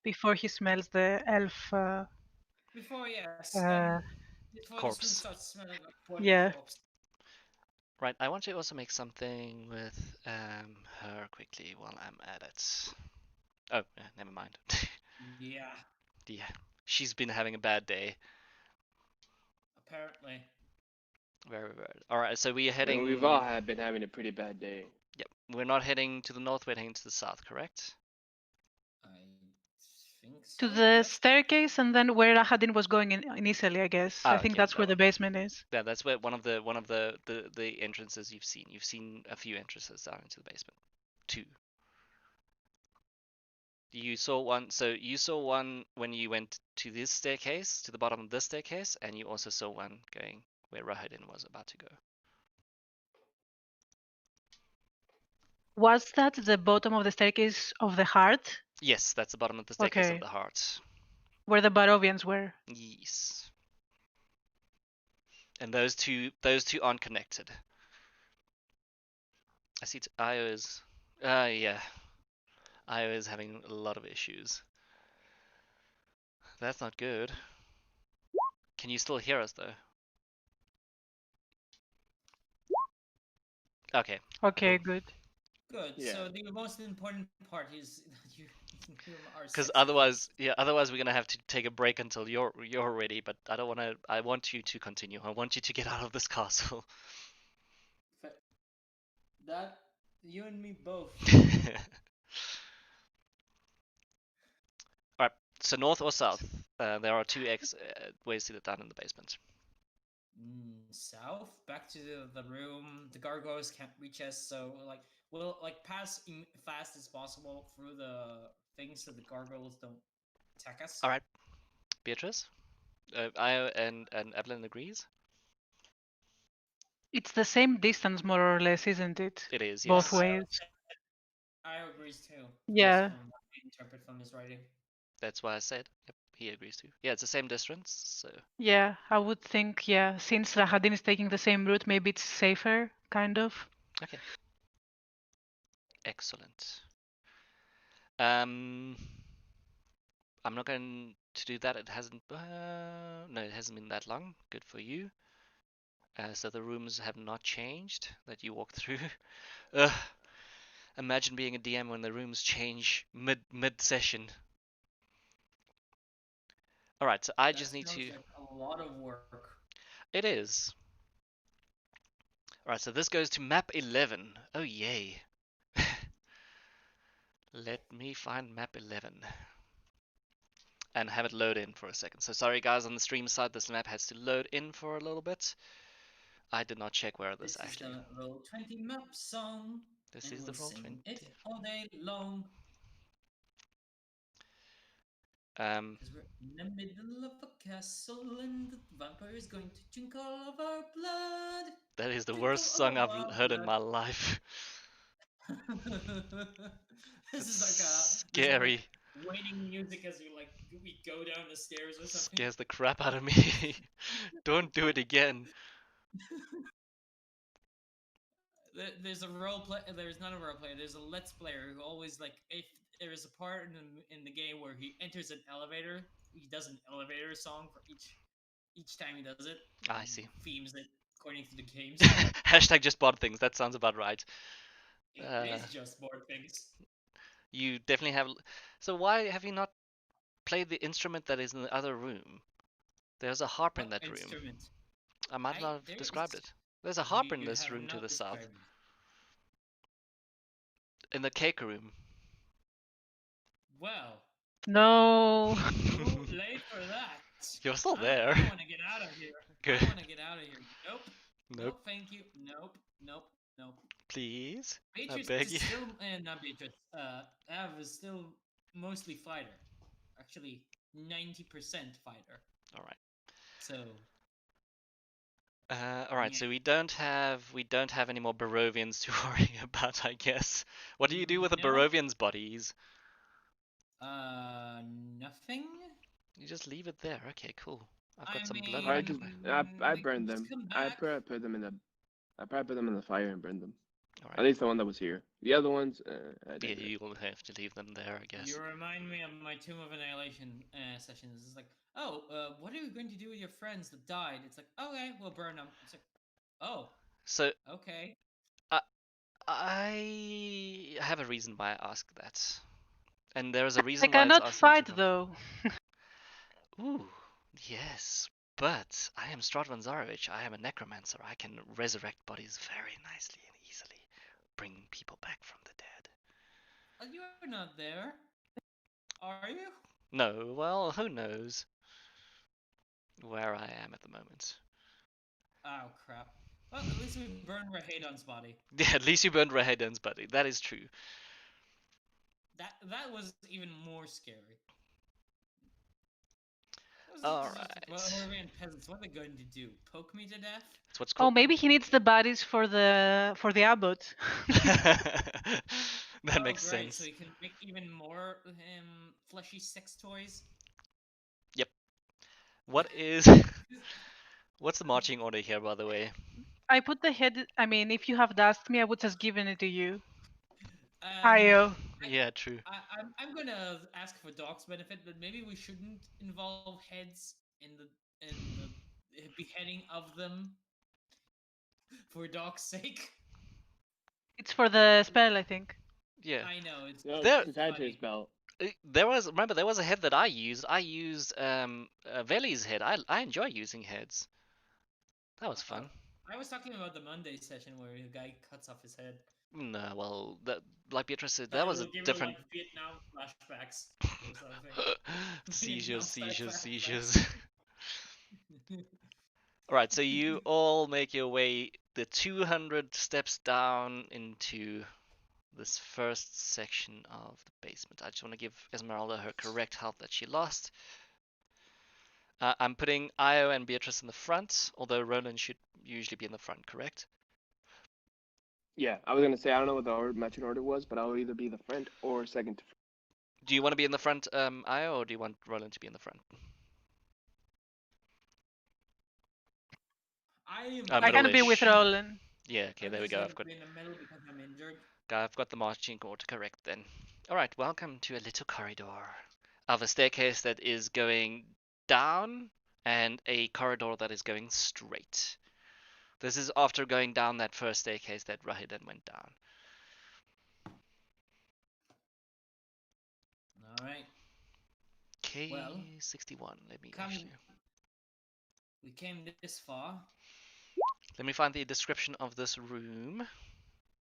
Before he smells the elf. Before, yes. Uh, Before this room Corpse. starts smelling like bloody Yeah. corpse. Right, I want to also make something with her quickly while I'm at it. Oh, yeah, never mind. Yeah, Yeah, she's been having a bad day. apparently. Very bad. All right, so we are I heading. mean, we've all been having a pretty bad day. Yep, we're not heading to the north. We're heading to the south, correct? I think so. To the Yes. staircase and then where Ahadin was going initially, I guess. Ah, I think okay, that's where that the basement is. Yeah, that's where one of the entrances you've seen. You've seen a few entrances down into the basement. Two. You saw one. So you saw one when you went to this staircase, to the bottom of this staircase, and you also saw one going where Rahadin was about to go. Was that the bottom of the staircase of the heart? Yes, that's the bottom of the staircase of Okay. the heart. Where the Barovians were. Yes. And those two aren't connected. I see. Io is. Yeah. Io is having a lot of issues. That's not good. Can you still hear us though? Okay. Okay, Cool. good. Good. Yeah. So the most important part is that you are. Because sexy. otherwise we're gonna have to take a break until you're ready. But I don't want to. I want you to continue. I want you to get out of this castle. That you and me both. Alright, so north or south? There are two ways to get down in the basement. South, back to the room. The gargoyles can't reach us, so we'll pass fast as possible through the things so the gargoyles don't attack us. Alright, Beatrice? Io and Evelyn agrees? It's the same distance, more or less, isn't it? It is, Both yes. ways. I agrees too. Yeah. From what I interpret from his writing. That's why I said. Yep, he agrees too. Yeah, it's the same distance, so. Yeah, I would think, yeah, since Rahadin is taking the same route, maybe it's safer, kind of. Okay. Excellent. I'm not going to do that. It hasn't. No, it hasn't been that long. Good for you. So the rooms have not changed that you walk through. Ugh. Imagine being a DM when the rooms change mid session. All right, so I just need to. Like a lot of work. It is. All right, so this goes to map 11. Oh yay! Let me find map 11 and have it load in for a second. So sorry guys, on the stream side, this map has to load in for a little bit. I did not check where this actually. This is the Roll20 map song. This and is the we'll Roll20. sing it all day long. Because we're in the middle of a castle and the vampire is going to drink all of our blood. That is the Drink worst all song of I've our heard in blood. my life. This is like scary. waiting music as we go down the stairs or something. Scares the crap out of me. Don't do it again. There's a role play. There's not a role player. There's a let's player who always if there is a part in the game where he enters an elevator, he does an elevator song for each time he does it. I see. Themes it according to the games. Hashtag just bought things. That sounds about right. It is just board things. You definitely have. So why have you not played the instrument that is in the other room? There's a harp in What that room. instrument? I might not have there described is- it. There's a harp in You this have room to not the south. described it. In the cake room. Well, No. too late for that. You're still I there. want to get out of here. Good. I want to get out of here. Nope. Nope. Nope. Thank you. Nope. Nope. Nope. Please. Beatrice beg is you. still not Beatrice. Av is still mostly fighter. Actually, 90% fighter. All right. So All right. Yeah. So we don't have any more Barovians to worry about, I guess. What do you do with the No. Barovians' bodies? Nothing. You just leave it there. Okay, cool. I've got I some mean, blood I on just my. I they burned can them. just come I back. probably put them in the fire and burned them. All At right. least the one that was here. The other ones, I Yeah, didn't. you'll have to leave them there, I guess. You remind me of my Tomb of Annihilation sessions. It's like, oh, what are you going to do with your friends that died? It's like, okay, we'll burn them. It's like, oh, So okay. I have a reason why I ask that, and there is a I reason why it's cannot asking fight to come. though. Ooh, yes, but I am Stratvan Zarovich. I am a necromancer. I can resurrect bodies very nicely and easily, bring people back from the dead. You're not there, are you? No, well, who knows where I am at the moment. Oh crap. Well, at least we burned Rahadon's body. Yeah, at least you burned Rahedon's body. That is true. That was even more scary. All Well, right. Horvian peasants, what are they going to do? Poke me to death? That's what's Oh, called. maybe he needs the bodies for the abbot. That makes Great, sense. so you can make even more fleshy sex toys. What is? What's the marching order here, by the way? I put the head. I mean, if you have asked me, I would just given it to you. Um, Io. Yeah, true. I'm gonna ask for Doc's benefit, but maybe we shouldn't involve heads in the beheading of them for Doc's sake. It's for the spell, I think. Yeah. I know it's No, There- it's tied to his belt. There was a head that I used. I used Veli's head. I enjoy using heads. That was fun. I was talking about the Monday session where the guy cuts off his head. No, well, that like Beatrice said, That that was a will give different. her, like, Vietnam flashbacks or something. Seizures, Vietnam seizures, flashbacks. seizures. Alright, so you all make your way the 200 steps down into this first section of the basement. I just want to give Esmeralda her correct health that she lost. I'm putting Io and Beatrice in the front, although Roland should usually be in the front, correct? Yeah, I was gonna say I don't know what the matching order was, but I'll either be the front or second to front. Do you want to be in the front, Io, or do you want Roland to be in the front? I can be with middle-ish. Roland. Yeah, okay, there we go. I've got in the middle because I'm injured. I've got the marching order correct then. Alright, welcome to a little corridor of a staircase that is going down and a corridor that is going straight. This is after going down that first staircase that Rahid went down. Alright. K61, let me actually... We came this far. Let me find the description of this room.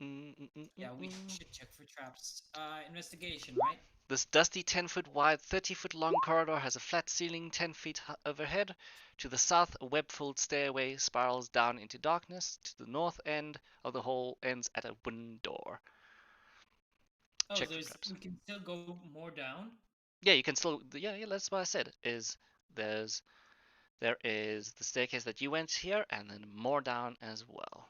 Yeah, we should check for traps. Investigation, right? This dusty 10-foot wide, 30-foot long corridor has a flat ceiling 10 feet overhead. To the south, a web-filled stairway spirals down into darkness. To the north end of the hall ends at a wooden door. Oh, Check for traps. we can still go more down? Yeah, you can still... Yeah, that's what I said. There is the staircase that you went here, and then more down as well.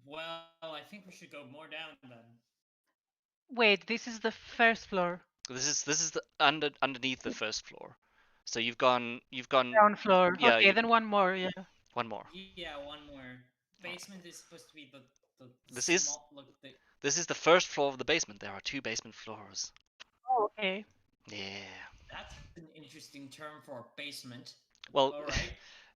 Well, I think we should go more down then. Wait, this is the first floor. This is the underneath the first floor. So you've gone Ground floor. yeah, Okay, then one more. Yeah. one more. Yeah, one more. Basement is supposed to be the This is small look the this is the first floor of the basement. There are 2 basement floors. Oh, okay. Yeah. That's an interesting term for a basement. Well, All right.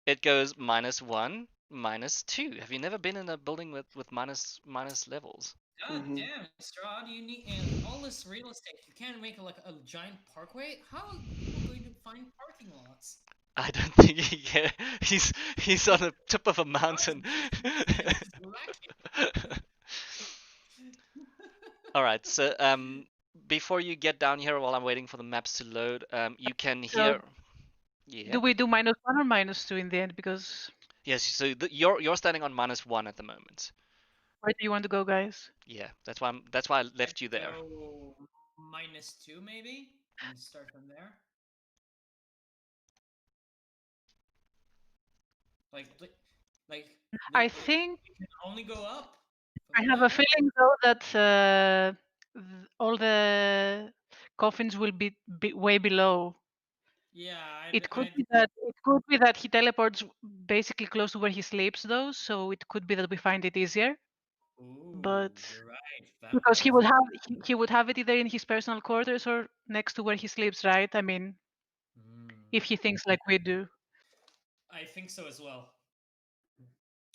it goes -1, -2. Have you never been in a building with minus levels? God Mhm. damn, Strahd, you need all this real estate. You can't make like a giant parkway. How are people going to find parking lots? I don't think he can. He's on the tip of a mountain. It's lacking. All right. So before you get down here, while I'm waiting for the maps to load, you can So hear. Yeah. do we do -1 or -2 in the end? Because Yes. So you're standing on -1 at the moment. where do you want to go, guys? Yeah. That's why I left you there. Go -2 maybe, and start from there. Like I think we can only go up. I from have that a way. feeling though that all the coffins will be way below. Yeah, It could be that he teleports basically close to where he sleeps though, so it could be that we find it easier. Ooh, But you're right. because he Vampires. would have he would have it either in his personal quarters or next to where he sleeps, right? I mean, if he thinks like we do. I think so as well.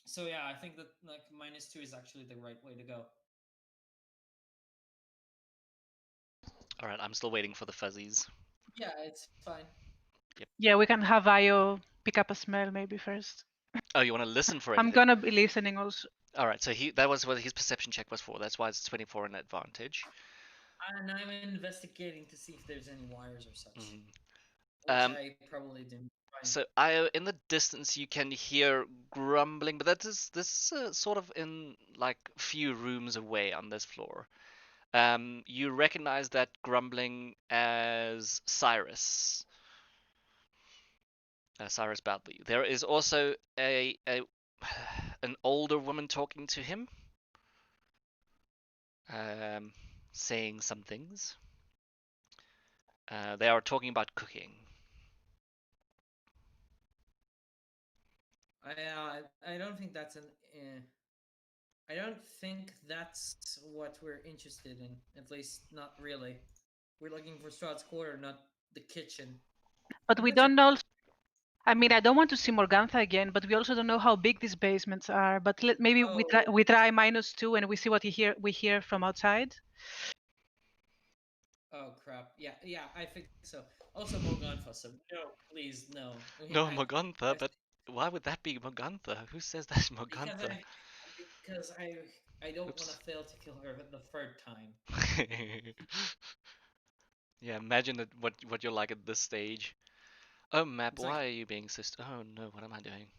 So yeah, I think that like -2 is actually the right way to go. All right. I'm still waiting for the fuzzies. Yeah, it's fine. Yeah, we can have Io pick up a smell maybe first. Oh, you want to listen for I'm anything? gonna be listening also. All right. So that was what his perception check was for. That's why it's 24 an advantage. And I'm investigating to see if there's any wires or such, Mhm. which I probably didn't find. So in the distance you can hear grumbling, but this is sort of in like few rooms away on this floor. You recognize that grumbling as Cyrus. Cyrus Badley. There is also a an older woman talking to him, saying some things. They are talking about cooking. I don't think that's I don't think that's what we're interested in. At least not really. We're looking for Strahd's quarter, not the kitchen. But we don't know. I mean, I don't want to see Morgantha again, but we also don't know how big these basements are. But maybe we try -2 and we see what we hear from outside. Oh crap! Yeah, I think so. Also, Morgantha. So no, please, no. No, Morgantha, but why would that be Morgantha? Who says that's Morgantha? Because I don't want to fail to kill her the third time. Yeah, imagine what you're like at this stage. Oh, map, It's why like, are you being oh no, what am I doing?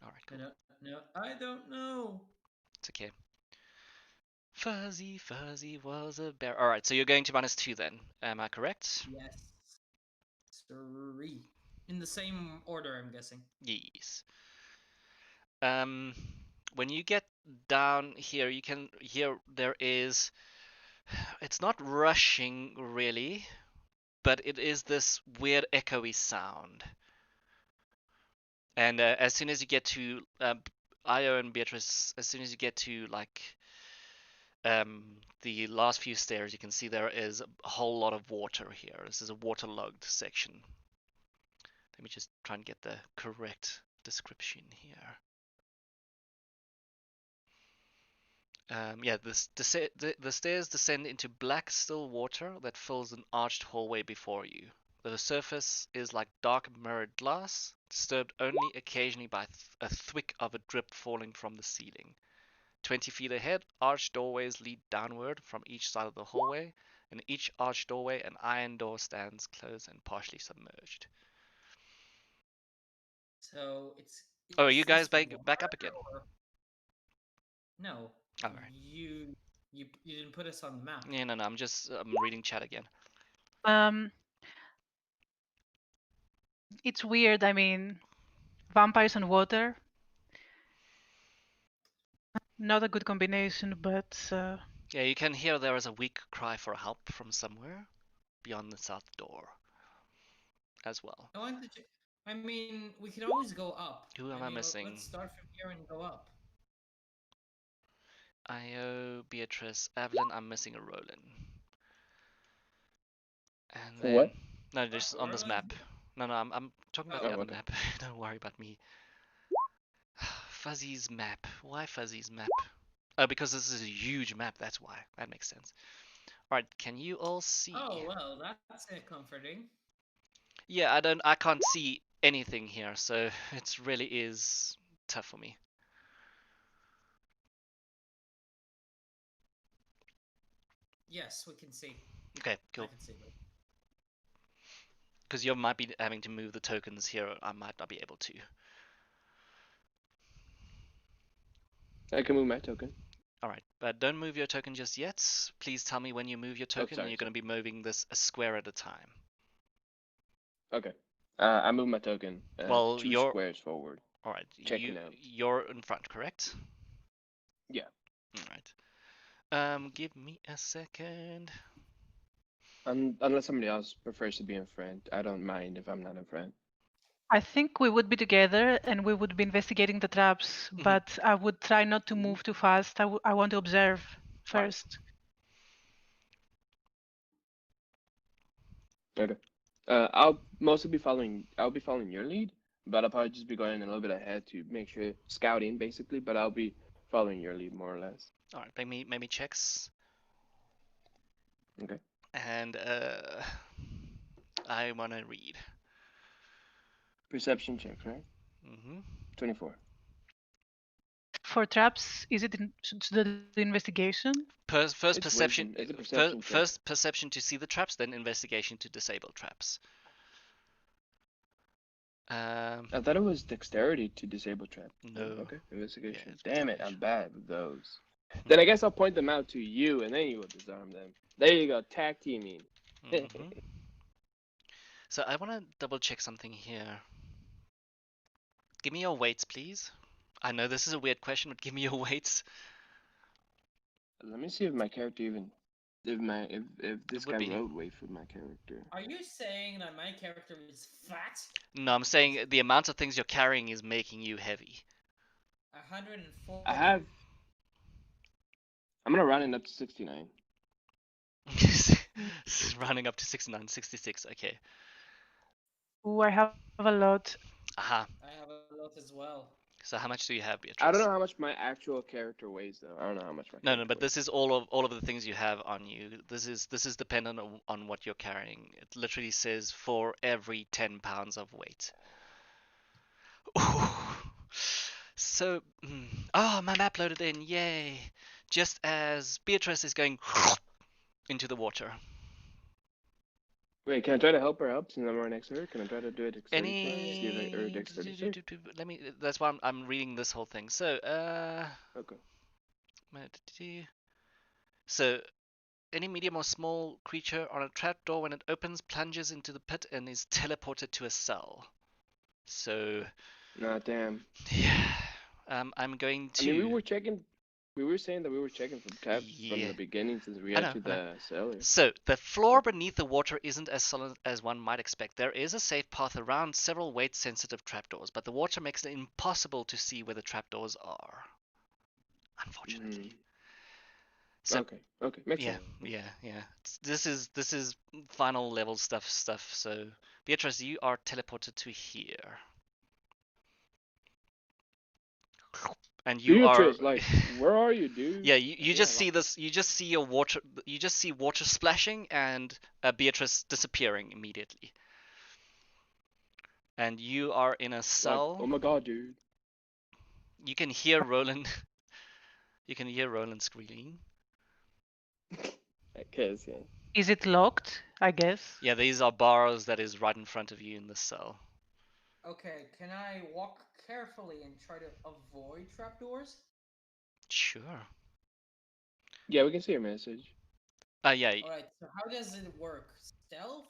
Alright, cool. No, I don't know. It's okay. Fuzzy was a bear. Alright, so you're going to -2 then. Am I correct? Yes. 3. In the same order, I'm guessing. Yes. When you get down here, you can hear there is. It's not rushing really, but it is this weird echoey sound. And as soon as you get to Io and Beatrice, as soon as you get to like the last few stairs, you can see there is a whole lot of water here. This is a waterlogged section. Let me just try and get the correct description here. Yeah, the stairs descend into black still water that fills an arched hallway before you. The surface is like dark mirrored glass, disturbed only occasionally by a thwick of a drip falling from the ceiling. 20 feet ahead, arched doorways lead downward from each side of the hallway. In each arched doorway, an iron door stands closed and partially submerged. So Oh, are you guys back up again? No. All right. You didn't put us on the map. Yeah, no, I'm reading chat again. It's weird. I mean, vampires and water. Not a good combination, but Yeah, you can hear there is a weak cry for help from somewhere beyond the south door as well. I mean, we can always go up. Who am I I mean, missing? let's start from here and go up. Io, Beatrice, Evelyn. I'm missing a Roland. And For then what? no, just on this map. No, I'm talking about Oh. the other okay. map. Don't worry about me. Fuzzy's map. Why Fuzzy's map? Oh, because this is a huge map. That's why. That makes sense. All right, can you all see? Oh well, that's comforting. Yeah, I can't see anything here, so it really is tough for me. Yes, we can see. Okay, I cool. can see that. Because you might be having to move the tokens here. I might not be able to. I can move my token. All right, but don't move your token just yet. Please tell me when you move your token, and sorry, you're going to be moving this a square at a time. Okay. I move my token. Well, 2 you're squares forward. all right. Checking out. You're in front, correct? Yeah. All right. Give me a second. Unless somebody else prefers to be in front, I don't mind if I'm not in front. I think we would be together and we would be investigating the traps, Mhm. but I would try not to move too fast. I want to observe Right. first. Okay. I'll be following your lead, but I'll probably just be going a little bit ahead to make sure scouting basically. But I'll be following your lead more or less. All right. Maybe checks. Okay. And I want to read. Perception checks, right? Mm-hmm. 24. For traps, is it the investigation? First It's perception. wisdom. It's a perception check. First perception to see the traps, then investigation to disable traps. I thought it was dexterity to disable trap. No. Okay. Investigation. it's Damn it, I'm investigation. bad with those. Then I guess I'll point them out to you, and then you will disarm them. There you go, tag teaming. Mhm. So I want to double check something here. Give me your weights, please. I know this is a weird question, but give me your weights. Let me see if my character even, if this would guy be. wrote weight for my character. Are you saying that my character is fat? No, I'm saying the amount of things you're carrying is making you heavy. 140. I'm gonna round it up to 69. Rounding up to 69, 66. Okay. Ooh, I have a lot. Aha. I have a lot as well. So how much do you have, Beatrice? I don't know how much my actual character weighs though. I don't know how much my No, character but weighs. this is all of the things you have on you. This is dependent on what you're carrying. It literally says for every 10 pounds of weight. Ooh. So, oh, my map loaded in, yay! Just as Beatrice is going into the water. Wait, can I try to help her up since I'm right next to her? Can I try to do a dexterity check? Any? See if or dexterity check? Let me. That's why I'm reading this whole thing. So, Okay. So, any medium or small creature on a trapdoor when it opens plunges into the pit and is teleported to a cell. So, Nah, damn. yeah, I'm going to. I mean, we were checking. We were saying that we were checking for traps from Yeah. the beginning since we I know, entered I know. the cellar. So, the floor beneath the water isn't as solid as one might expect. There is a safe path around several weight-sensitive trapdoors, but the water makes it impossible to see where the trapdoors are. Unfortunately. So, Okay, makes yeah, sense. yeah. This is final level stuff. So, Beatrice, you are teleported to here, and you are. Beatrice, like, where are you, dude? Yeah, you Yeah, just see this. You just see your water. You just see water splashing and Beatrice disappearing immediately. And you are in a like, cell. oh my god, dude. You can hear Roland. You can hear Roland screaming. I guess, yeah. Is it locked? I guess. Yeah, these are bars that is right in front of you in the cell. Okay, can I walk carefully and try to avoid trapdoors? Sure. Yeah, we can see your message. Yeah. Alright, so how does it work? Stealth?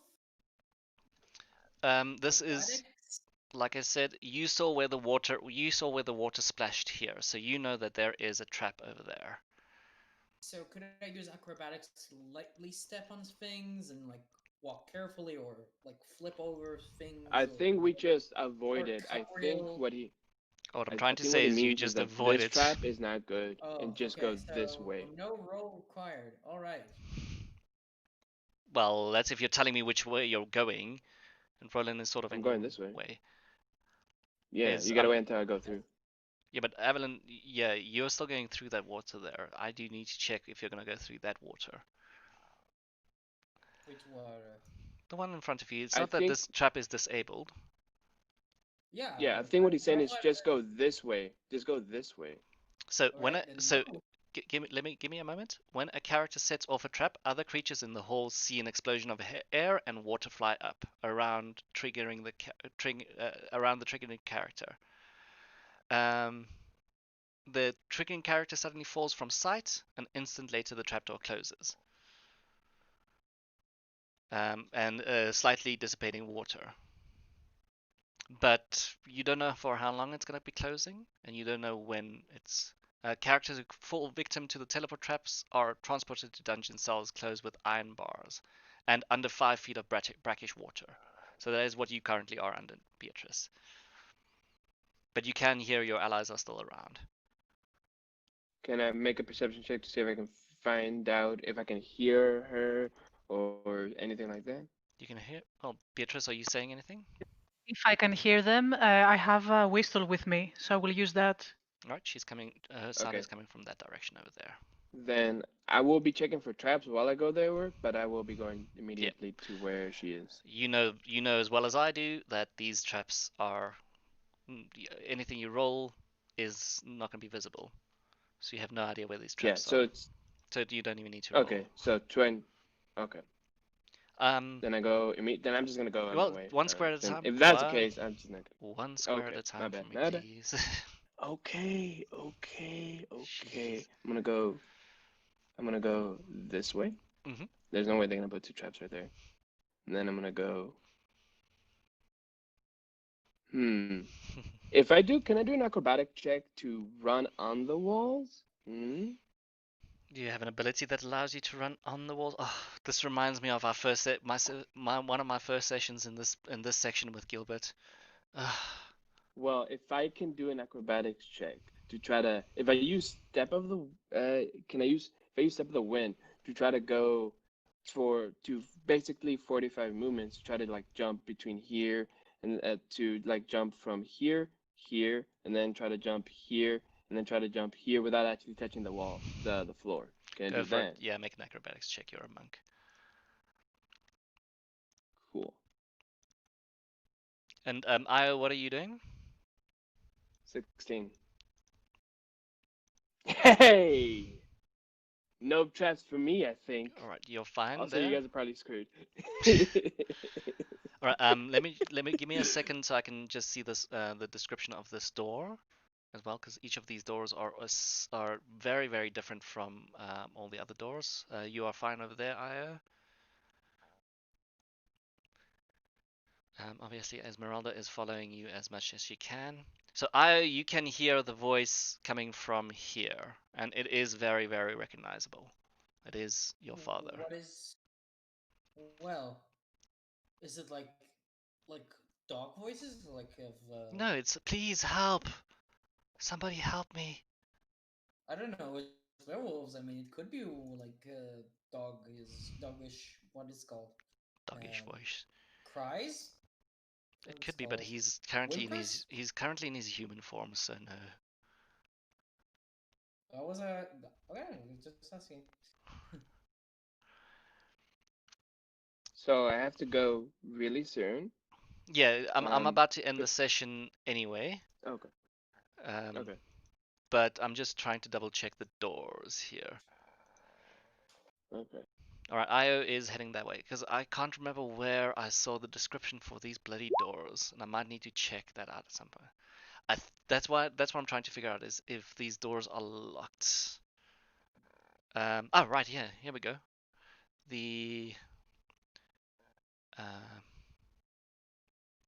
This is, Athletics? like I said, you saw where the water splashed here, so you know that there is a trap over there. So could I use acrobatics to lightly step on things and like walk carefully, or like flip over things? I Or, think we just avoid or it. I think cartwheel? what he What I'm I trying to think what say he is you means is just that avoid this it. trap is not good Oh, and just okay. go this way. No roll required. All right. Well, that's if you're telling me which way you're going, and Roland is sort of I'm in going your this way. way. Yeah, Is you gotta wait until I go through. Yeah, but Evelyn, yeah, you're still going through that water there. I do need to check if you're gonna go through that water. Which water? The one in front of you. It's I not that think this trap is disabled. Yeah. yeah, I think what he's saying That's is what. just go this way. Just go this way. So All when right, a, then so go. give me a moment. When a character sets off a trap, other creatures in the hall see an explosion of air and water fly up around triggering around the triggering character. Um, the triggering character suddenly falls from sight. An instant later, the trapdoor closes. And slightly dissipating water. But you don't know for how long it's going to be closing, and you don't know when it's. Characters who fall victim to the teleport traps are transported to dungeon cells closed with iron bars and under 5 feet of brackish water. So that is what you currently are under, Beatrice. But you can hear your allies are still around. Can I make a perception check to see if I can find out if I can hear her or anything like that? You can hear. Oh, Beatrice, are you saying anything? If I can hear them, I have a whistle with me, so I will use that. All right, she's coming. Her sound Okay. is coming from that direction over there. Then I will be checking for traps while I go there, but I will be going Yeah. immediately to where she is. You know as well as I do that these traps are anything you roll is not going to be visible. So you have no idea where these Yeah, traps so are. it's So you don't even need to roll. okay. So 20. Okay. Um, Then I go Then I'm just gonna go on my well, way. one square at a Then time. if that's the case, I'm just not. One square at Okay, a my time bad. for me, My bad. please. Okay, okay, okay. Jeez. I'm gonna go. I'm gonna go this way. Mhm. There's no way they're gonna put two traps right there. And then I'm gonna go. If I do, can I do an acrobatic check to run on the walls? Hmm. Do you have an ability that allows you to run on the walls? Oh, this reminds me of our first one of my first sessions in this section with Gilbert. Ugh. Well, if I can do an acrobatics check to try to, if I use step of the, can I use, if I use step of the wind to try to go to basically 45 movements to try to like jump between here and to like jump from here, and then try to jump here, and then try to jump here without actually touching the wall, the floor. Can I Go do for it. that? Yeah, make an acrobatics check. You're a monk. Cool. And Io, what are you doing? 16. Hey! No traps for me, I think. All right, you're fine Also, there. you guys are probably screwed. All right. Let me give me a second so I can just see this the description of this door as well, because each of these doors are very very different from all the other doors. You are fine over there, Io. Obviously, Esmeralda is following you as much as she can. So Io, you can hear the voice coming from here, and it is very very recognizable. It is your father. What is? Well, is it like dog voices, like of? No, it's please help. Somebody help me. I don't know. It's werewolves. I mean, it could be like doggish. What is it called? Doggish Um, voice. cries. It What is could it be, but called? Whimpers? he's currently in his human form, so no. That was a okay. Just asking. So I have to go really soon. Yeah, I'm Um, about to end the but session anyway. okay, Um, okay, but I'm just trying to double check the doors here. okay. All right, Io is heading that way because I can't remember where I saw the description for these bloody doors, and I might need to check that out at some point. That's what I'm trying to figure out is if these doors are locked. Oh right, yeah, here we go. The uh,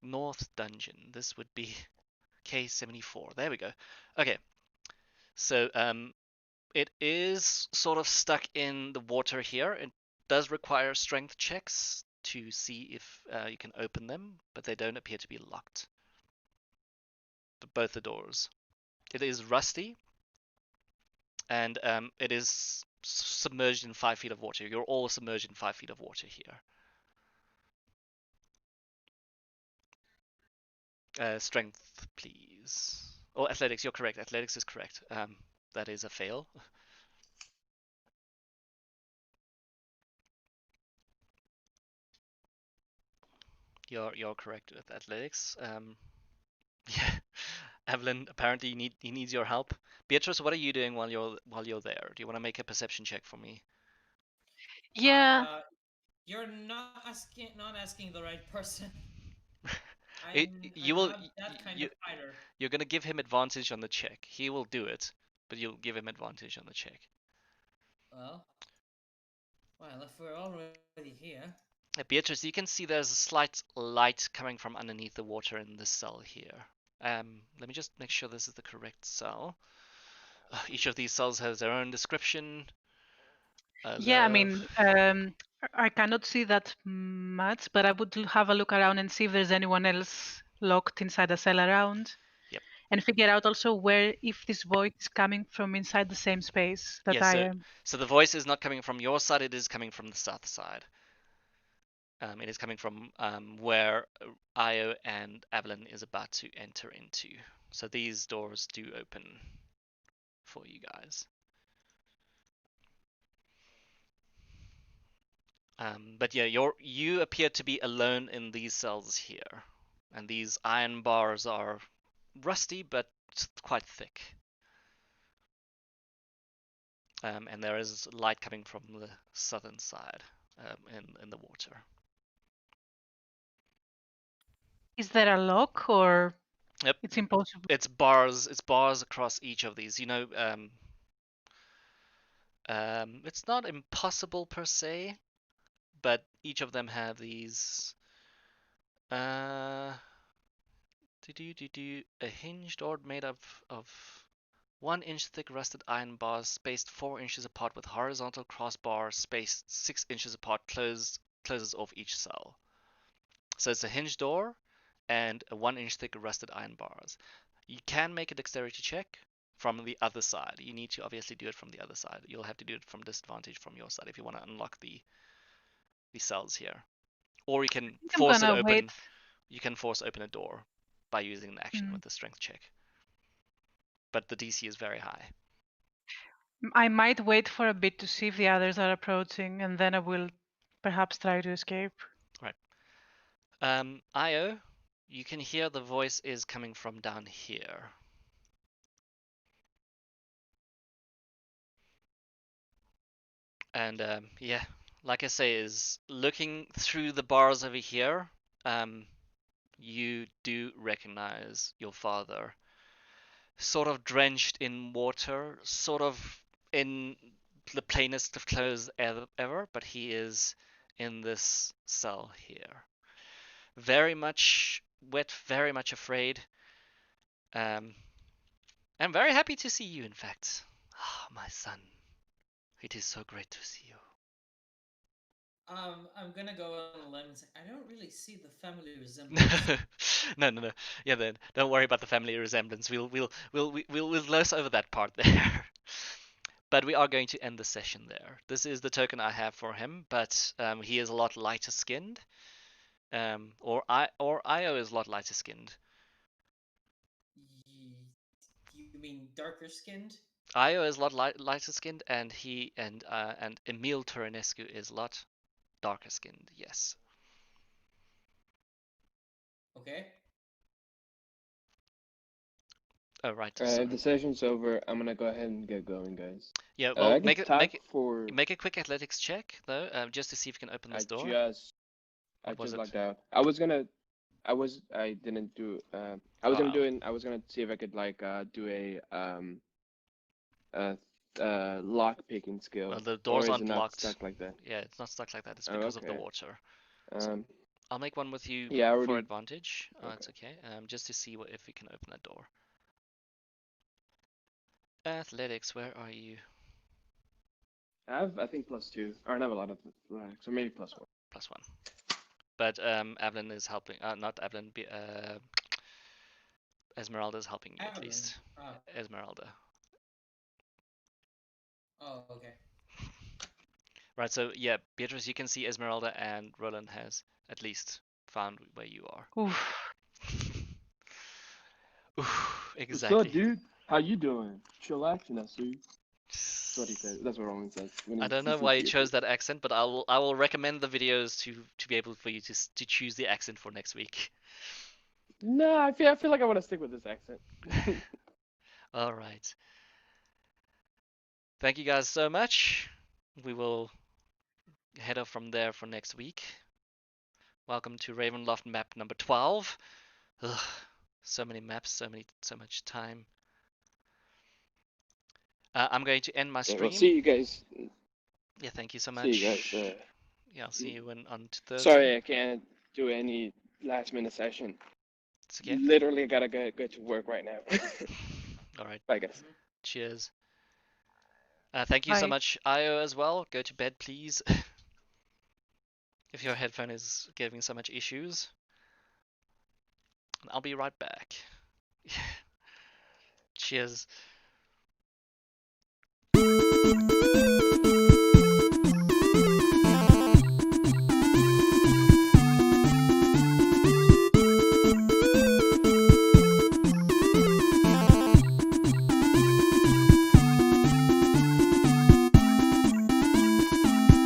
North Dungeon. This would be K74. There we go. Okay. So It is sort of stuck in the water here. It does require strength checks to see if you can open them, but they don't appear to be locked. Both the doors. It is rusty, and it is submerged in 5 feet of water. You're all submerged in 5 feet of water here. Strength, please. Oh, athletics, you're correct. Athletics is correct. That is a fail. You're correct with athletics. Yeah, Evelyn, apparently he needs your help. Beatrice, what are you doing while you're there? Do you want to make a perception check for me? Yeah. You're not asking the right person. It, I'm you I'm will not that kind you of fighter. you're gonna give him advantage on the check. He will do it, but you'll give him advantage on the check. Well, if we're already here. Beatrice, you can see there's a slight light coming from underneath the water in this cell here. Let me just make sure this is the correct cell. Each of these cells has their own description. Yeah, I Love. mean, I cannot see that much, but I would have a look around and see if there's anyone else locked inside a cell around. Yep. And figure out also where, if this voice is coming from inside the same space that Yeah, I am. so the voice is not coming from your side, it is coming from the south side. It is coming from where Io and Evelyn is about to enter into. So these doors do open for you guys. But yeah, you appear to be alone in these cells here, and these iron bars are rusty but quite thick. And there is light coming from the southern side in the water. Is there a lock or Yep. it's impossible? It's bars. It's bars across each of these. You know, it's not impossible per se, but each of them have these. Uh, a hinged door made of 1 inch thick rusted iron bars spaced 4 inches apart with horizontal crossbar spaced 6 inches apart closes off each cell. So it's a hinged door and a 1 inch thick rusted iron bars. You can make a dexterity check from the other side. You need to obviously do it from the other side. You'll have to do it from disadvantage from your side if you want to unlock the cells here. Or you can I'm force it gonna open. wait. You can force open a door by using the action with the strength check. But the DC is very high. I might wait for a bit to see if the others are approaching, and then I will perhaps try to escape. Right. Io, you can hear the voice is coming from down here. And yeah, like I say, is looking through the bars over here, you do recognize your father. Sort of drenched in water, sort of in the plainest of clothes ever, but he is in this cell here. Very much wet, very much afraid. I'm very happy to see you, in fact. Ah, my son. It is so great to see you. I'm gonna go on a limb and say I don't really see the family resemblance. No. Yeah, then don't worry about the family resemblance. We'll gloss over that part there. But we are going to end the session there. This is the token I have for him, but he is a lot lighter skinned. Or Io is a lot lighter skinned. You mean darker skinned? Io is a lot lighter skinned, and and Emil Turanescu is a lot darker skinned. Yes. Okay. Oh right. If the session's over, I'm gonna go ahead and get going, guys. Yeah. Well, I can talk for. make a quick athletics check though, just to see if you can open this door. I What was just it? logged out. I didn't do. I was gonna see if I could do a lock picking skill. Well, the Or doors is it aren't not locked. stuck like that? Yeah, it's not stuck like that. It's Oh, because of the okay. water. So I'll make one with you Yeah, I for already. advantage. Oh, Okay. it's okay. Just to see if we can open that door. Athletics, where are you? I think +2. Or I have a lot of flags, so maybe +1. +1. But Evelyn is helping. Not Evelyn. Esmeralda is helping you at Evelyn. least. Oh. Esmeralda. Oh, okay. Right. So yeah, Beatrice, you can see Esmeralda and Roland has at least found where you are. Oof. Oof, What's up, exactly. dude? How you doing? Chillaxing, I see. That's what he says. That's what Roman says. When I don't he know sees why you Beatrice. chose that accent, but I will recommend the videos to be able for you to choose the accent for next week. No, I feel like I want to stick with this accent. All right. Thank you guys so much. We will head off from there for next week. Welcome to Ravenloft map number 12. Ugh, so many maps, so much time. I'm going to end my Yeah, stream. we'll see you guys. Yeah, thank you so much. See you guys. Yeah, I'll see you on Thursday. Sorry, I can't do any last minute session. It's okay. Literally gotta go to work right now. All right. Bye, guys. Cheers. Thank you so Bye. much, Io, as well. Go to bed, please. If your headphone is giving so much issues. I'll be right back. Cheers.